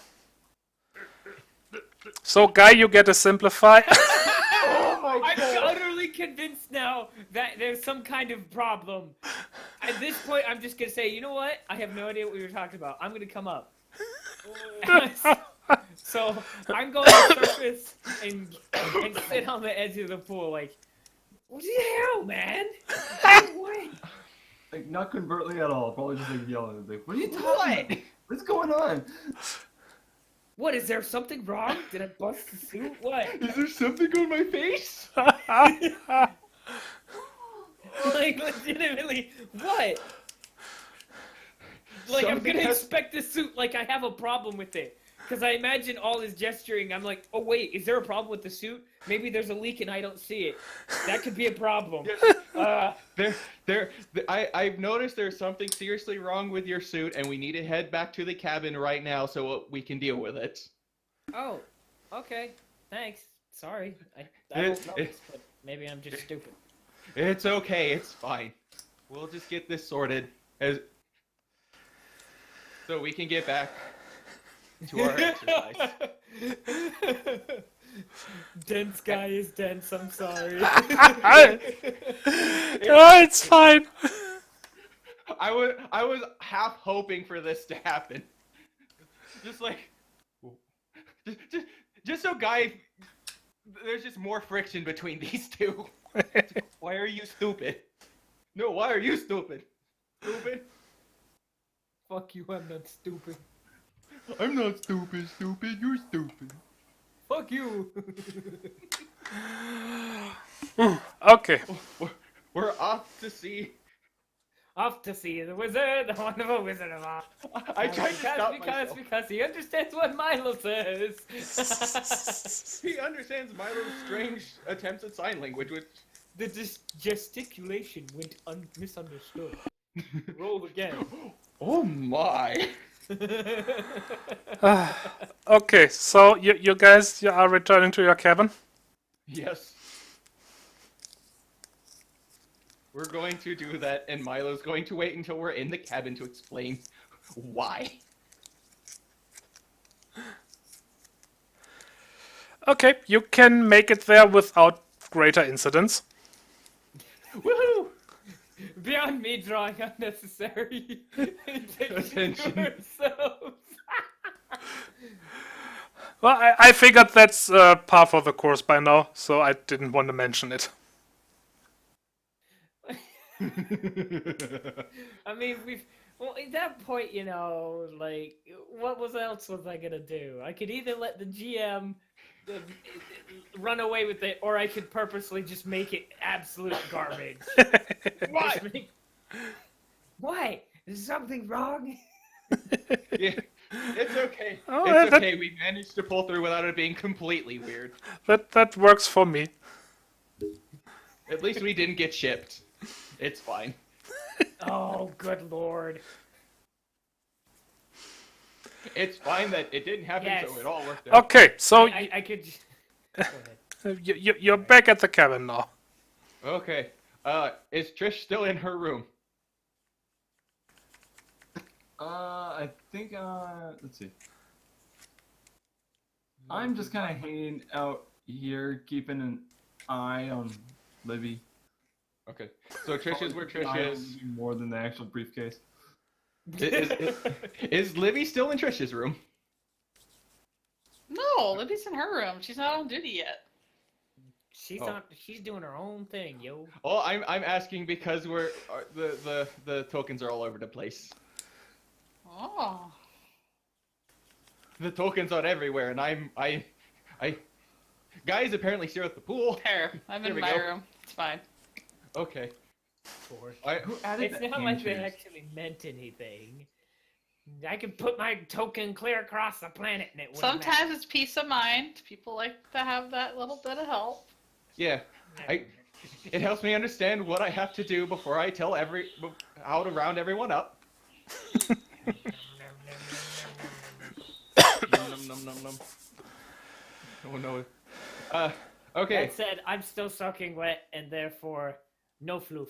So, Guy, you get a simplify. Oh my I'm utterly convinced now that there's some kind of problem. At this point, I'm just gonna say, you know what? I have no idea what we were talking about. I'm gonna come up. So I'm going to surface and sit on the edge of the pool, like, what the hell, man? No way. Like, not covertly at all. Probably just like yelling. Like, what are you talking about? What's going on? What, is there something wrong? Did I bust the suit? What? Is there something on my face? Like, legitimately, what? Like, I'm gonna inspect the suit like I have a problem with it. Because I imagine all his gesturing, I'm like, oh wait, is there a problem with the suit? Maybe there's a leak and I don't see it. That could be a problem. I've noticed there's something seriously wrong with your suit, and we need to head back to the cabin right now so we can deal with it. Oh, okay. Thanks. Sorry. I don't know, but maybe I'm just stupid. It's okay. It's fine. We'll just get this sorted so we can get back to our exercise. Dense guy is dense, I'm sorry. Oh, it's fine. I was half hoping for this to happen. Just like just so Guy, there's just more friction between these two. Why are you stupid? No, why are you stupid? Stupid? Fuck you, I'm not stupid. I'm not stupid, you're stupid. Fuck you. Okay. We're off to see. Off to see the wizard, the wonderful Wizard of Oz. I tried to stop myself. Because he understands what Milo says. He understands Milo's strange attempts at sign language, which... The gesticulation went misunderstood. Roll again. Oh my! Okay, so you guys are returning to your cabin? Yes. We're going to do that, and Milo's going to wait until we're in the cabin to explain why. Okay, you can make it there without greater incidents. Woohoo! Beyond me drawing unnecessary attention to Attention. ourselves. Well, I figured that's par for the course by now, so I didn't want to mention it. I mean, well, at that point, you know, like, what else was I gonna do? I could either let the GM run away with it, or I could purposely just make it absolute garbage. Why? Why? Is something wrong? Yeah, it's okay. Oh, It's that- okay. We managed to pull through without it being completely weird. That works for me. At least we didn't get shipped. It's fine. Oh, good lord. It's fine that it didn't happen, Yes. so it all worked out. Okay, so I could. Go ahead. you're back at the cabin now. Okay. Is Trish still in her room? I think, let's see. I'm just kind of hanging out here, keeping an eye on Libby. Okay. So Trish is where Trish Probably is. more than the actual briefcase. Is Libby still in Trish's room? No, Libby's in her room. She's not on duty yet. She's Oh. she's doing her own thing, yo. Oh, I'm asking because the tokens are all over the place. Oh. The tokens are everywhere, and I Guy's apparently still at the pool. Here, I'm Here in we my go. room. It's fine. Okay. Who added It's the not like they hand chairs? actually meant anything. I could put my token clear across the planet and it wouldn't Sometimes it's peace of mind. People like to have that little bit of help. Yeah. matter. It helps me understand what I have to do before I tell how to round everyone up. Num, num, num, num. Oh no. Okay. That said, I'm still soaking wet, and therefore, no floof.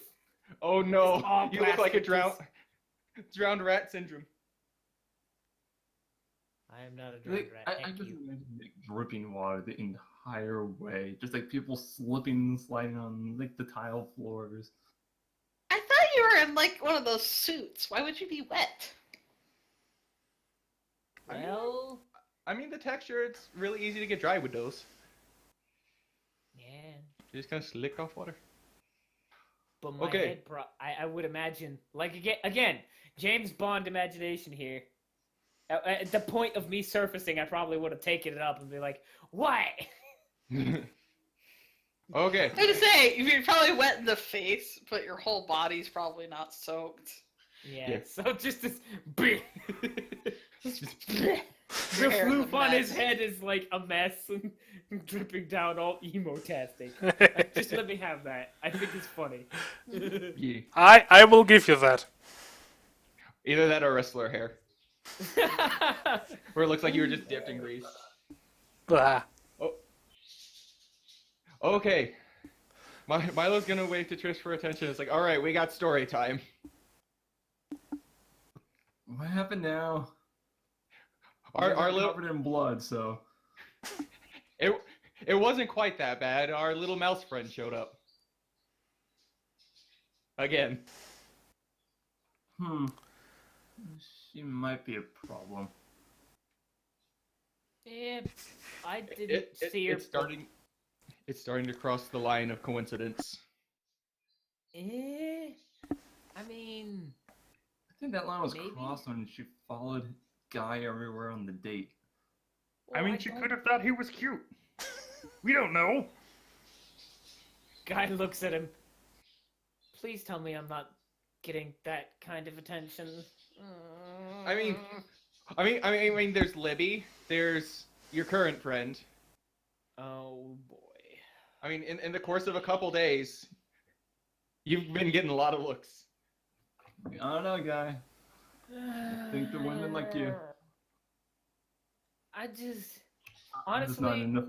Oh no. all You look like a plastic drowned rat syndrome. I am not a drowned rat. I Thank just you. imagine like, dripping water the entire way, just like people slipping and sliding on like the tile floors. I thought you were in like one of those suits. Why would you be wet? Well, I mean, the texture, it's really easy to get dry with those. yeah. You just kind of slick off water. But my Okay. head, I would imagine, like again, James Bond imagination here. At the point of me surfacing, I probably would have taken it up and be like, "What?" Okay. I was to say, you're probably wet in the face, but your whole body's probably not soaked. Yeah. Yeah. So just this, the Your hair is a floof on his mess. head is like a mess and dripping down all emo-tastic. Just let me have that. I think it's funny. Yeah. I will give you that. Either that or wrestler hair. Where it looks like you were just dipped in grease. Blah. Okay. Milo's gonna wave to Trish for attention. It's like, alright, we got story time. What happened now? Our We're little covered in blood, so it wasn't quite that bad. Our little mouse friend showed up. Again. she might be a problem. Yeah, I didn't see her. It's starting to cross the line of coincidence. I mean, I think that line was Maybe. crossed when she followed Guy everywhere on the date. well, don't- have thought he was cute. We don't know. Guy looks at him. Please tell me I'm not getting that kind of attention. I mean, there's Libby. There's your current friend. Oh boy. I mean, in the course of a couple days, you've been getting a lot of looks. I don't know, Guy. I think the women like you. I just There's honestly not enough.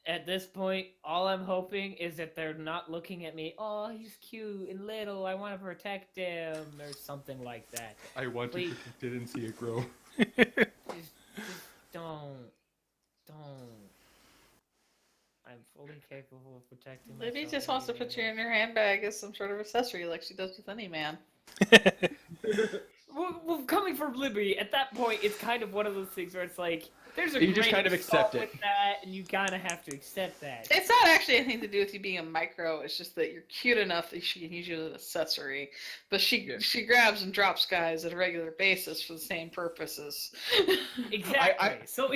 at this point, all I'm hoping is that they're not looking at me. Oh, he's cute and little. I want to protect him, or something like that. I want Please. to protect it and see it grow. Just don't. I'm fully capable of protecting myself. Libby just wants to put you in her handbag as some sort of accessory, like she does with any man. Well, coming from Libby, at that point, it's kind of one of those things where it's like, there's a You just grain kind of accept salt it. with that, and you kind of have to accept that. It's not actually anything to do with you being a micro. It's just that you're cute enough that she can use you as an accessory. But she grabs and drops guys at a regular basis for the same purposes. Exactly. So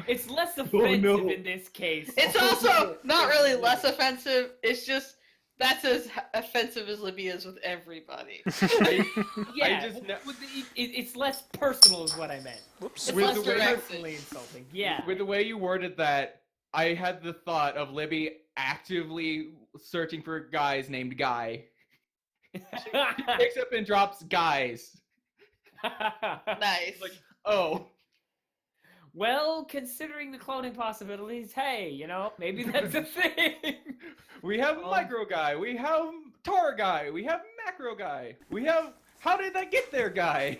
it's less offensive no. in this case. It's also not really less offensive. It's just that's as offensive as Libby is with everybody. Yeah, I just know- it's less personal, is what I meant. Whoops. It's With less the way- personally insulting. Yeah. With the way you worded that, I had the thought of Libby actively searching for guys named Guy. She picks up and drops guys. Nice. Like, oh. Well, considering the cloning possibilities, hey, maybe that's a thing. We have micro guy, we have Tar guy, we have macro guy, we have how did that get there guy?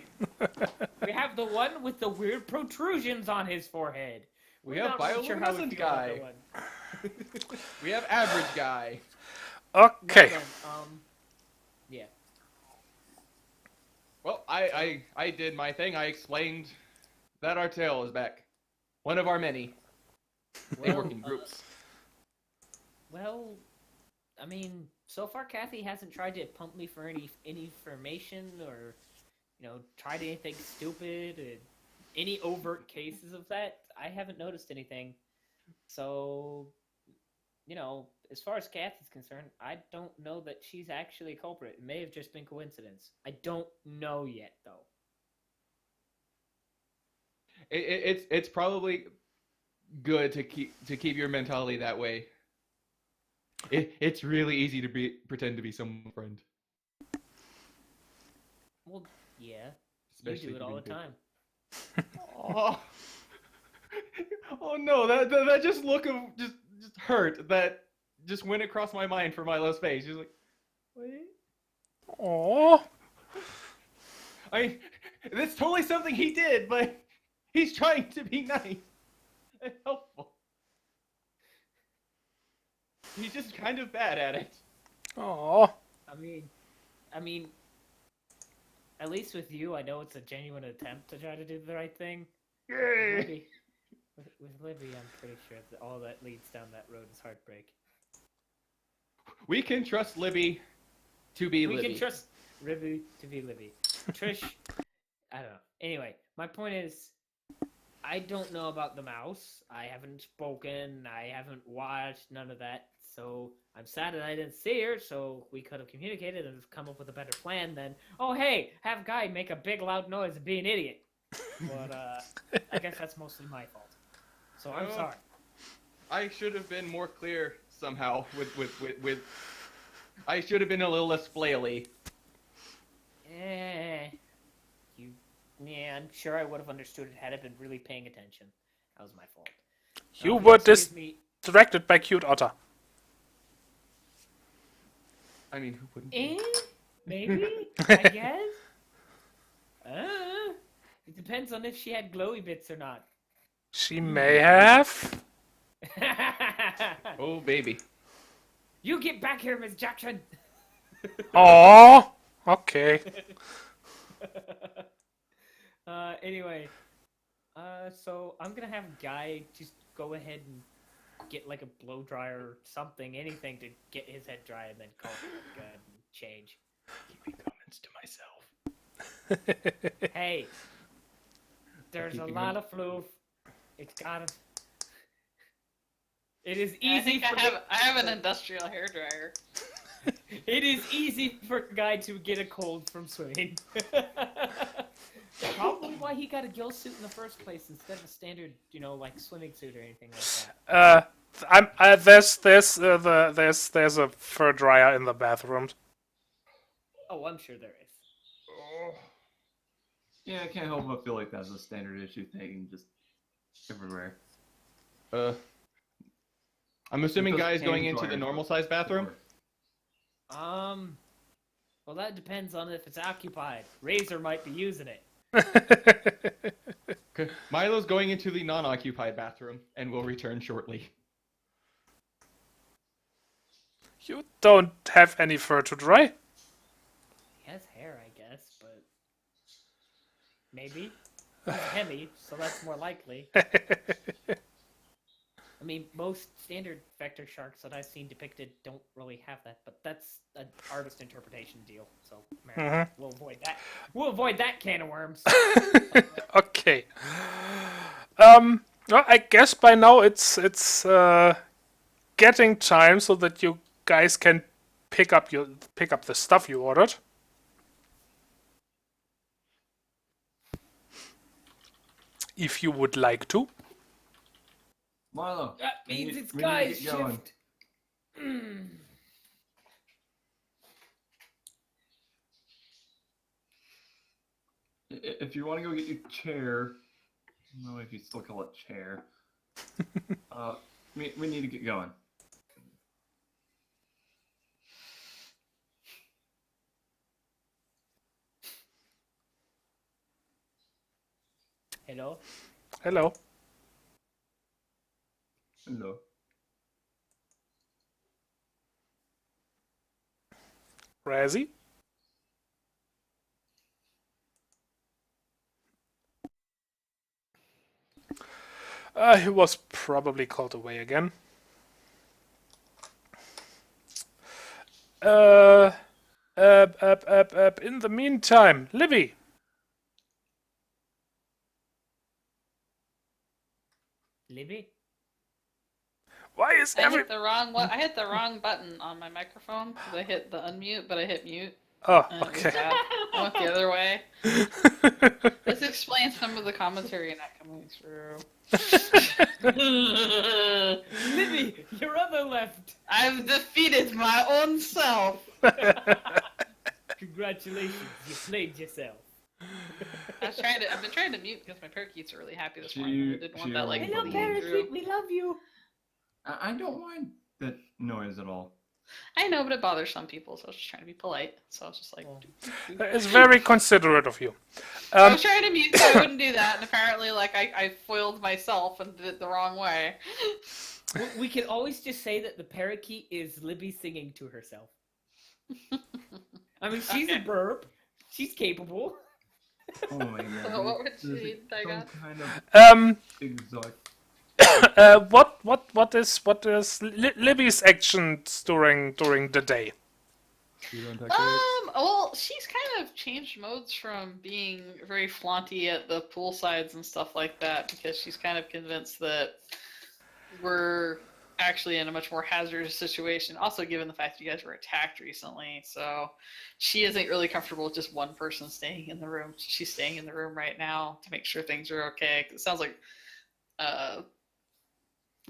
We have the one with the weird protrusions on his forehead. We We're have not really sure how we bioluminescent feel about guy. that one. We have average guy. Okay. Well then, yeah. Well, I did my thing. I explained that our tail is back. One of our many. They work in groups. Well, I mean, so far Kathy hasn't tried to pump me for any information or, tried anything stupid, or any overt cases of that. I haven't noticed anything. So, as far as Kathy's concerned, I don't know that she's actually a culprit. It may have just been coincidence. I don't know yet, though. It's probably good to keep your mentality that way. It's really easy to pretend to be someone's friend. Well, yeah, Especially you do it all the time. Oh, oh no! That just look of just hurt that just went across my mind for Milo's face. He's like, wait. Oh. I mean, that's totally something he did, but he's trying to be nice and helpful. He's just kind of bad at it. Oh. I mean, at least with you, I know it's a genuine attempt to try to do the right thing. Yay! With Libby, I'm pretty sure that all that leads down that road is heartbreak. We can trust Libby to be Libby. We can trust Libby to be Libby. Trish, I don't know. Anyway, my point is, I don't know about the mouse. I haven't spoken. I haven't watched none of that. So I'm sad that I didn't see her. So we could have communicated and come up with a better plan than, oh hey, have Guy make a big loud noise and be an idiot. But I guess that's mostly my fault. So I'm sorry. I should have been more clear somehow with I should have been a little less flaily. Yeah, I'm sure I would have understood it had I been really paying attention. That was my fault. You were Excuse me. directed by Cute Otter. I mean, who wouldn't? Maybe? I guess? It depends on if she had glowy bits or not. She may have. Oh, baby. You get back here, Miss Jackson! Oh. Okay. Anyway. So I'm gonna have Guy just go ahead and get like a blow dryer or something, anything to get his head dry and then call it good and change. Keeping comments to myself. Hey, there's a lot of floof. It's gotta. It is I easy. think I have an industrial hairdryer. It is easy for a guy to get a cold from swimming. Probably why he got a gill suit in the first place instead of a standard, like swimming suit or anything like that. There's a fur dryer in the bathroom. Oh, I'm sure there is. Oh. Yeah, I can't help but feel like that's a standard issue thing, just everywhere. I'm assuming Because guys going hand into the dryers normal are size bathroom. everywhere. Well, that depends on if it's occupied. Razor might be using it. Okay. Milo's going into the non-occupied bathroom and will return shortly. You don't have any fur to dry. He has hair, I guess, but maybe. He's Hemi, so that's more likely. I mean, most standard vector sharks that I've seen depicted don't really have that, but that's an artist interpretation deal. So we'll avoid that. We'll avoid that can of worms. Okay. Well, I guess by now it's getting time so that you guys can pick up the stuff you ordered. If you would like to. Marlo, That means it's we need to Guy's get going. shift. If you want to go get your chair, I don't know if you still call it chair. We need to get going. Hello? Hello. Hello. Razzie? He was probably called away again. In the meantime, Libby. Libby? Why is I hit the wrong one. I hit the wrong button on my microphone because I hit the unmute, but I hit mute. Oh, and it was okay. bad. I went the other way. This explains some of the commentary not coming through. Libby, your other left. I've defeated my own self. Congratulations, you played yourself. I've been trying to mute because my parakeets are really happy this morning. I didn't want that like Hello, bleeding parakeet, through. we love you. I don't mind that noise at all. I know, but it bothers some people, so I was just trying to be polite. So I was just like, It's very considerate of you. I was trying to mute so I wouldn't do that, and apparently, like, I foiled myself and did it the wrong way. We can always just say that the parakeet is Libby singing to herself. I mean, she's a burp. She's capable. Oh my god. So what would This you is need, I some got? kind of exotic. What is Libby's actions during the day? Well, she's kind of changed modes from being very flaunty at the pool sides and stuff like that because she's kind of convinced that we're actually in a much more hazardous situation. Also, given the fact that you guys were attacked recently, so she isn't really comfortable with just one person staying in the room. She's staying in the room right now to make sure things are okay. It sounds like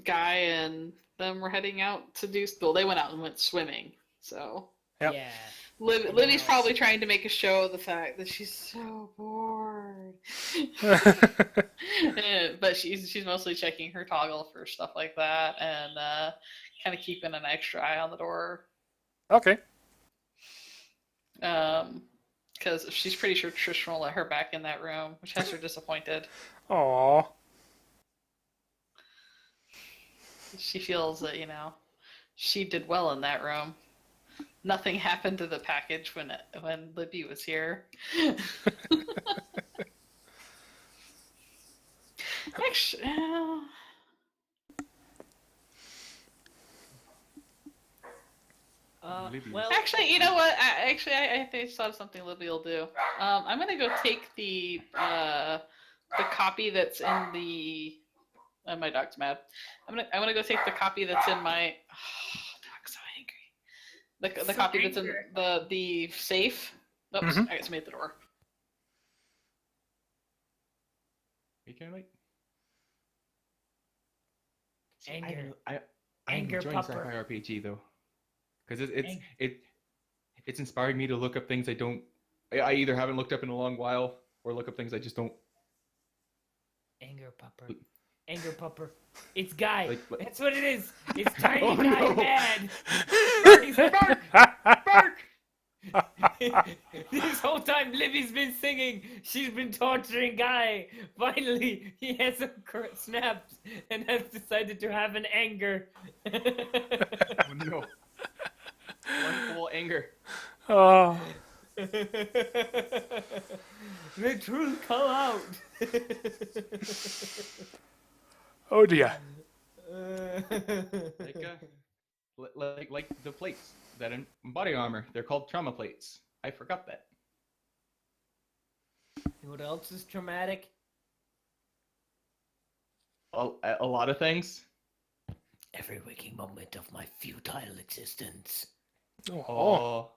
Guy and them were heading out to do. Well, they went out and went swimming. So Yep. Yeah. Libby's probably trying to make a show of the fact that she's so bored. But she's mostly checking her toggle for stuff like that and kind of keeping an extra eye on the door. Okay. Because she's pretty sure Tristan will let her back in that room, which has her disappointed. Aww. She feels that, she did well in that room. Nothing happened to the package when Libby was here. Actually, Well, actually, you know what? I think I thought of something Libby will do. I'm gonna go take the copy that's in the. My dog's mad. I'm gonna go take the copy that's in my. Dog's so angry. The copy that's in the safe. Oops, I just made the door. You can like. anger. I'm Anger enjoying pupper. sci-fi RPG though, because it's inspiring me to look up things I either haven't looked up in a long while or look up things I just don't. Anger pupper. Anger pupper. It's Guy. Like- That's what it is. It's Tiny Oh, Guy no. mad. He's Bark! This whole time Libby's been singing. She's been torturing Guy. Finally, he has some snaps and has decided to have an anger. Oh no! One full anger. Oh. The truth come out. Oh dear. Like the plates that in body armor, they're called trauma plates. I forgot that. What else is traumatic? A lot of things. Every waking moment of my futile existence. Oh.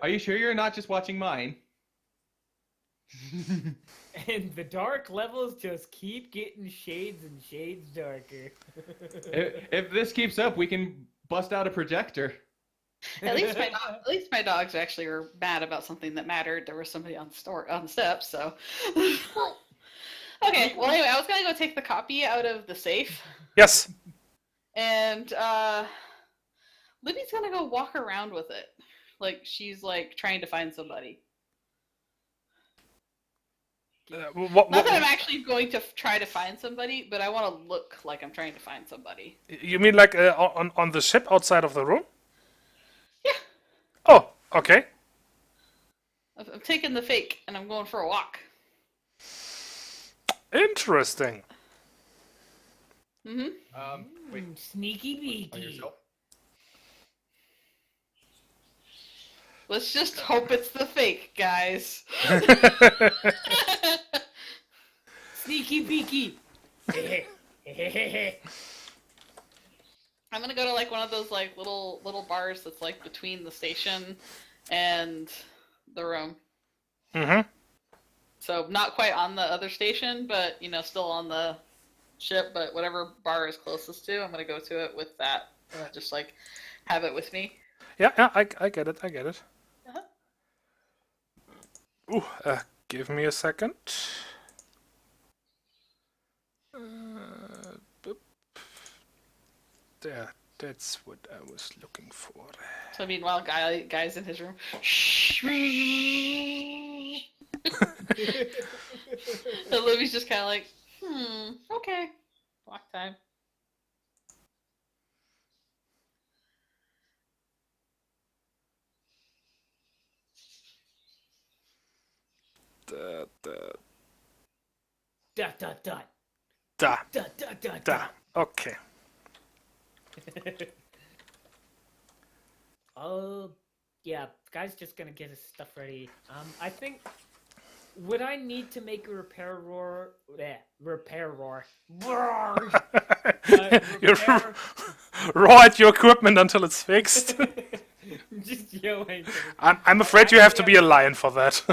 Are you sure you're not just watching mine? And the dark levels just keep getting shades and shades darker. If this keeps up, we can bust out a projector. At least my dogs actually were mad about something that mattered. There was somebody on the steps, so. Okay. Well, anyway, I was gonna go take the copy out of the safe, Yes. and Libby's gonna go walk around with it, like she's like trying to find somebody. Not that I'm actually going to try to find somebody, but I want to look like I'm trying to find somebody. You mean like on the ship outside of the room? Yeah. Oh, okay. I'm taking the fake, and I'm going for a walk. Interesting. Mm-hmm. Wait, Sneaky on beaky. yourself? Let's just hope it's the fake, guys. Sneaky beaky. I'm gonna go to like one of those like little bars that's like between the station and room. Mm-hmm. So not quite on the other station, but still on the ship. But whatever bar is closest to, I'm gonna go to it with that. Just like have it with me. Yeah, I get it. I get it. Ooh, give me a second. Boop. There, that's what I was looking for. So meanwhile, guy's in his room. Shh. And Libby's just kind of like, okay, walk time. Da. Dot dot dot. Da. Dot dot dot Da. dot. Okay. Yeah, guy's just gonna get his stuff ready. I think. Would I need to make a repair roar? Yeah, repair roar. Roar! You Repair. roar at your equipment until it's fixed. Just yelling. I'm afraid you have to be a lion for that.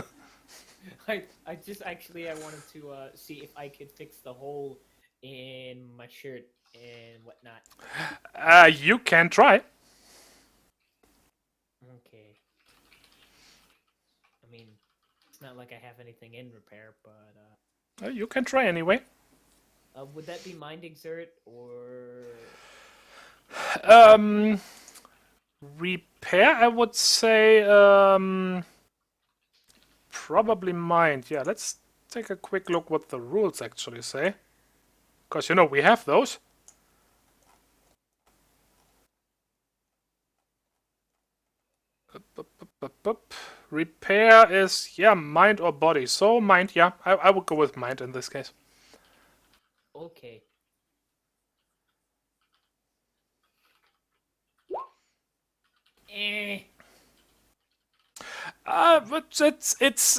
I wanted to see if I could fix the hole in my shirt and whatnot. You can try. Okay. I mean, it's not like I have anything in repair, but You can try anyway. would that be mind exert or? Repair, I would say, probably mind. Yeah, let's take a quick look what the rules actually say. Because, we have those. Repair is, yeah, mind or body. So, mind, yeah. I would go with mind in this case. Okay. But it's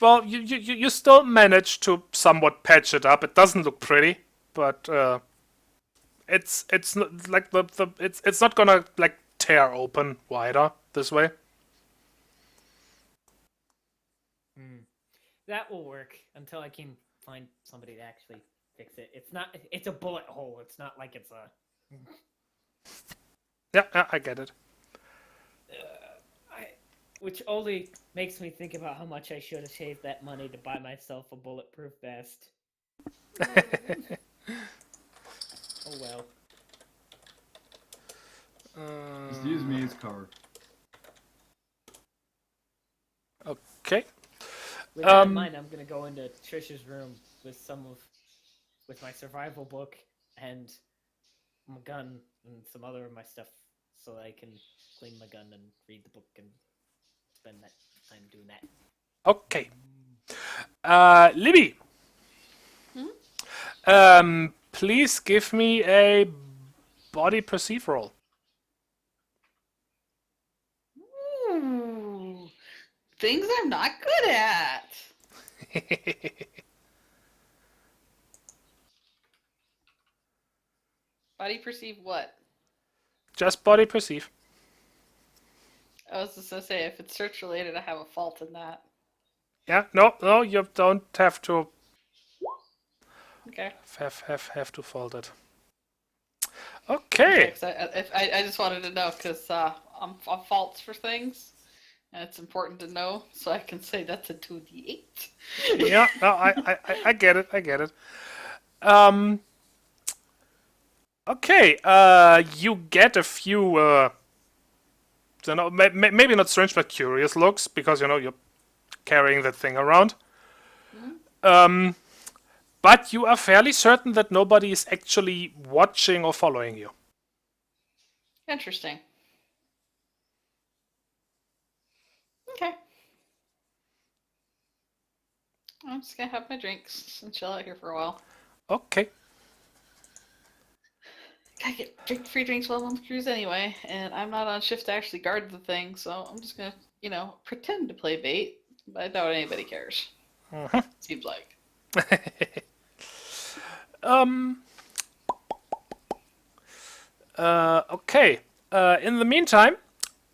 well, you still manage to somewhat patch it up. It doesn't look pretty, but it's not like it's not gonna like tear open wider this way. That will work until I can find somebody to actually fix it. It's a bullet hole. It's not like it's a. Yeah, I get it. Which only makes me think about how much I should have saved that money to buy myself a bulletproof vest. Oh well. Just use me as card. Okay. With that in mind, I'm gonna go into Trisha's room with my survival book and my gun and some other of my stuff, so I can clean my gun and read the book and spend that time doing that. Okay. Libby. Please give me a body perceive roll. Ooh, things I'm not good at. Body perceive what? Just body perceive. I was just gonna say, if it's search related, I have a fault in that. Yeah, no, you don't have to. Okay. Have to fault it. Okay. I just wanted to know because I'm faults for things, and it's important to know so I can say that's a 2d8. Yeah, no, I get it. I get it. Okay. You get a few. Maybe not strange, but curious looks because you're carrying that thing around. But you are fairly certain that nobody is actually watching or following you. Interesting. Okay. I'm just gonna have my drinks and chill out here for a while. Okay. I get free drinks while I'm on the cruise anyway, and I'm not on shift to actually guard the thing, so I'm just gonna, pretend to play bait, but I doubt anybody cares. Seems like. Okay. In the meantime,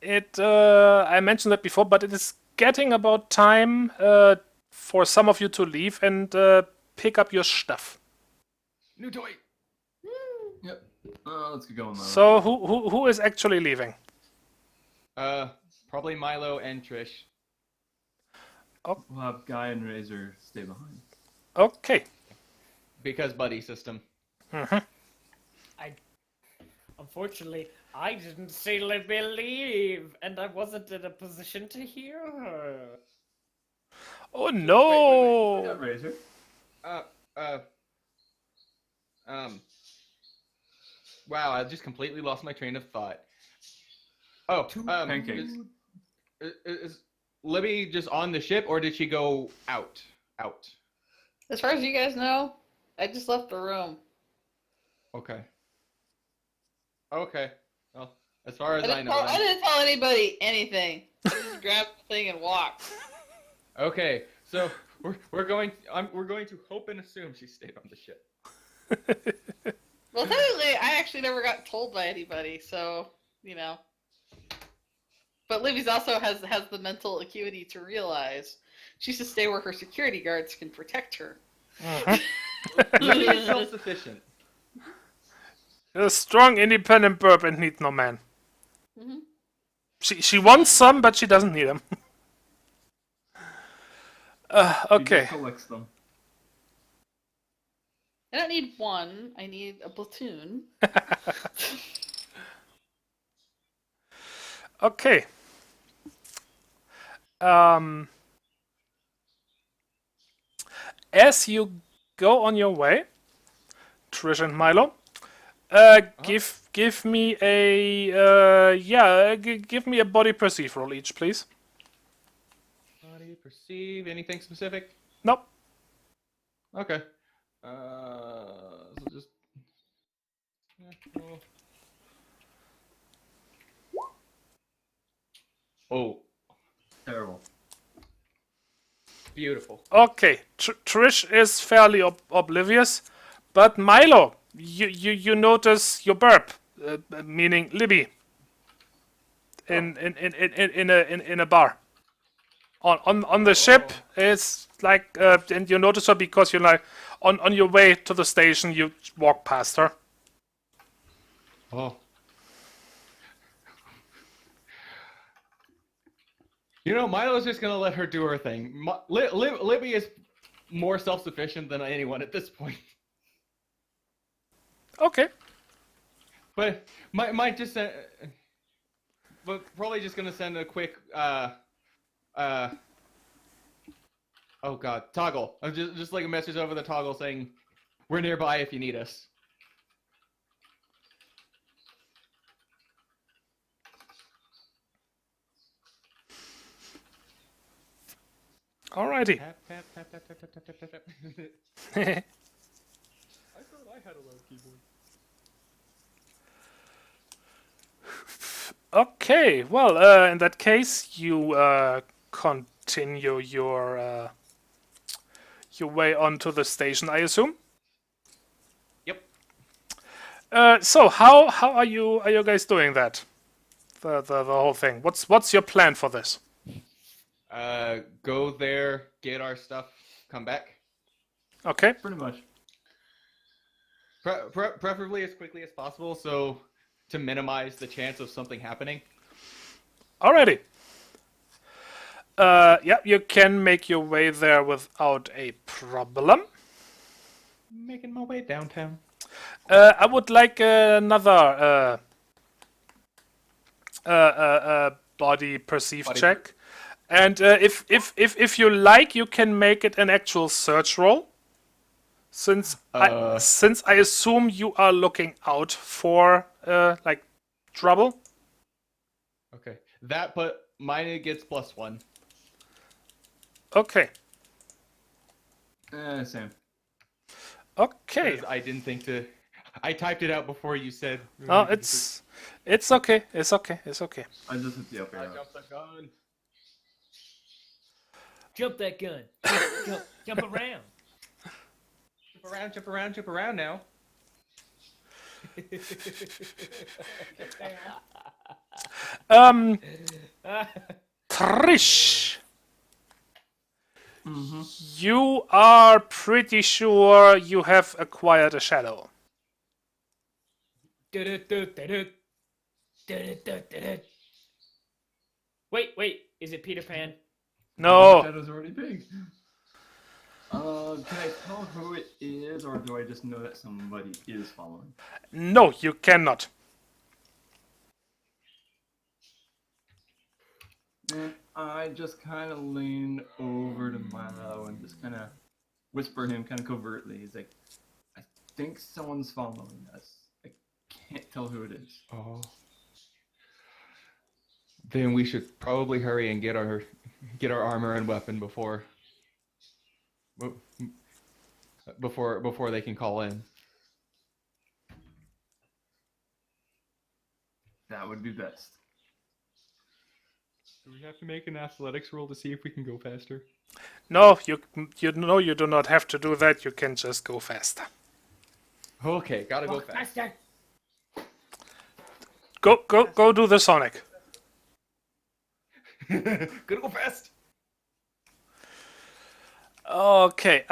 I mentioned that before, but it is getting about time for some of you to leave and pick up your stuff. New toy. Yep. Let's get going, though. So who is actually leaving? Probably Milo and Trish. We'll have Guy and Razor stay behind. Okay. Because buddy system. Unfortunately, I didn't see Libby leave, and I wasn't in a position to hear her. Oh no! We got Razor. Wow, I just completely lost my train of thought. Oh, pancakes. Is Libby just on the ship, or did she go out? As far as you guys know, I just left the room. Okay. Well, as far as I know. I didn't tell anybody anything. I just grabbed the thing and walked. Okay, so we're going to hope and assume she stayed on the ship. Well, technically, I actually never got told by anybody, so you know. But Libby's also has the mental acuity to realize she should stay where her security guards can protect her. Libby is self-sufficient. A strong, independent burp and need no man. Mm-hmm. She wants some, but she doesn't need them. He Okay. just collects them. I don't need one. I need a platoon. Okay. As you go on your way, Trish and Milo, give me a give me a body perceive roll each, please. Body perceive anything specific? Nope. Okay. So just. Oh, Terrible. beautiful. Okay, Trish is fairly oblivious, but Milo, you notice your burp, meaning Libby, in a bar. On the ship, it's like, and you notice her because you're like on your way to the station. You walk past her. Oh. You know, Milo's just gonna let her do her thing. Libby is more self-sufficient than anyone at this point. Okay. But might just send, but probably just gonna send a quick oh god, toggle. Just like a message over the toggle saying, "We're nearby if you need us." Alrighty. Tap tap tap tap tap tap tap tap tap. I thought I had a loud keyboard. Okay, well, in that case, you continue your way onto the station, I assume. Yep. So how are you guys doing that? The whole thing. What's your plan for this? Go there, get our stuff, come back. Okay. Pretty much. Preferably as quickly as possible, so to minimize the chance of something happening. Alrighty. Yeah, you can make your way there without a problem. Making my way downtown. I would like another body perceive check, and if you like, you can make it an actual search roll. Since I assume you are looking out for like trouble. Okay, that but mine gets +1. Okay. Same. Okay. Because I didn't think to. I typed it out before you said. Oh, it's okay. It's okay. It's okay. I just hit the upper I arrow. jumped the gun. Jump that gun. Jump around. Jump around now. Trish, You are pretty sure you have acquired a shadow. Wait, is it Peter Pan? No. Shadow's already big. Can I tell who it is, or do I just know that somebody is following? No, you cannot. And I just kind of lean over to Milo and just kind of whisper him kind of covertly. He's like, I think someone's following us. I can't tell who it is. Oh. Then we should probably hurry and get our armor and weapon before they can call in. That would be best. Do we have to make an athletics roll to see if we can go faster? No, you know you do not have to do that. You can just go faster. Okay, gotta go fast. Faster. Go do the Sonic. Gotta go fast. Okay.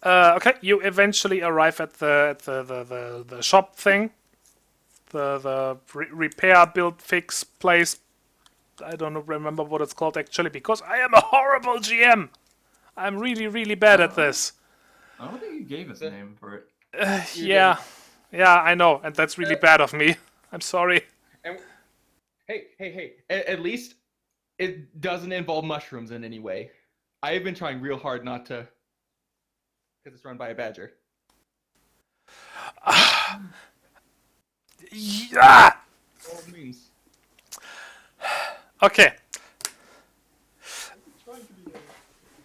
Okay. You eventually arrive at the shop thing, the repair, build, fix place. I don't remember what it's called actually because I am a horrible GM. I'm really bad at this. I don't think you gave us a name for it. Yeah, I know, and that's really bad of me. I'm sorry. And hey! At least it doesn't involve mushrooms in any way. I have been trying real hard not to, because it's run by a badger. Yeah. All it means. Okay.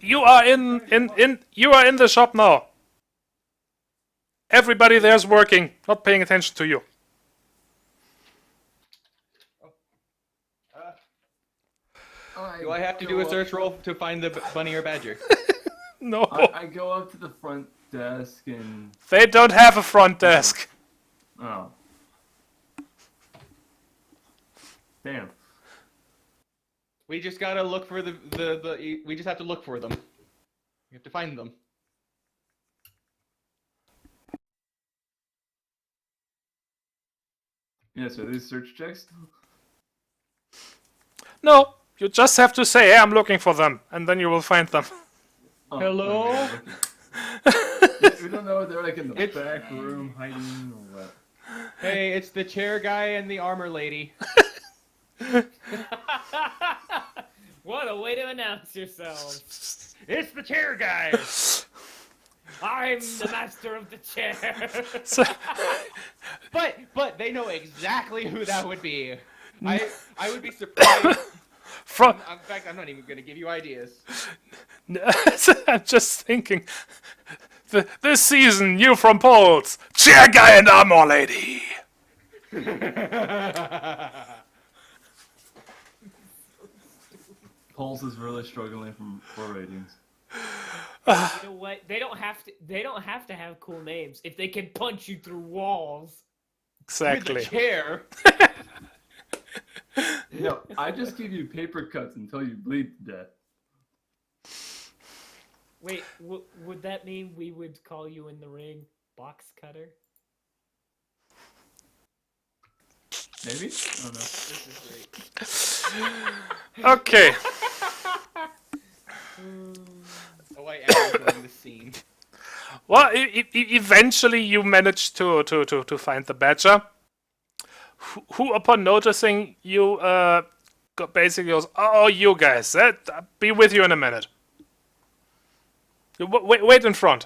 You are in the shop now. Everybody there's working, not paying attention to you. Do I have to do a search roll to find the bunny or badger? No. I go up to the front desk and... They don't have a front desk. Oh. Damn. We just gotta look for we just have to look for them. We have to find them. Yeah, so these search checks? No, you just have to say, hey, I'm looking for them, and then you will find them. Oh, Hello? okay. We don't know if they're like in the back room hiding or what. Hey, it's the chair guy and the armor lady. What a way to announce yourselves. It's the chair guy. I'm the master of the chair. So, But they know exactly who that would be. I would be surprised. from In fact, I'm not even gonna give you ideas. I'm just thinking, this season, new from Poles, chair guy and armor lady. Pulse is really struggling for ratings. You know what? They don't have to have cool names if they can punch you through walls. Exactly. With a chair. No, I just give you paper cuts until you bleed to death. Wait, would that mean we would call you in the ring box cutter? Maybe? I don't know. This is great. Okay. Oh, I am enjoying the scene. Well, eventually you manage to find the badger, who upon noticing you, basically goes, "Oh, you guys, I'll be with you in a minute. You wait in front."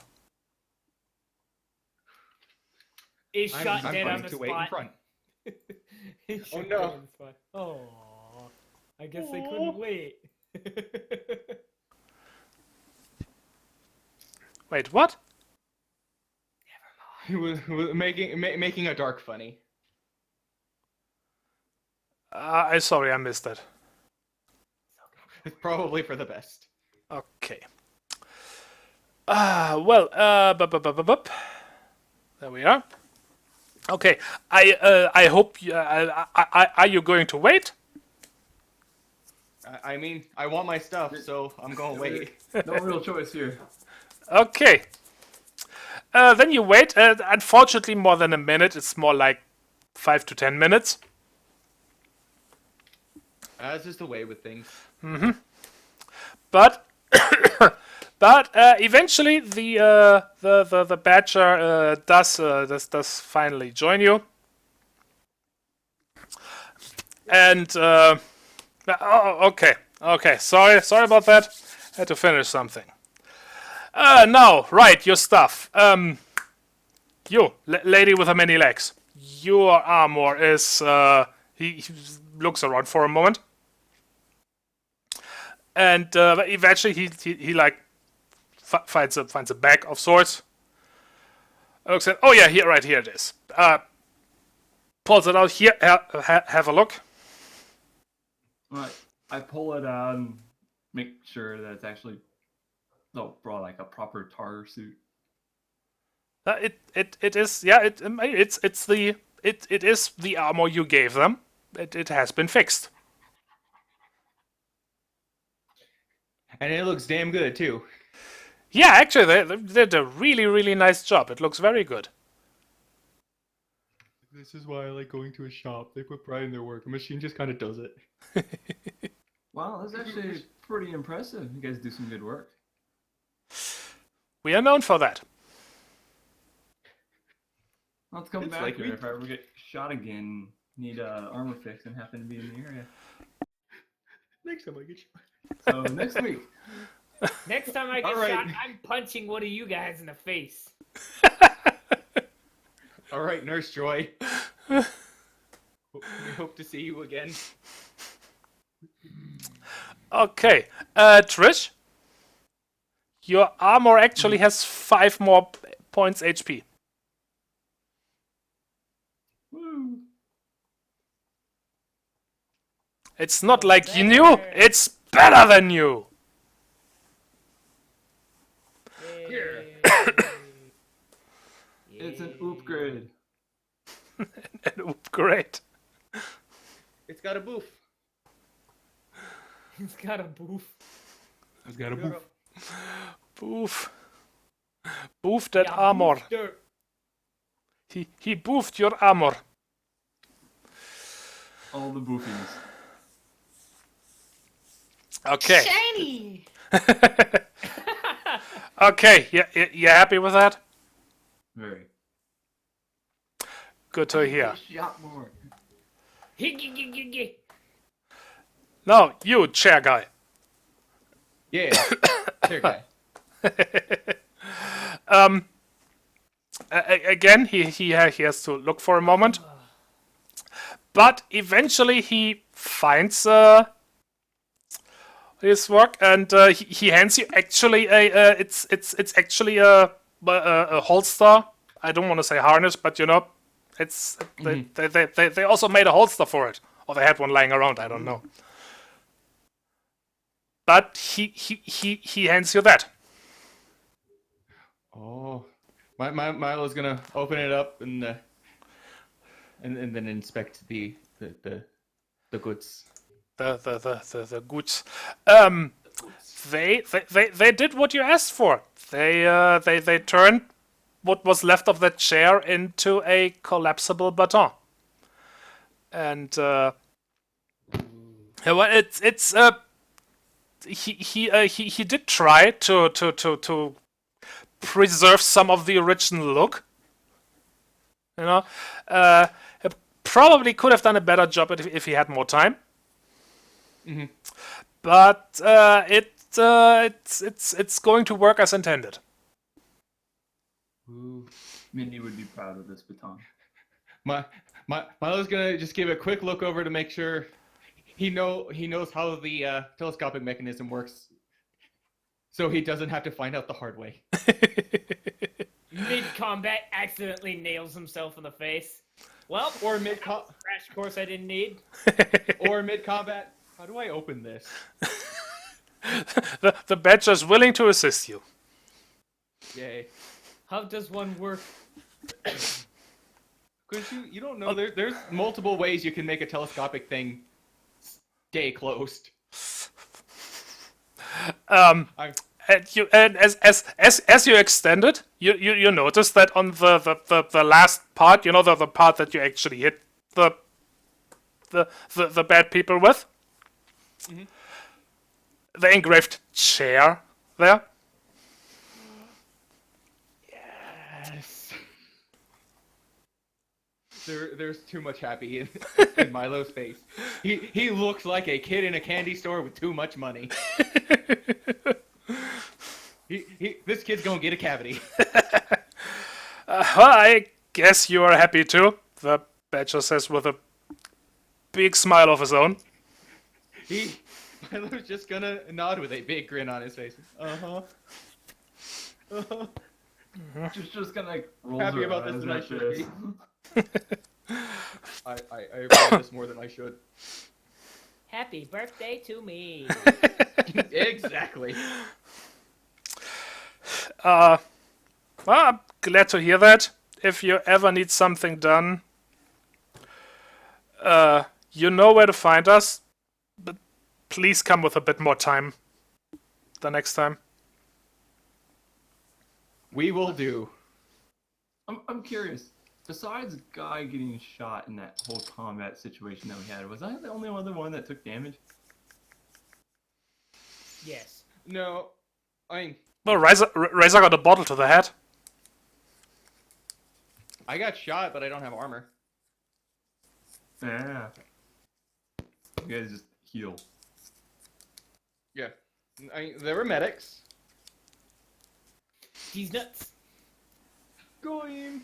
Is shot I'm dead going on the to spot. wait in front. He's Oh, shot no. dead on the spot. Oh, I guess they couldn't wait. Wait, what? He was making a dark funny. I'm sorry, I missed that. It's probably for the best. Okay. Well, bup. There we are. Okay, I hope you, are you going to wait? I mean, I want my stuff, so I'm gonna wait. No real choice here. Okay. Then you wait. Unfortunately, more than a minute. It's more like 5 to 10 minutes. That's just the way with things. But eventually the badger does finally join you. And okay. Sorry about that. Had to finish something. Now, right, your stuff. You, lady with the many legs. Your armor is. He looks around for a moment, and eventually he like finds a bag of sorts. Looks at. Oh yeah, here it is. Pulls it out. Here, have a look. Right. I pull it out and make sure that it's actually brought like a proper tar suit. It is, yeah, it is the armor you gave them. It has been fixed. And it looks damn good too. Yeah, actually, they did a really nice job. It looks very good. This is why I like going to a shop. They put pride in their work. A machine just kind of does it. Wow, that's actually pretty impressive. You guys do some good work. We are known for that. Let's come It's back like here we- if I ever get shot again, need armor fix, and happen to be in the area. Next time I get shot. So next week. Next time I get All right. shot, I'm punching one of you guys in the face. All right, Nurse Joy. We hope to see you again. Okay, Trish, your armor actually has 5 more points HP. Woo. It's not like you knew. It's better than you. It's an upgrade. Great. It's got a boof. He's got a boof. It's got a boof. Boof. Boof that Yeah, armor. booster. He boofed your armor. All the boofies. Okay. Shiny. Okay. You happy with that? Very. Good to hear. Shot more. Higgy. Now you, chair guy. Yeah. There, guy. Again, he has to look for a moment, but eventually he finds his work, and he hands you actually it's actually a holster. I don't want to say harness, but you know, it's they also made a holster for it, or they had one lying around. I don't know. But he hands you that. Oh, Milo's gonna open it up and then inspect the goods. The goods. They did what you asked for. They turned what was left of the chair into a collapsible baton. And well, it's he did try to preserve some of the original look. You know, he probably could have done a better job if he had more time. Mm-hmm. But it's going to work as intended. Ooh. Mindy would be proud of this baton. Milo's gonna just give a quick look over to make sure he knows how the telescopic mechanism works, so he doesn't have to find out the hard way. Mid-combat, accidentally nails himself in the face. Well, Or crash course I didn't need. or mid combat. How do I open this? The badger is willing to assist you. Yay! How does one work? Because you don't know there's multiple ways you can make a telescopic thing stay closed. I And as you extend it, you notice that on the last part, the part that you actually hit the bad people with, the engraved chair there. yes. There's too much happy in Milo's face. He looks like a kid in a candy store with too much money. This kid's gonna get a cavity. Well, I guess you are happy too, the Badger says with a big smile of his own. Milo's just gonna nod with a big grin on his face. Uh-huh. Just kind of like rolls Happy her about this eyes than I at should this. be. I appreciate this more than I should. Happy birthday to me. Exactly. Well, I'm glad to hear that. If you ever need something done, you know where to find us. But please come with a bit more time the next time. We will do. I'm curious. Besides Guy getting shot in that whole combat situation that we had, was I the only other one that took damage? Yes. No, I mean, Well, Razor got a bottle to the head. I got shot, but I don't have armor. Yeah. You guys just heal. Yeah, there were medics. These nuts. Going.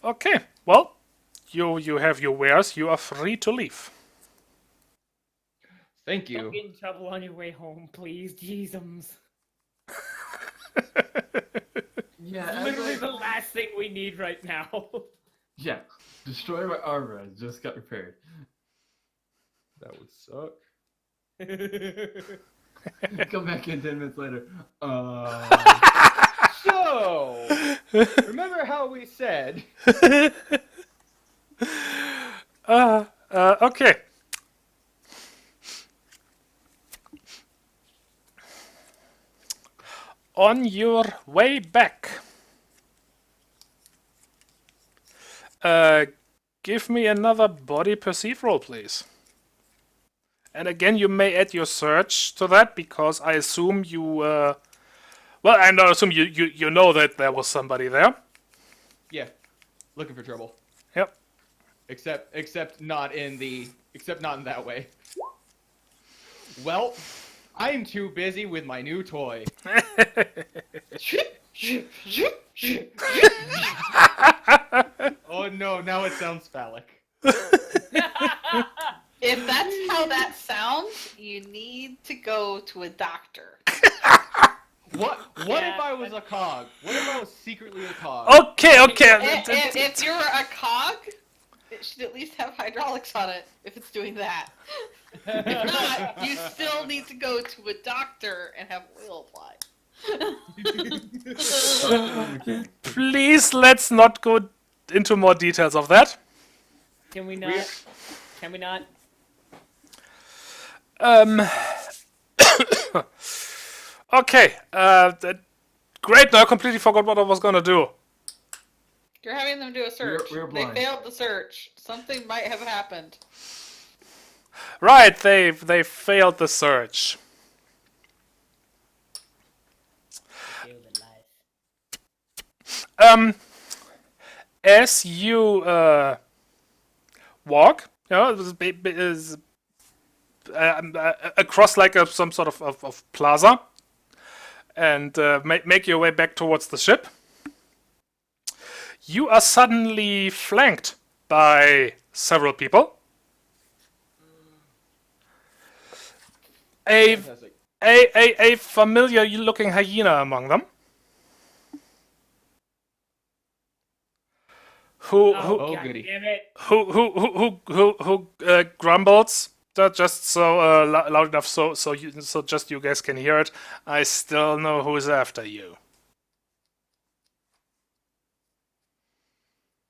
Okay, well, you have your wares. You are free to leave. Thank Don't you. get in trouble on your way home, please. Jeezums. Yeah, Literally the last thing we need right now. yeah. Destroy my armor. I just got repaired. That would suck. Come back in 10 minutes later. So, remember how we said? Okay. On your way back, give me another body perceive roll, please. And again, you may add your search to that because I assume you. Well, I don't assume you know that there was somebody there. Yeah, looking for trouble. Yep. Except not in that way. Well, I'm too busy with my new toy. Oh no, now it sounds phallic. If that's how that sounds, you need to go to a doctor. What Yeah. if I was a cog? What if I was secretly a cog? Okay. If you're a cog, it should at least have hydraulics on it if it's doing that. If not, you still need to go to a doctor and have oil applied. Please, let's not go into more details of that. Can we not? Can we not? Okay. Great. Now I completely forgot what I was gonna do. You're having them do a search. We're They blind. failed the search. Something might have happened. Right. They failed the search. Feel the life. As you walk, across like some sort of plaza, and make your way back towards the ship, you are suddenly flanked by several people. Fantastic. A familiar-looking hyena among them. Who Oh, God goody. damn it. who grumbles just so loud enough so just you guys can hear it. I still know who's after you.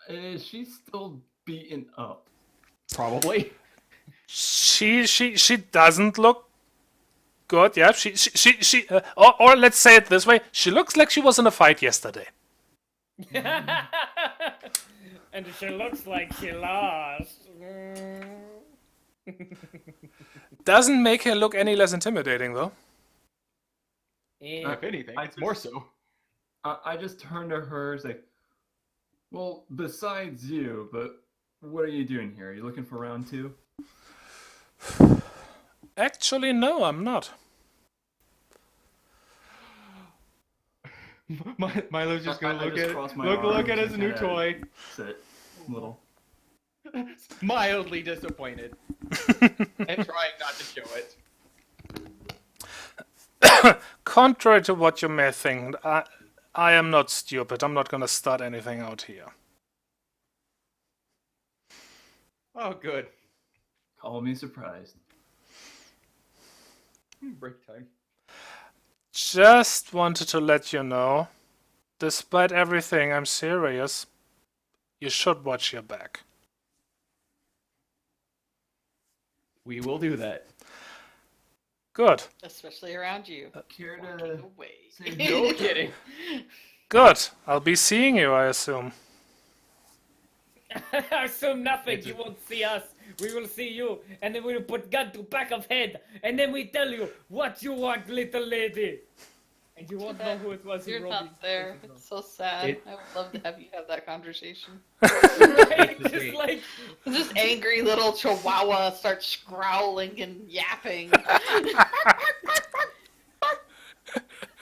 Is she still beaten up? Probably. She doesn't look good. Yeah, or let's say it this way: she looks like she was in a fight yesterday. And she looks like she lost. Doesn't make her look any less intimidating, though. Yeah. If anything, I it's more so. I just turned to her and say, well, besides you, but what are you doing here? Are you looking for round 2? Actually, no, I'm not. Milo's just gonna I look just at crossed my look arms at his and new kinda toy. Sit, little. Mildly disappointed. And trying not to show it. Contrary to what you may think, I am not stupid. I'm not gonna start anything out here. Oh, good. Call me surprised. Break time. Just wanted to let you know, despite everything, I'm serious. You should watch your back. We will do that. Good. Especially around you. Care Walking to away. say No kidding. Good. I'll be seeing you, I assume. I assume nothing. You won't see us. We will see you, and then we will put gun to back of head, and then we tell you what you want, little lady. And you won't know who it was. You're not there. It's so sad. I would love to have you have that conversation. Right? Just like This angry little chihuahua starts growling and yapping. so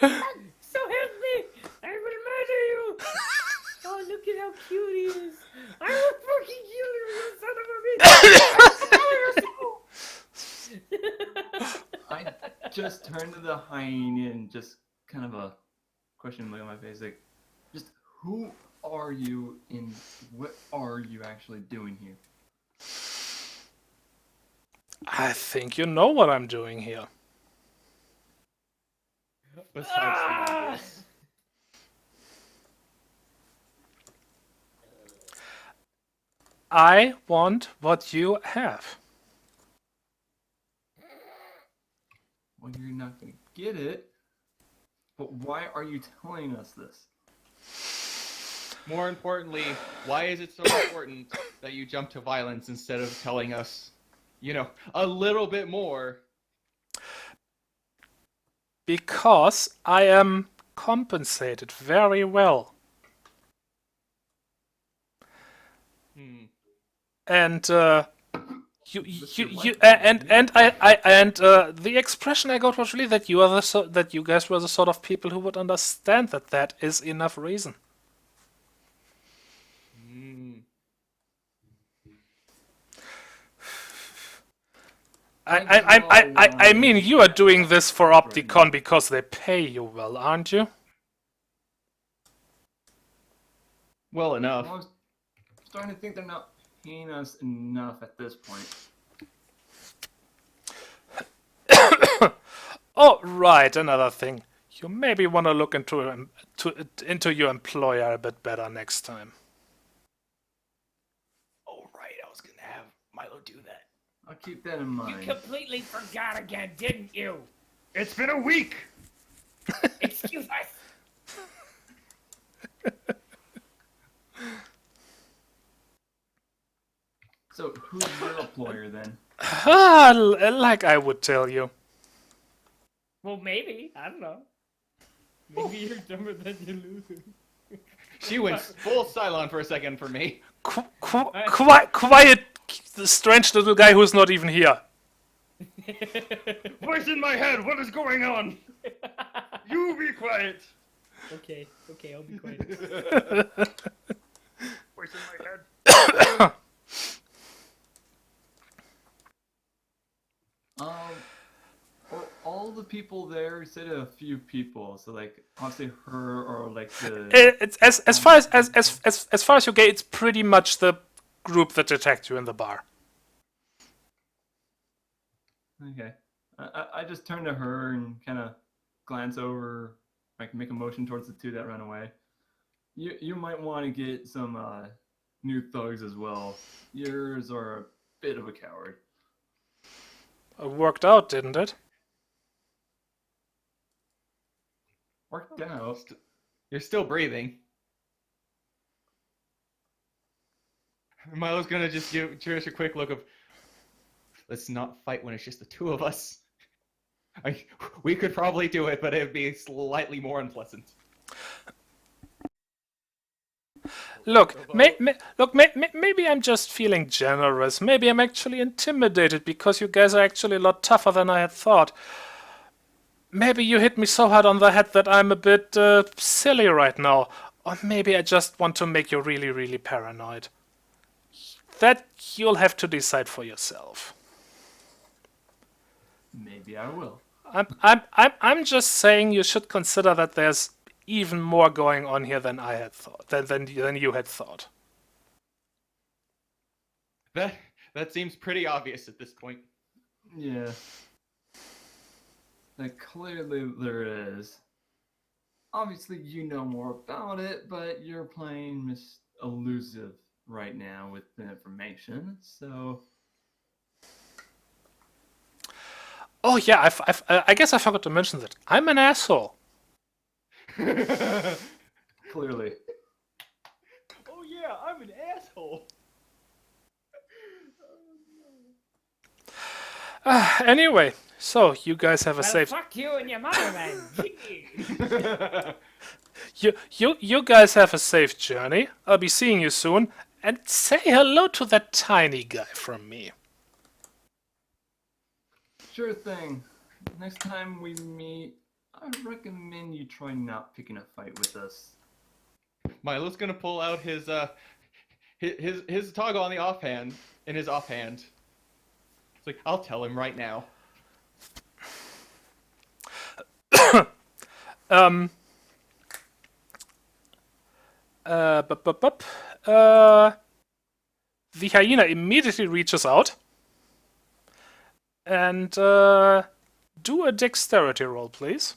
help me! I will murder you! Oh, look at how cute he is! I will fucking kill you, you son of a bitch! I just turned to the hyena and just kind of a question look on my face, like, just who are you and what are you actually doing here? I think you know what I'm doing here. Besides the obvious. I want what you have. Well, you're not gonna get it. But why are you telling us this? More importantly, why is it so important that you jump to violence instead of telling us, you know, a little bit more? Because I am compensated very well. And the expression I got was really that that you guys were the sort of people who would understand that that is enough reason. I mean, you are doing this for Opticon because they pay you well, aren't you? Well enough. I was starting to think they're not paying us enough at this point. Oh, right, another thing. You maybe want to look into your employer a bit better next time. Oh, right, I was gonna have Milo do that. I'll keep that in mind. You completely forgot again, didn't you? It's been a week! Excuse us! So, who's your employer then? Like I would tell you. Well, maybe. I don't know. Maybe you're dumber than you lose. She went full Cylon for a second for me. Quiet, strange little guy who's not even here. Voice in my head, what is going on? You be quiet. Okay, I'll be quiet. Voice in my head. Are all the people there? You said a few people, so like obviously her or like the. It's as far as you get, it's pretty much the group that attacked you in the bar. Okay, I just turn to her and kind of glance over, like make a motion towards the two that run away. You might want to get some new thugs as well. Yours are a bit of a coward. It worked out, didn't it? Worked out. You're still breathing. Milo's gonna just give Trish a quick look of, let's not fight when it's just the two of us. We could probably do it, but it'd be slightly more unpleasant. Look, maybe I'm just feeling generous. Maybe I'm actually intimidated because you guys are actually a lot tougher than I had thought. Maybe you hit me so hard on the head that I'm a bit silly right now. Or maybe I just want to make you really, really paranoid. That you'll have to decide for yourself. Maybe I will. I'm just saying you should consider that there's even more going on here than I had thought, than you had thought. That seems pretty obvious at this point. Yeah. Like, clearly there is. Obviously, you know more about it, but you're playing Miss Elusive right now with the information, so... Oh yeah, I guess I forgot to mention that. I'm an asshole. Clearly. Oh yeah, I'm an asshole. Anyway, so you guys have a safe. Fuck you and your mother, man. You guys have a safe journey. I'll be seeing you soon, and say hello to that tiny guy from me. Sure thing. Next time we meet, I'd recommend you try not picking a fight with us. Milo's gonna pull out his toggle on the offhand, in his offhand. It's like, I'll tell him right now. The hyena immediately reaches out and do a dexterity roll, please.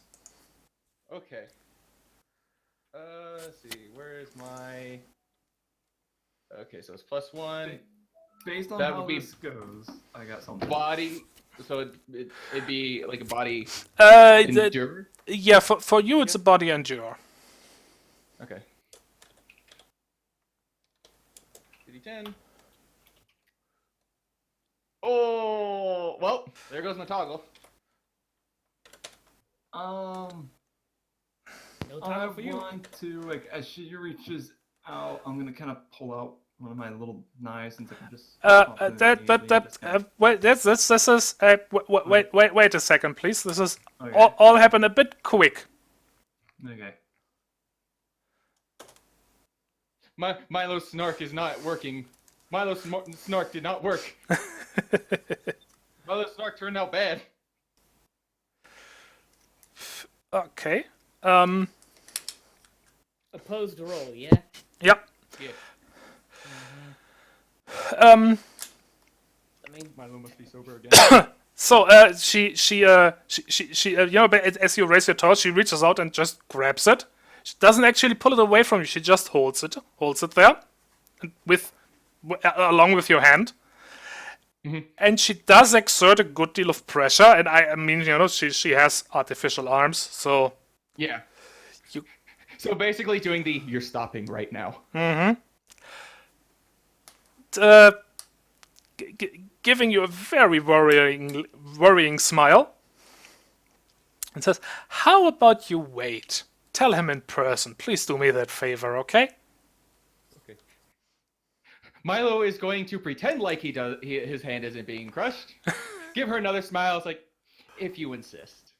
Okay. Let's see. Where is my? Okay, so it's +1. Based on That how would be- this goes, I got something. Body. So it'd be like a body Yeah, endure. for you it's a body endure. Okay. 10. Oh well, there goes my toggle. No I time for you. want to, like, as she reaches out, I'm gonna kind of pull out one of my little knives and just. Wait, this is wait a second, please. This is Okay. all happen a bit quick. Okay. Milo's snark is not working. Milo's snark did not work. Milo's snark turned out bad. Okay. Opposed roll, yeah? Yep. Yeah. I mean, Milo must be sober again. So she you know, as you raise your torch, she reaches out and just grabs it. She doesn't actually pull it away from you. She just holds it there, and along with your hand. Mhm. And she does exert a good deal of pressure. And I mean, you know, she has artificial arms, so Yeah. You- So basically doing the you're stopping right now. giving you a very worrying smile, and says, "How about you wait? Tell him in person. Please do me that favor, okay?" Okay. Milo is going to pretend like his hand isn't being crushed. Give her another smile. It's like, if you insist.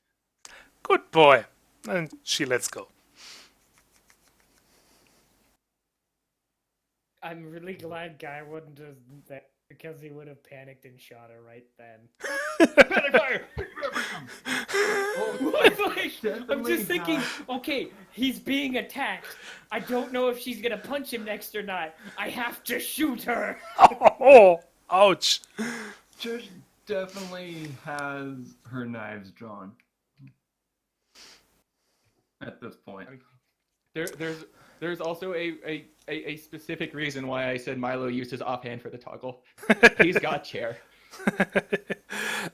Good boy. And she lets go. I'm really glad Guy wouldn't have that because he would have panicked and shot her right then. Panic fire! I'm just thinking, okay, he's being attacked. I don't know if she's gonna punch him next or not. I have to shoot her. Oh, ouch. Trish definitely has her knives drawn. At this point. There's also a specific reason why I said Milo used his offhand for the toggle. He's got chair.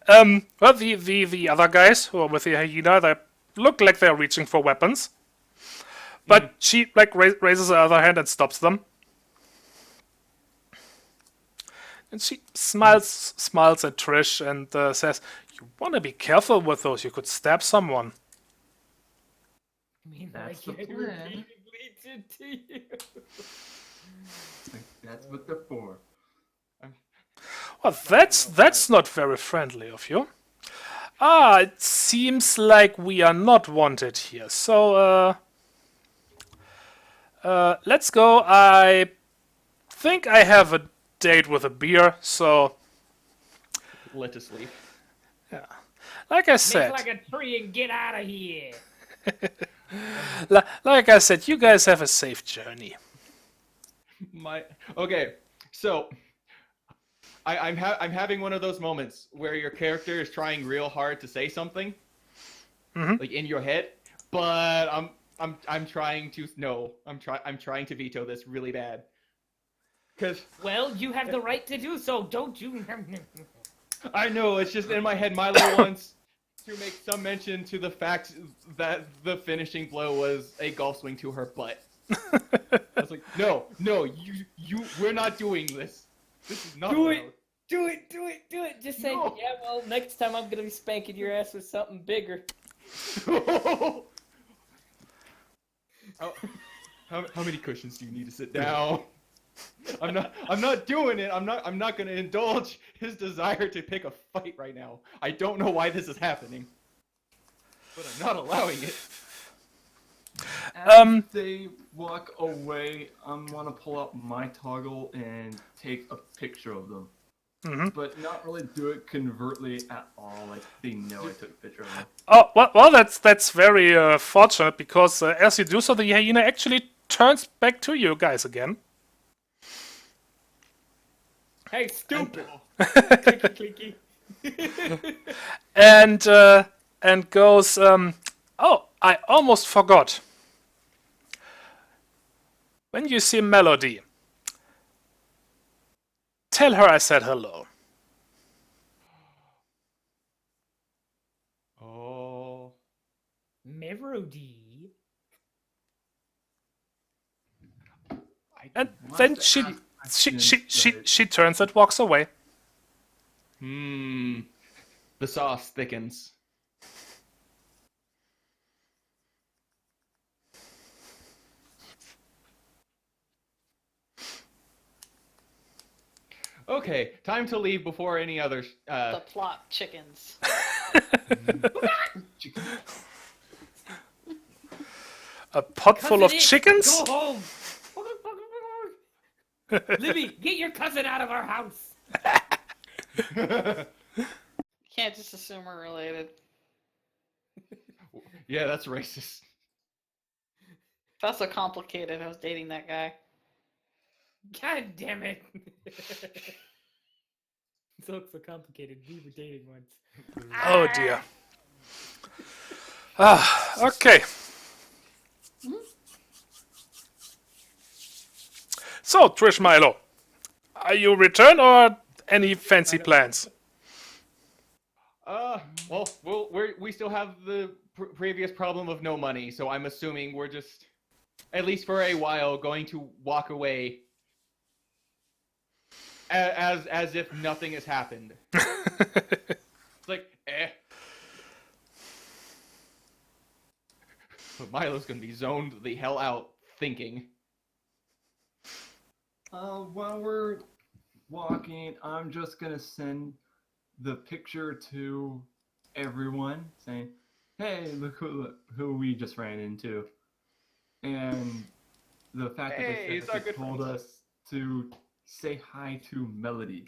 Well, the other guys who are with the hyena, they look like they're reaching for weapons. But she like raises her other hand and stops them. And she smiles at Trish and says, "You want to be careful with those. You could stab someone." I mean, That's like, the I plan. repeatedly did to you. That's what they're for. Well, that's not very friendly of you. Ah, it seems like we are not wanted here. So, let's go. I think I have a date with a beer, so Let us leave. like I Make said, like a tree and get out of here. like I said, you guys have a safe journey. Okay, so I'm having one of those moments where your character is trying real hard to say something, like in your head, but I'm trying to I'm trying to veto this really bad. Cause Well, you have the right to do so, don't you? I know it's just in my head. Milo wants to make some mention to the fact that the finishing blow was a golf swing to her butt. I was like, no, we're not doing this. This is not Do allowed. it. Do it. Just say, No. yeah, well, next time I'm gonna be spanking your ass with something bigger. How many cushions do you need to sit down? I'm not doing it. I'm not gonna indulge his desire to pick a fight right now. I don't know why this is happening, but I'm not allowing it. As they walk away, I'm gonna pull out my toggle and take a picture of them. But not really do it covertly at all. Like they know I took a picture of them. Oh, well, that's very fortunate because as you do so, the hyena actually turns back to you guys again. Hey, stupid. Clicky, clicky. And goes, oh, I almost forgot. When you see Melody, tell her I said hello. Oh. Melody. And then she turns and walks away. The sauce thickens. Okay, time to leave before any others. The plot chickens. A pot full of Cousin It, chickens? Go home. Libby, get your cousin out of our house. Can't just assume we're related. Yeah, that's racist. It's also complicated. I was dating that guy. God damn it. So complicated. We were dating once. Oh dear. Ah, okay. So, Trish Milo, are you return or any fancy plans? Well, we still have the previous problem of no money, so I'm assuming we're just, at least for a while, going to walk away as if nothing has happened. It's like, But Milo's gonna be zoned the hell out, thinking. While we're walking, I'm just gonna send the picture to everyone, saying, "Hey, look who we just ran into," and the fact that Hey, they it's said our they good told friends. us to say hi to Melody.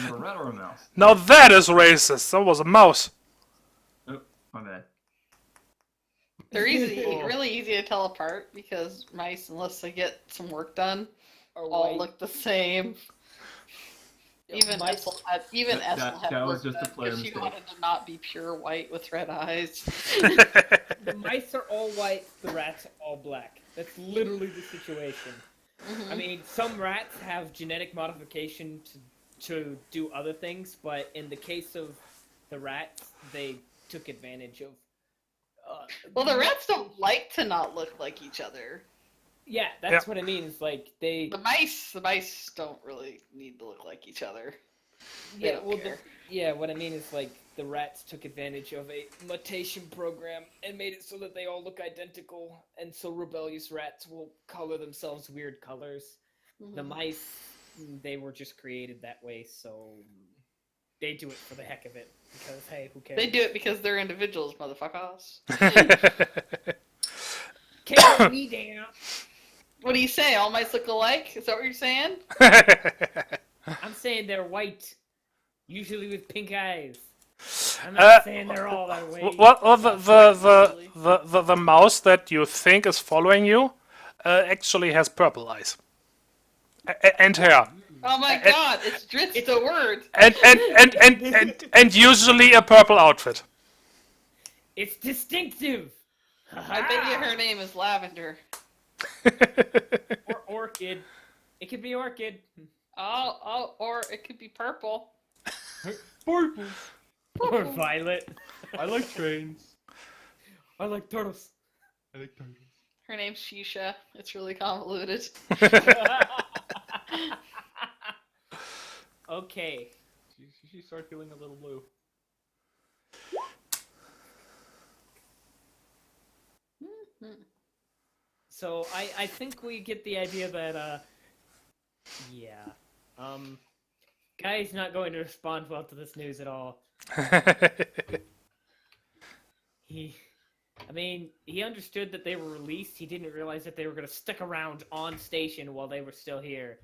You a rat or a mouse? Now that is racist. That was a mouse. Oh, my bad. They're really easy to tell apart because mice, unless they get some work done, Or all white. look the same. Even mice- Essel had that was work just a done player because she mistake. wanted to not be pure white with red eyes. The mice are all white, the rats are all black. That's literally the situation. I mean, some rats have genetic modification to do other things, but in the case of the rats, they took advantage of. Well, the rats don't like to not look like each other. Yeah, that's what I mean. It's like they. The mice don't really need to look like each other. They Yeah, don't well, care. what I mean is like the rats took advantage of a mutation program and made it so that they all look identical, and so rebellious rats will color themselves weird colors. The mice, they were just created that way, so they do it for the heck of it because hey, who cares? They do it because they're individuals, motherfuckers. Carry me down. What do you say? All mice look alike? Is that what you're saying? I'm saying they're white, usually with pink eyes. I'm not saying they're all that way. The mouse that you think is following you actually has purple eyes and hair, Oh my god, it's the word. and usually a purple outfit. It's distinctive. I bet you her name is Lavender. Or orchid. It could be orchid. Oh, or it could be purple. Purple. Or violet. I like trains. I like turtles. I like turtles. Her name's Shisha. It's really convoluted. Okay. She started feeling a little blue. So I think we get the idea that yeah. Guy's not going to respond well to this news at all. He understood that they were released. He didn't realize that they were going to stick around on station while they were still here.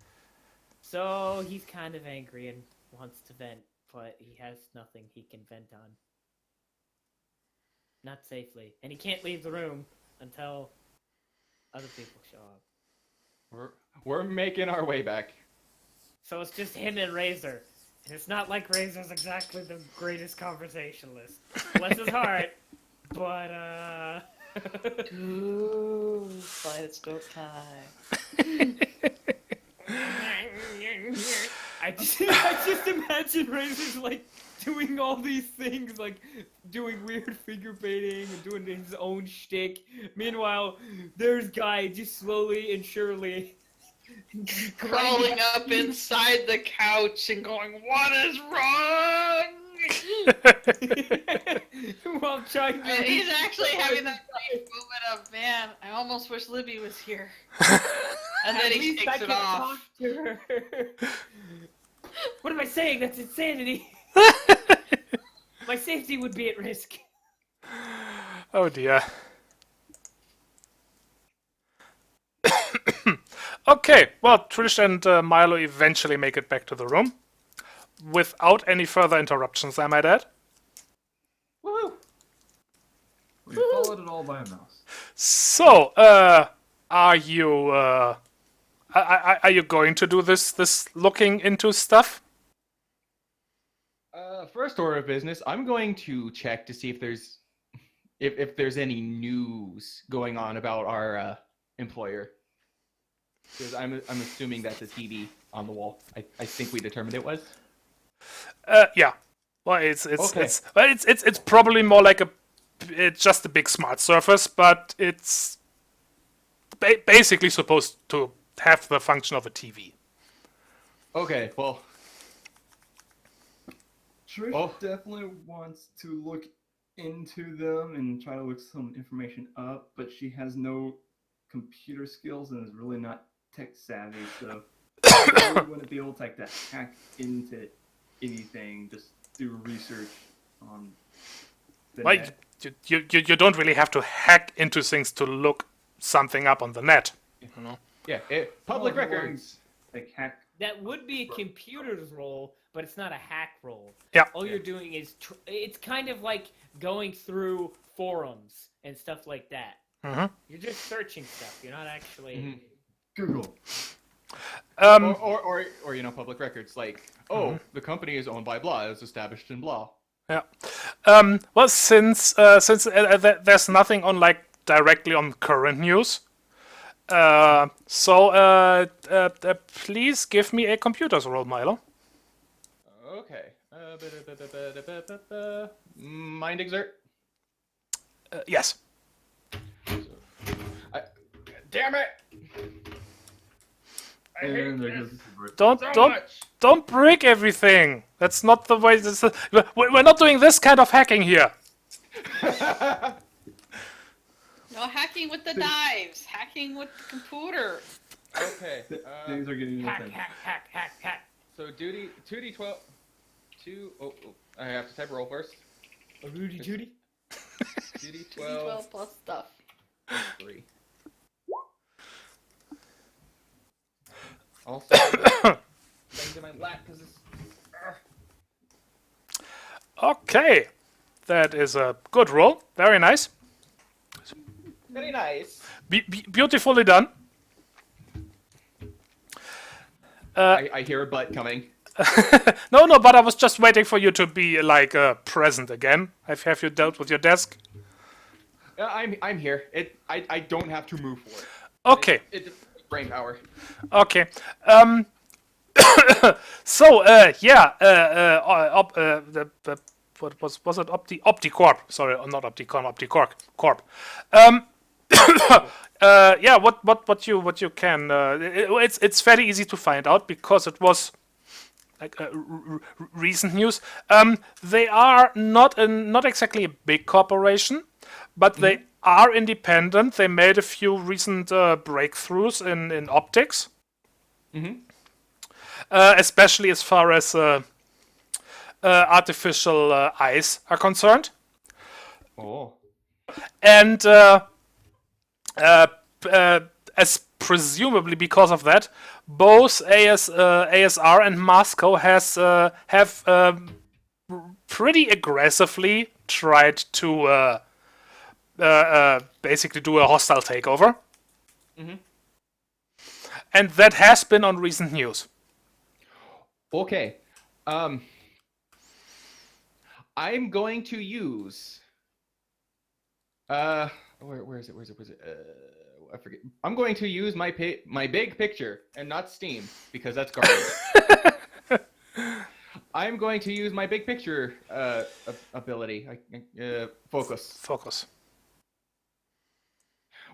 So he's kind of angry and wants to vent, but he has nothing he can vent on. Not safely. And he can't leave the room until other people show up. We're making our way back. So it's just him and Razor. And it's not like Razor's exactly the greatest conversationalist. Bless his heart. But, Ooh, kaleidoscope time. I just imagine Razor's like doing all these things, like doing weird finger painting and doing his own shtick. Meanwhile, there's Guy just slowly and surely Crawling up inside the couch and going, "What is wrong?" while trying to. And he's actually having that brief moment of, "Man, I almost wish Libby was here." And then At he least I takes it can off. talk to her. What am I saying? That's insanity. My safety would be at risk. Oh dear. Okay, well, Trish and Milo eventually make it back to the room. Without any further interruptions, I might add. Woohoo! We followed it all by a mouse. So, are you going to do this looking into stuff? First order of business, I'm going to check to see if there's any news going on about our employer. Because I'm assuming that's a TV on the wall. I think we determined it was. Yeah. Well, it's Okay. it's probably more like it's just a big smart surface, but it's basically supposed to have the function of a TV. Okay, well, Trish definitely wants to look into them and try to look some information up, but she has no computer skills and is really not tech savvy, so she really wouldn't be able to, to hack into anything, just do research on the Well, net. you don't really have to hack into things to look something up on the net. You know? yeah, public Well, as long records. as, hack that would be a computer's role, but it's not a hack role. Yeah. All you're doing is it's kind of like going through forums and stuff like that. Mm-hmm. You're just searching stuff. You're not actually. Google. Or you know, public records like, the company is owned by blah, it was established in blah. Yeah. Well, since there's nothing on like directly on current news, please give me a computer's role, Milo. Okay. Mind exert. Yes. Damn it! And there goes the convert. Don't break everything. That's not the way. We're not doing this kind of hacking here. No hacking with the knives. Hacking with the computer. Okay. Things are getting Hack, intense. hack. So 2d12. I have to type roll first. A Rudy Judy. 2d12 12 plus stuff. 3. Also, things in my lap because it's. Okay, that is a good roll. Very nice. Very nice. Beautifully done. I hear a butt coming. No, but I was just waiting for you to be like present again. Have you dealt with your desk? I'm here. I don't have to move for it. Okay. It's brain power. Okay. So what was it? OptiCorp. Sorry, not Opticon. OptiCorp. Corp. Yeah. What you can? It's very easy to find out because it was like recent news. They are not exactly a big corporation, but they are independent. They made a few recent breakthroughs in optics, especially as far as artificial eyes are concerned. Oh. And as presumably because of that, both ASR and Moscow have pretty aggressively tried to basically do a hostile takeover. And that has been on recent news. Okay. I'm going to use. Where is it? I forget. I'm going to use my big picture and not Steam because that's garbage. I'm going to use my big picture ability. Focus.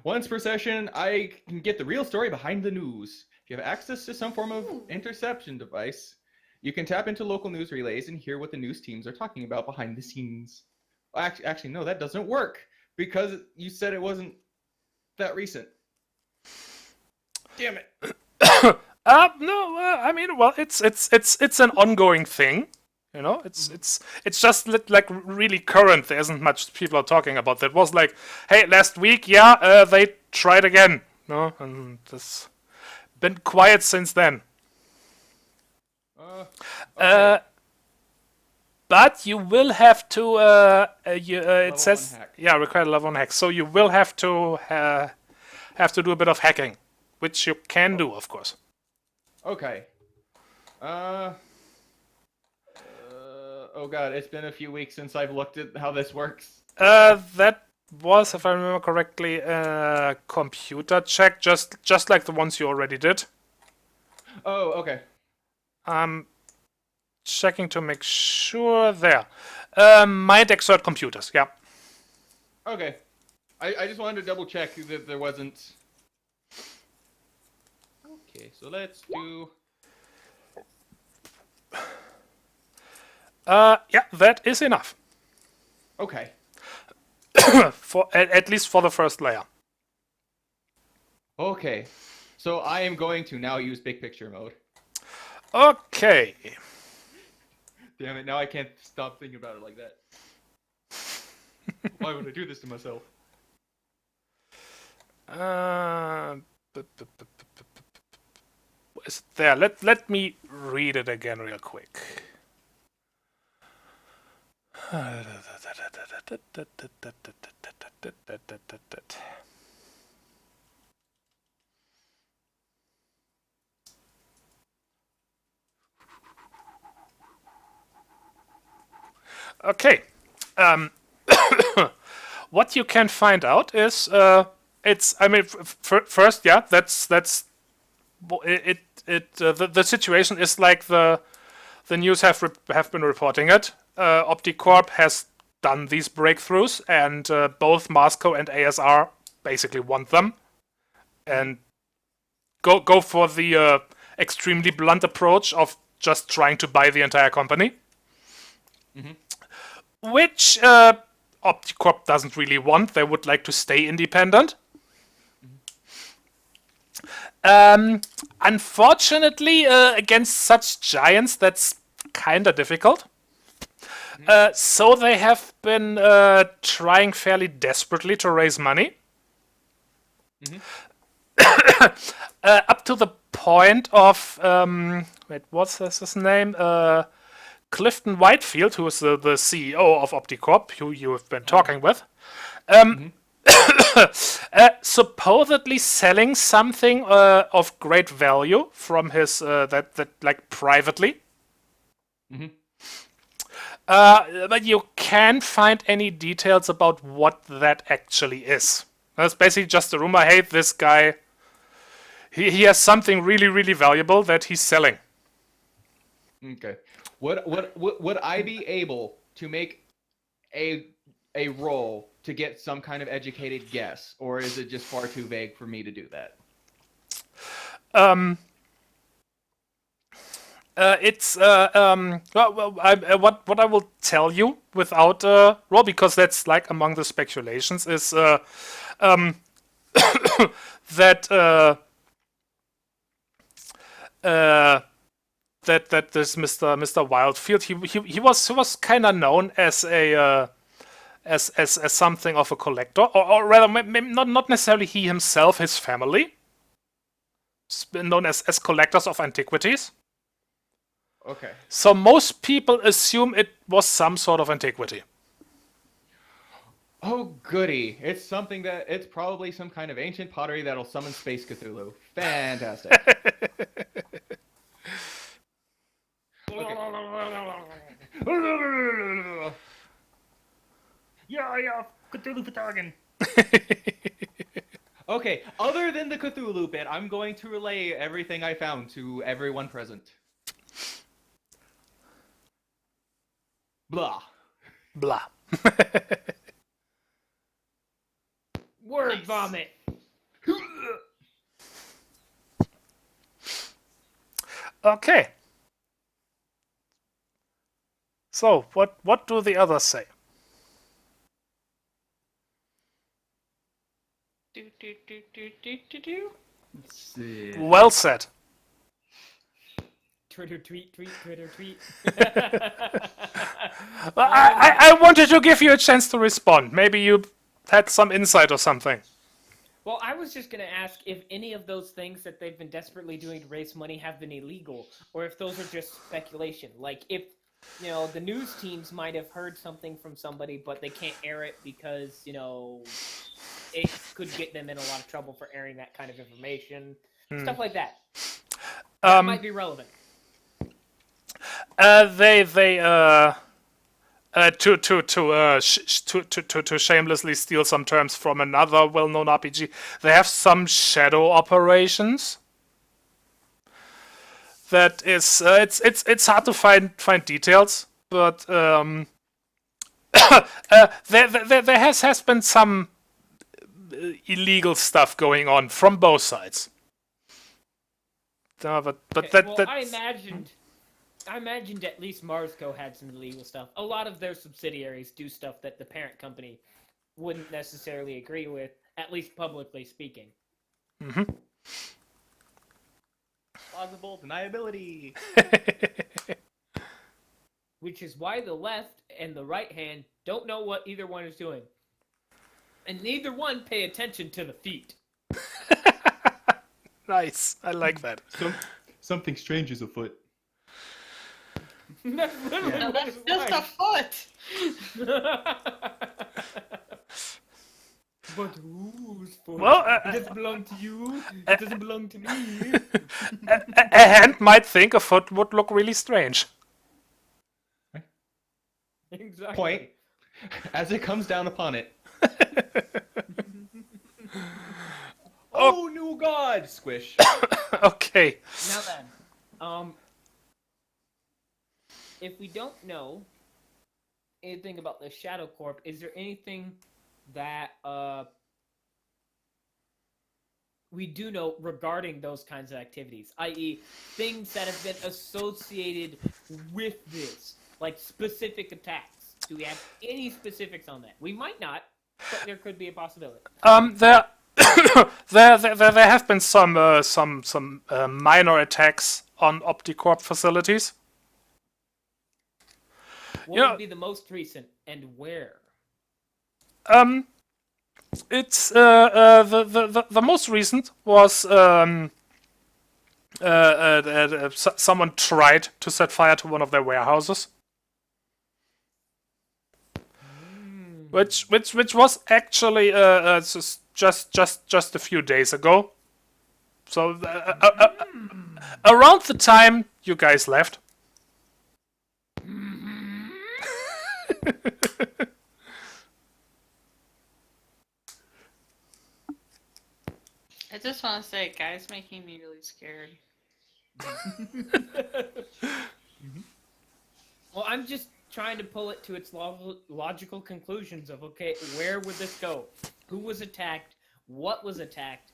Once per session, I can get the real story behind the news. If you have access to some form of interception device, you can tap into local news relays and hear what the news teams are talking about behind the scenes. Actually, no, that doesn't work because you said it wasn't that recent. Damn it. No, I mean, well, it's an ongoing thing, you know. It's just like really current. There isn't much people are talking about. That was like, hey, last week, they tried again, no, and it's been quiet since then. Okay. But you will have to. It says, hack. require level 1 hack. So you will have to do a bit of hacking, which you can do, of course. Okay. Oh god, it's been a few weeks since I've looked at how this works. That was, if I remember correctly, a computer check, just like the ones you already did. Oh, okay. I'm checking to make sure there. Mind exert computers, yeah. Okay. I just wanted to double check that there wasn't. Okay, so let's do. That is enough. Okay. For at least for the first layer. Okay. So I am going to now use big picture mode. Okay. Damn it, now I can't stop thinking about it like that. Why would I do this to myself? is it there? Let me read it again real quick. Okay. What you can find out is it's. I mean, first, yeah, that's it. The situation is like the news have been reporting it. OptiCorp has done these breakthroughs, and both Moscow and ASR basically want them, and go for the extremely blunt approach of just trying to buy the entire company, which OptiCorp doesn't really want. They would like to stay independent. Unfortunately, against such giants, that's kind of difficult. So they have been trying fairly desperately to raise money. Up to the point of, what's his name? Clifton Whitefield, who is the CEO of OptiCorp, who you have been talking with. Supposedly selling something of great value from his that like privately. But you can't find any details about what that actually is. That's basically just a rumor. Hey, this guy, he has something really, really valuable that he's selling. Okay. Would I be able to make a roll to get some kind of educated guess, or is it just far too vague for me to do that? It's what I will tell you without roll, because that's like among the speculations, is that that this Mr. Wildfield, he was kind of known as a as something of a collector, or rather, maybe not necessarily he himself, his family, known as collectors of antiquities. Okay. So most people assume it was some sort of antiquity. Oh, goody. It's probably some kind of ancient pottery that'll summon Space Cthulhu. Fantastic. Yeah, Cthulhu Patagon. Okay, other than the Cthulhu bit, I'm going to relay everything I found to everyone present. Blah. Blah. Word vomit. Okay. So, what do the others say? Let's see. Well said. Twitter tweet. Well, I wanted to give you a chance to respond. Maybe you had some insight or something. Well, I was just going to ask if any of those things that they've been desperately doing to raise money have been illegal, or if those are just speculation. Like, if, you know, the news teams might have heard something from somebody, but they can't air it because, you know, it could get them in a lot of trouble for airing that kind of information. Stuff like that. That might be relevant. To shamelessly steal some terms from another well-known RPG, they have some shadow operations. That is, it's hard to find details, but there has been some illegal stuff going on from both sides. But I imagined at least Marsco had some illegal stuff. A lot of their subsidiaries do stuff that the parent company wouldn't necessarily agree with, at least publicly speaking. Plausible deniability. Which is why the left and the right hand don't know what either one is doing. And neither one pay attention to the feet. Nice. I like that. Something strange is afoot. That's literally No, what that's it's just a foot. But whose foot? Well, it doesn't belong to you. It doesn't belong to me. A hand might think a foot would look really strange. Exactly. Point. As it comes down upon it. Oh, new god! Squish. Okay. Now then, if we don't know anything about the Shadow Corp, is there anything that we do know regarding those kinds of activities, i.e., things that have been associated with this, like specific attacks? Do we have any specifics on that? We might not, but there could be a possibility. There, there have been some minor attacks on OptiCorp facilities. What Yeah. would be the most recent, and where? It's the most recent was someone tried to set fire to one of their warehouses, which was actually just a few days ago. So around the time you guys left. I just want to say, guys, making me really scared. Well, I'm just trying to pull it to its logical conclusions of, okay, where would this go? Who was attacked? What was attacked?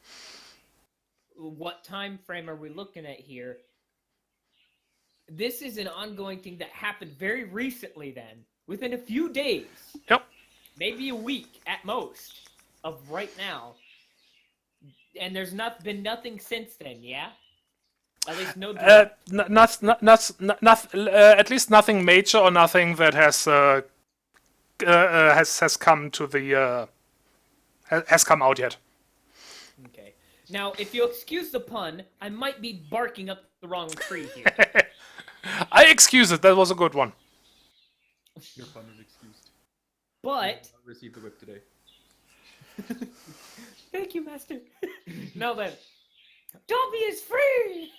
What time frame are we looking at here? This is an ongoing thing that happened very recently then, within a few days. Yep. Maybe a week at most of right now. And there's been nothing since then, yeah? At least no. At least nothing major or nothing that has come to the has come out yet. Okay. Now, if you'll excuse the pun, I might be barking up the wrong tree here. I excuse it. That was a good one. Your fun is excused. But I received the whip today. thank you, Master. Now then, Dobby is free.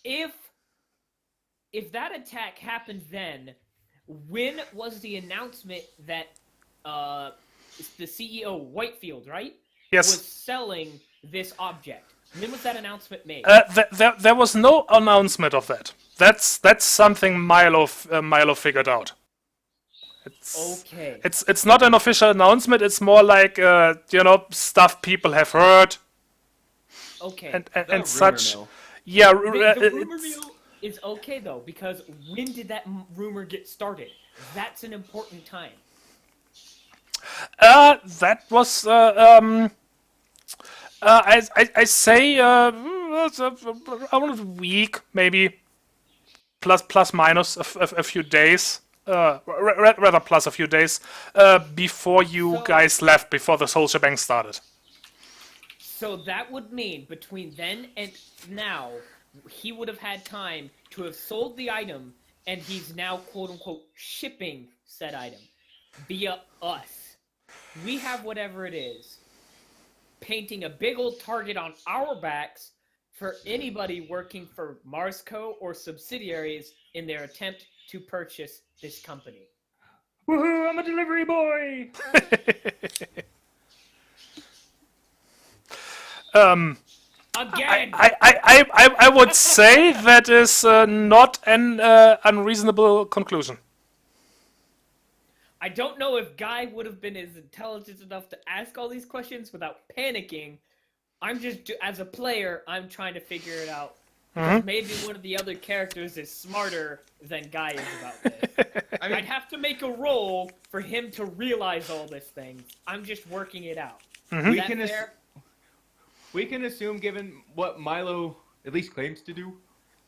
If that attack happened then, when was the announcement that the CEO Whitefield, right? Yes. Was selling this object? When was that announcement made? There was no announcement of that. That's something Milo figured out. Okay. It's not an official announcement. It's more like stuff people have heard Okay. and such. Mill. Yeah, The rumor it's- mill is okay though, because when did that rumor get started? That's an important time. that was I say around a week, maybe plus minus a few days. Rather plus a few days before you So- guys left, before the whole shebang started. So that would mean between then and now, he would have had time to have sold the item, and he's now quote-unquote shipping said item via us. We have whatever it is, painting a big old target on our backs for anybody working for Marsco or subsidiaries in their attempt to purchase this company. Woohoo! I'm a delivery boy. Again! I would say that is not an unreasonable conclusion. I don't know if Guy would have been as intelligent enough to ask all these questions without panicking. I'm just, as a player, I'm trying to figure it out. Because maybe one of the other characters is smarter than Guy is about this. I'd have to make a roll for him to realize all this thing. I'm just working it out. Is that fair? We can assume, given what Milo at least claims to do,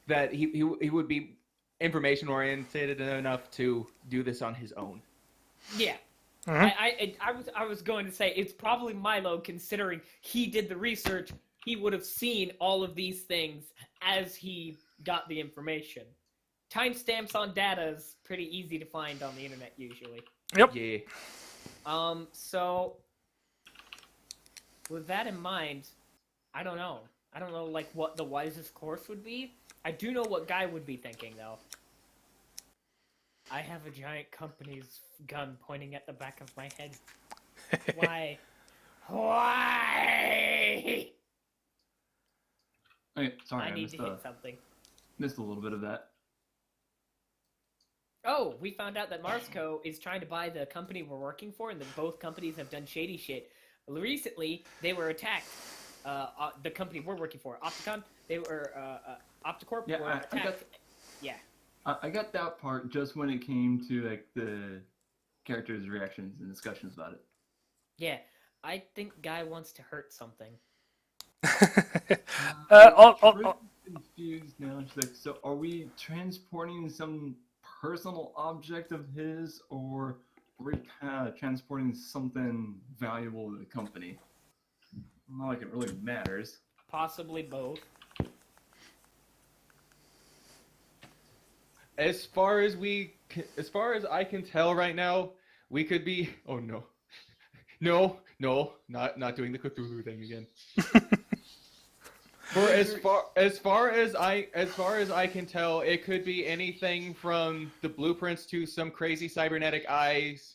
that he would be information oriented enough to do this on his own. Yeah. I was going to say it's probably Milo, considering he did the research. He would have seen all of these things as he got the information. Timestamps on data is pretty easy to find on the internet usually. Yep. Yeah. So with that in mind, I don't know. I don't know like what the wisest course would be. I do know what Guy would be thinking though. I have a giant company's gun pointing at the back of my head. Why? Why? Okay, sorry, I I need missed, to hit something. missed a little bit of that. Oh, we found out that Marsco is trying to buy the company we're working for, and that both companies have done shady shit. Recently, they were attacked. The company we're working for, Opticon, they were Opticorp Yeah, were I attacked. got- Yeah. I got that part just when it came to like the characters' reactions and discussions about it. Yeah, I think Guy wants to hurt something. Oh, Pretty confused now. She's like, so are we transporting some personal object of his, or are we kind of transporting something valuable to the company? Not like it really matters. Possibly both. As far as I can tell right now, we could be. Oh no, no, not doing the Cthulhu thing again. For as far as I can tell, it could be anything from the blueprints to some crazy cybernetic eyes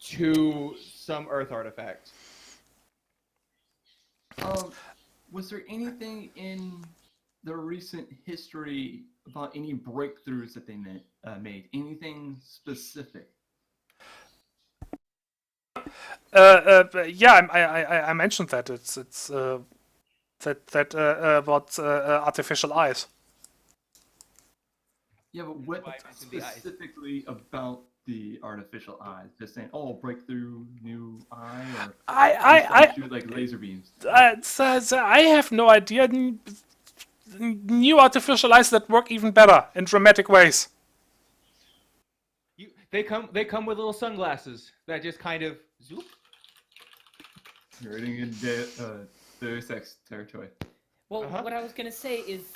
to some Earth artifact. Was there anything in the recent history about any breakthroughs that they made? Anything specific? Yeah, I mentioned that it's about artificial eyes. Yeah, but what Why mention the eyes? specifically about the artificial eyes? Just saying, oh, breakthrough, new eye, or I shoot like laser beams. I have no idea. New artificial eyes that work even better in dramatic ways. They come with little sunglasses that just kind of zoop. You're getting in Deus Ex territory. Well, what I was gonna say is,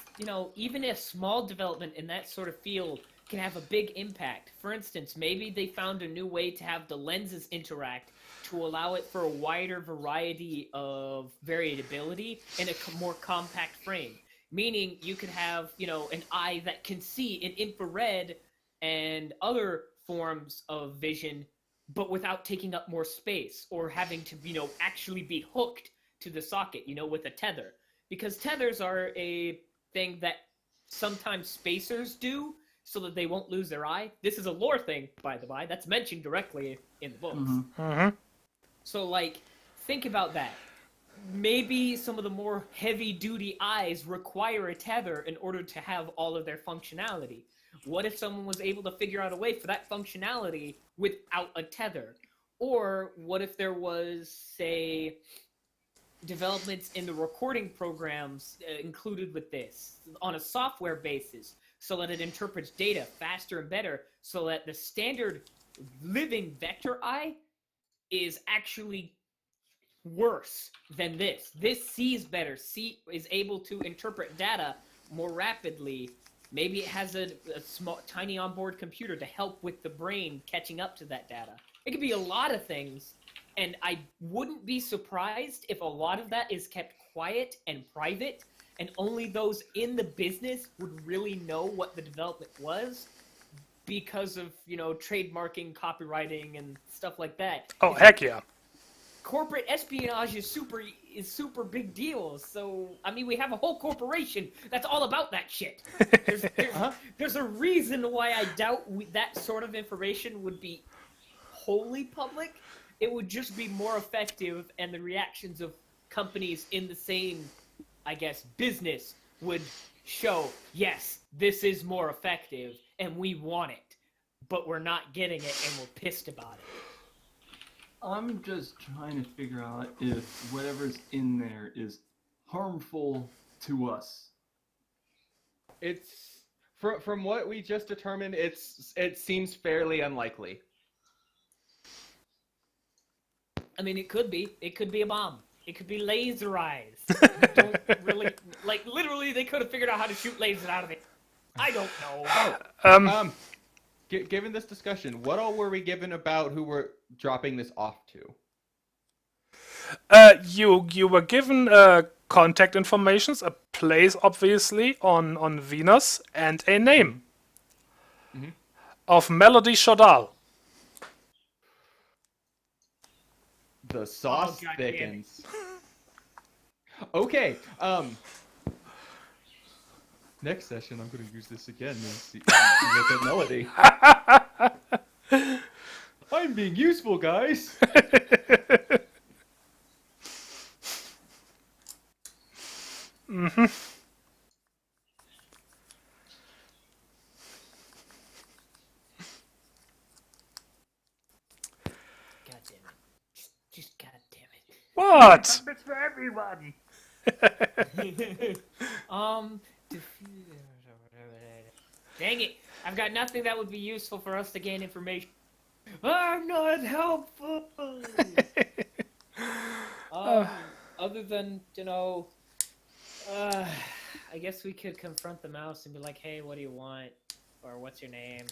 even a small development in that sort of field can have a big impact. For instance, maybe they found a new way to have the lenses interact to allow it for a wider variety of variability in a more compact frame. Meaning you could have, an eye that can see in infrared and other forms of vision, but without taking up more space or having to, actually be hooked to the socket, with a tether. Because tethers are a thing that sometimes spacers do so that they won't lose their eye. This is a lore thing, by the by, that's mentioned directly in the books. Mm-hmm. So, think about that. Maybe some of the more heavy-duty eyes require a tether in order to have all of their functionality. What if someone was able to figure out a way for that functionality without a tether? Or what if there was, say, developments in the recording programs included with this on a software basis so that it interprets data faster and better so that the standard living vector eye is actually worse than this. This sees better, is able to interpret data more rapidly. Maybe it has a small, tiny onboard computer to help with the brain catching up to that data. It could be a lot of things. And I wouldn't be surprised if a lot of that is kept quiet and private, and only those in the business would really know what the development was because of, trademarking, copywriting, and stuff like that. Oh, heck yeah. Corporate espionage is super big deal. So, we have a whole corporation that's all about that shit. There's a reason why I doubt that sort of information would be wholly public. It would just be more effective, and the reactions of companies in the same, business would show, yes, this is more effective, and we want it, but we're not getting it, and we're pissed about it. I'm just trying to figure out if whatever's in there is harmful to us. It's from what we just determined. It seems fairly unlikely. I mean, it could be. It could be a bomb. It could be laser eyes. Don't really like. Literally, they could have figured out how to shoot lasers out of it. I don't know. Given this discussion, what all were we given about who we're dropping this off to? You were given contact informations, a place obviously on Venus, and a name of Melody Shodal. The sauce God thickens. Okay. Next session, I'm gonna use this again and see look at Melody. I'm being useful, guys. God damn it. Just god damn it. What? It's for everyone. Dang it! I've got nothing that would be useful for us to gain information. I'm not helpful. Other than I guess we could confront the mouse and be like, "Hey, what do you want?" Or "What's your name?"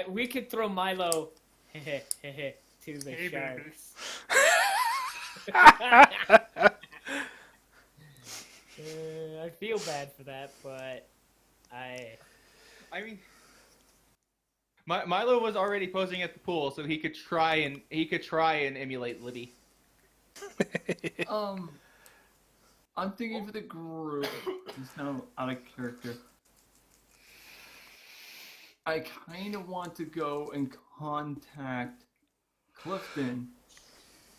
We could throw Milo to the Hey, sharks. I feel bad for that, but I mean, Milo was already posing at the pool, so he could try and emulate Libby. I'm thinking for the group. It's kind of out of character. I kind of want to go and contact Clifton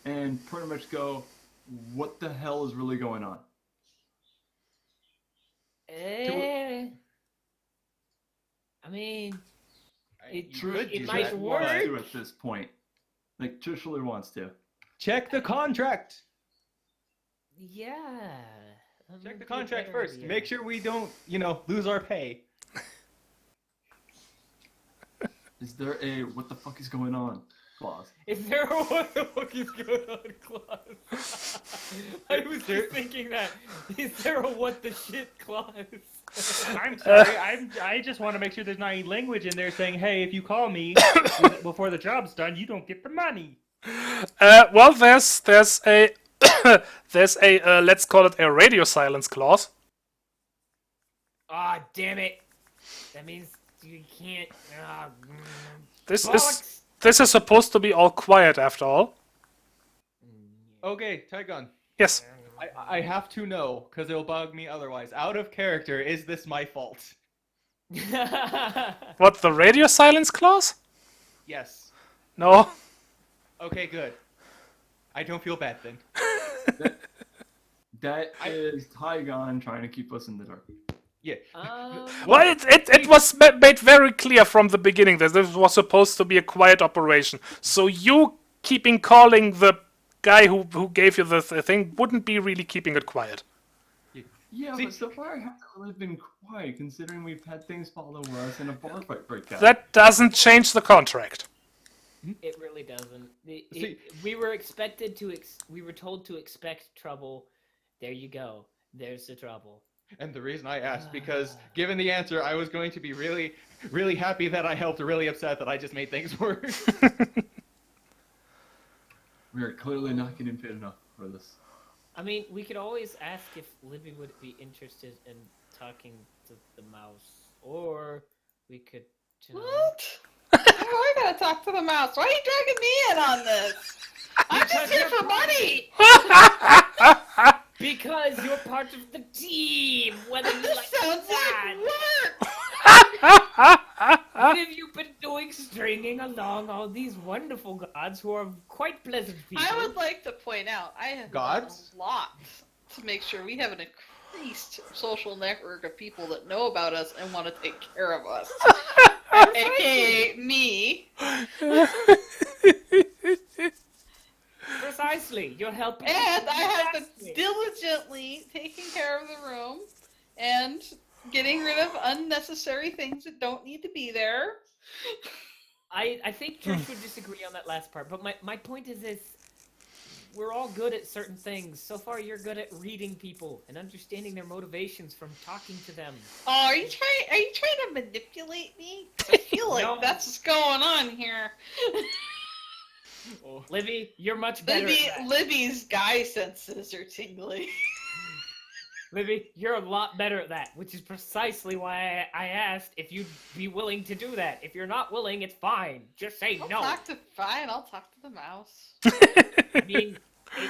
and pretty much go, what the hell is really going on? I mean, it do might that, work. Wants to at this point. Like, truly wants to. Check the contract. Yeah. Check the contract first. Make sure we don't, lose our pay. Is there a what the fuck is going on clause? Is there a what the fuck is going on clause? I was just thinking that. Is there a what the shit clause? I'm sorry. I just want to make sure there's not any language in there saying, "Hey, if you call me before the job's done, you don't get the money." Well, there's a there's a let's call it a radio silence clause. Ah, damn it. That means you can't. This bollocks. this is supposed to be all quiet after all. Okay, Tygon. Yes. I have to know, because it'll bug me otherwise. Out of character, is this my fault? What, the radio silence clause? Yes. No. Okay, good. I don't feel bad then. That is Tygon trying to keep us in the dark. Yeah. Well, it was made very clear from the beginning that this was supposed to be a quiet operation. So you keeping calling the guy who gave you the thing wouldn't be really keeping it quiet. Yeah, See- but so far it hasn't really been quiet, considering we've had things follow us and a bar fight break out. That doesn't change the contract. It really doesn't. See- We were expected to. We were told to expect trouble. There you go. There's the trouble. And the reason I asked, because given the answer, I was going to be really, really happy that I helped, really upset that I just made things worse. We are clearly not getting paid enough for this. I mean, we could always ask if Libby would be interested in talking to the mouse, or we could. What? I gotta talk to the mouse. Why are you dragging me in on this? I'm just here for money. Because you're part of the team, whether you This like sounds that. like work. What have you been doing, stringing along all these wonderful gods who are quite pleasant people? I would like to point out I have Gods? done a lot to make sure we have an increased social network of people that know about us and want to take care of us. AKA me. Precisely, you're helping. And I have been Precisely. diligently taking care of the room and getting rid of unnecessary things that don't need to be there. I think Trish would disagree on that last part, but my point is this: we're all good at certain things. So far, you're good at reading people and understanding their motivations from talking to them. Oh, are you trying to manipulate me? 'Cause I feel like No. that's what's going on here. Libby, you're much better at that. Libby's guy senses are tingling. Libby, you're a lot better at that, which is precisely why I asked if you'd be willing to do that. If you're not willing, it's fine. Just say no. I'll talk to the mouse. I mean,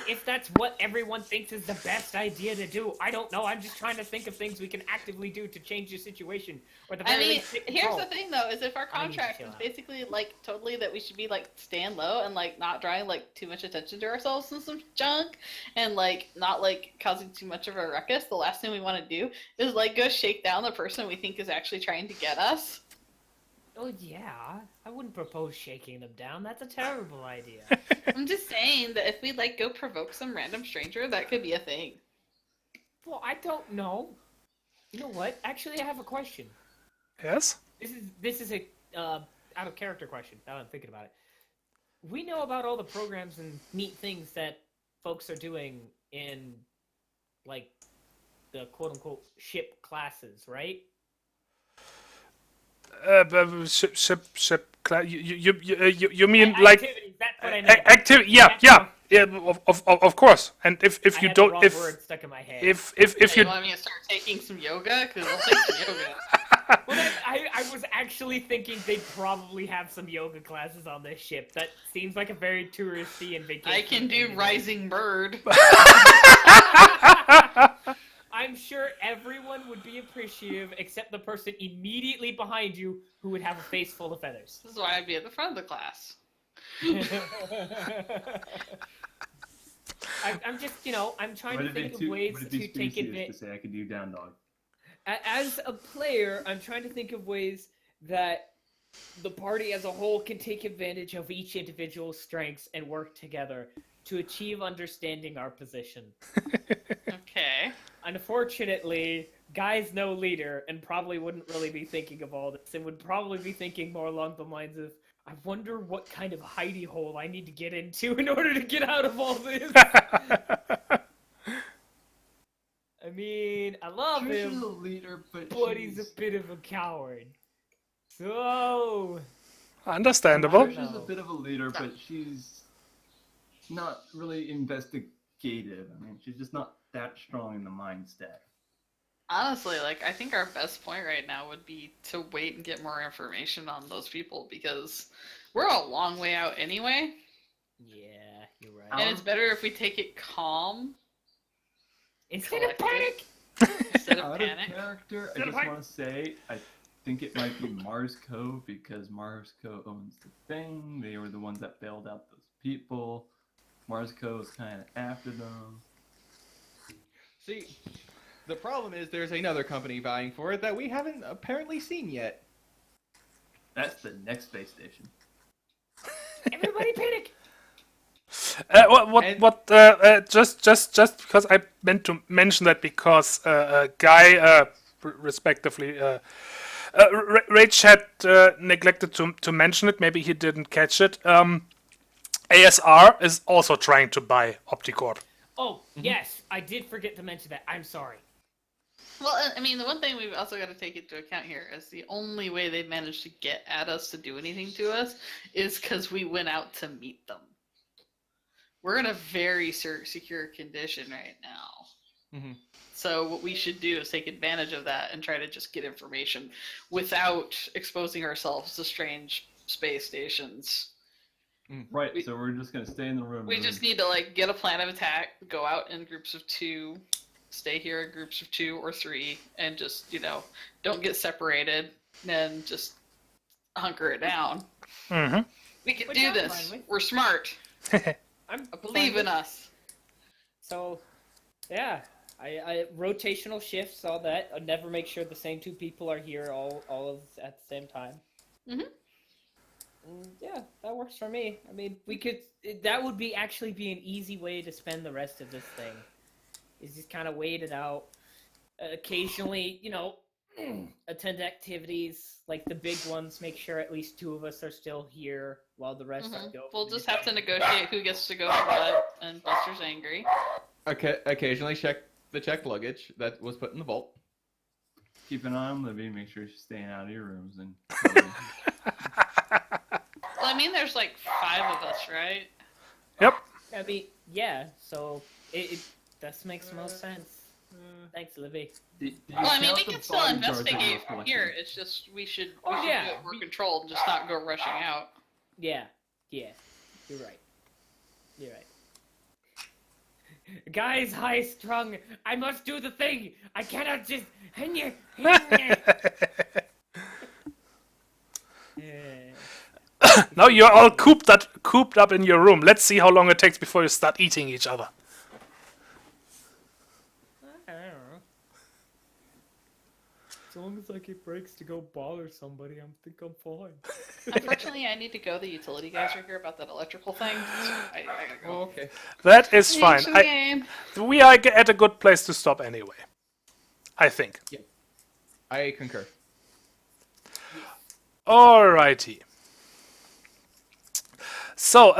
if that's what everyone thinks is the best idea to do, I don't know. I'm just trying to think of things we can actively do to change the situation. Or the I very mean, least take here's control. the thing though, is if our I need to contract chill is out. basically like totally that we should be like stand low and like not drawing like too much attention to ourselves and some junk and like not like causing too much of a ruckus, the last thing we want to do is like go shake down the person we think is actually trying to get us. Oh, yeah. I wouldn't propose shaking them down. That's a terrible idea. I'm just saying that if we like go provoke some random stranger, that could be a thing. Well, I don't know. You know what? Actually, I have a question. Yes? This is a out of character question. Now that I'm thinking about it. We know about all the programs and neat things that folks are doing in, like, the quote-unquote ship classes, right? You mean like Activities, that's what I meant. activity? Yeah, of course. And if I you had don't, the wrong word stuck in my head. if You you want me to start taking some yoga? Because I'll take some yoga. Well, then, I was actually thinking they'd probably have some yoga classes on this ship. That seems like a very touristy and vacation. I can do rising bird. I'm sure everyone would be appreciative except the person immediately behind you who would have a face full of feathers. This is why I'd be at the front of the class. I'm just, I'm trying Would to it be think of too- ways would it to be take specious advantage. to say I could do down dog? As a player, I'm trying to think of ways that the party as a whole can take advantage of each individual's strengths and work together to achieve understanding our position. Okay. Unfortunately, Guy's no leader and probably wouldn't really be thinking of all this and would probably be thinking more along the lines of, I wonder what kind of hidey hole I need to get into in order to get out of all this. I mean, I love Trish is a him, leader, but he's a bit of a coward. So, understandable. Trish is a bit of a leader, but she's not really investigative. I mean, she's just not that strong in the mind stack. Honestly, like, I think our best point right now would be to wait and get more information on those people because we're a long way out anyway. yeah, you're right. And it's better if we take it calm Instead of panic! instead of Out panic. of character, I Instead of just want to say I think it might be Mars Co. because Mars Co. owns the thing. They were the ones that bailed out those people. Mars Co. is kind of after them. See, the problem is there's another company vying for it that we haven't apparently seen yet. That's the next space station. Everybody panic! Just because I meant to mention that because Guy, respectively, Rage had neglected to mention it. Maybe he didn't catch it. ASR is also trying to buy Opticorp. Oh, yes, I did forget to mention that. I'm sorry. Well, I mean, the one thing we've also got to take into account here is the only way they've managed to get at us to do anything to us is because we went out to meet them. We're in a very secure condition right now. Mhm. So what we should do is take advantage of that and try to just get information without exposing ourselves to strange space stations. Right, We- so we're just gonna stay in the room. We just need to like get a plan of attack, go out in groups of 2, stay here in groups of 2 or 3, and just don't get separated, and just hunker it down. Mm-hmm. We can Which do I'm this. fine with. We're smart. I'm Believe in us. So, yeah, I rotational shifts, all that. I never make sure the same 2 people are here all of at the same time. Mhm. Yeah, that works for me. I mean, that would actually be an easy way to spend the rest of this thing. Is just kind of wait it out. Occasionally, attend activities like the big ones. Make sure at least 2 of us are still here while the rest are go. We'll just have to negotiate who gets to go for what, and Buster's angry. Okay, occasionally check the checked luggage that was put in the vault. Keep an eye on Libby. Make sure she's staying out of your rooms. And Well, I mean, there's like 5 of us, right? Yep. I mean, yeah. So it that makes most sense. Thanks, Libby. Well, I mean, we can still investigate from here. It's just we should do it more controlled and just not go rushing out. Yeah, you're right. You're right. Guys, high strung. I must do the thing. I cannot just. Now you're all cooped up in your room. Let's see how long it takes before you start eating each other. I don't know. As long as I get breaks to go bother somebody, I think I'm fine. Unfortunately, I need to go. The utility guys are here about that electrical thing. So I gotta go. Oh, okay. That is fine. Thanks for the game. We are at a good place to stop anyway. I think. I concur. Alrighty. So,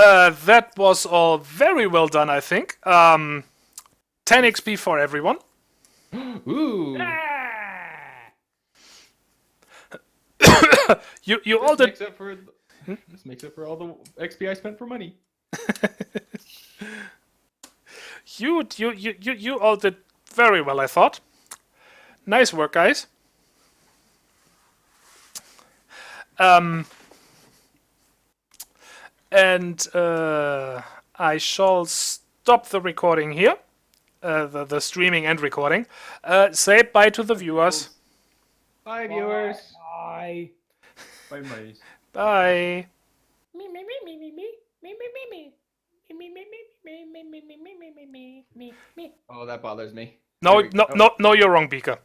that was all very well done, I think. 10 XP for everyone. Ooh. You all did. This makes up for all the XP I spent for money. You all did very well, I thought. Nice work, guys. And I shall stop the recording here, the streaming and recording. Say bye to the viewers. Bye, viewers. Bye. Bye, buddies. Bye. Me. Oh, that bothers me. No, you're wrong, Beaker.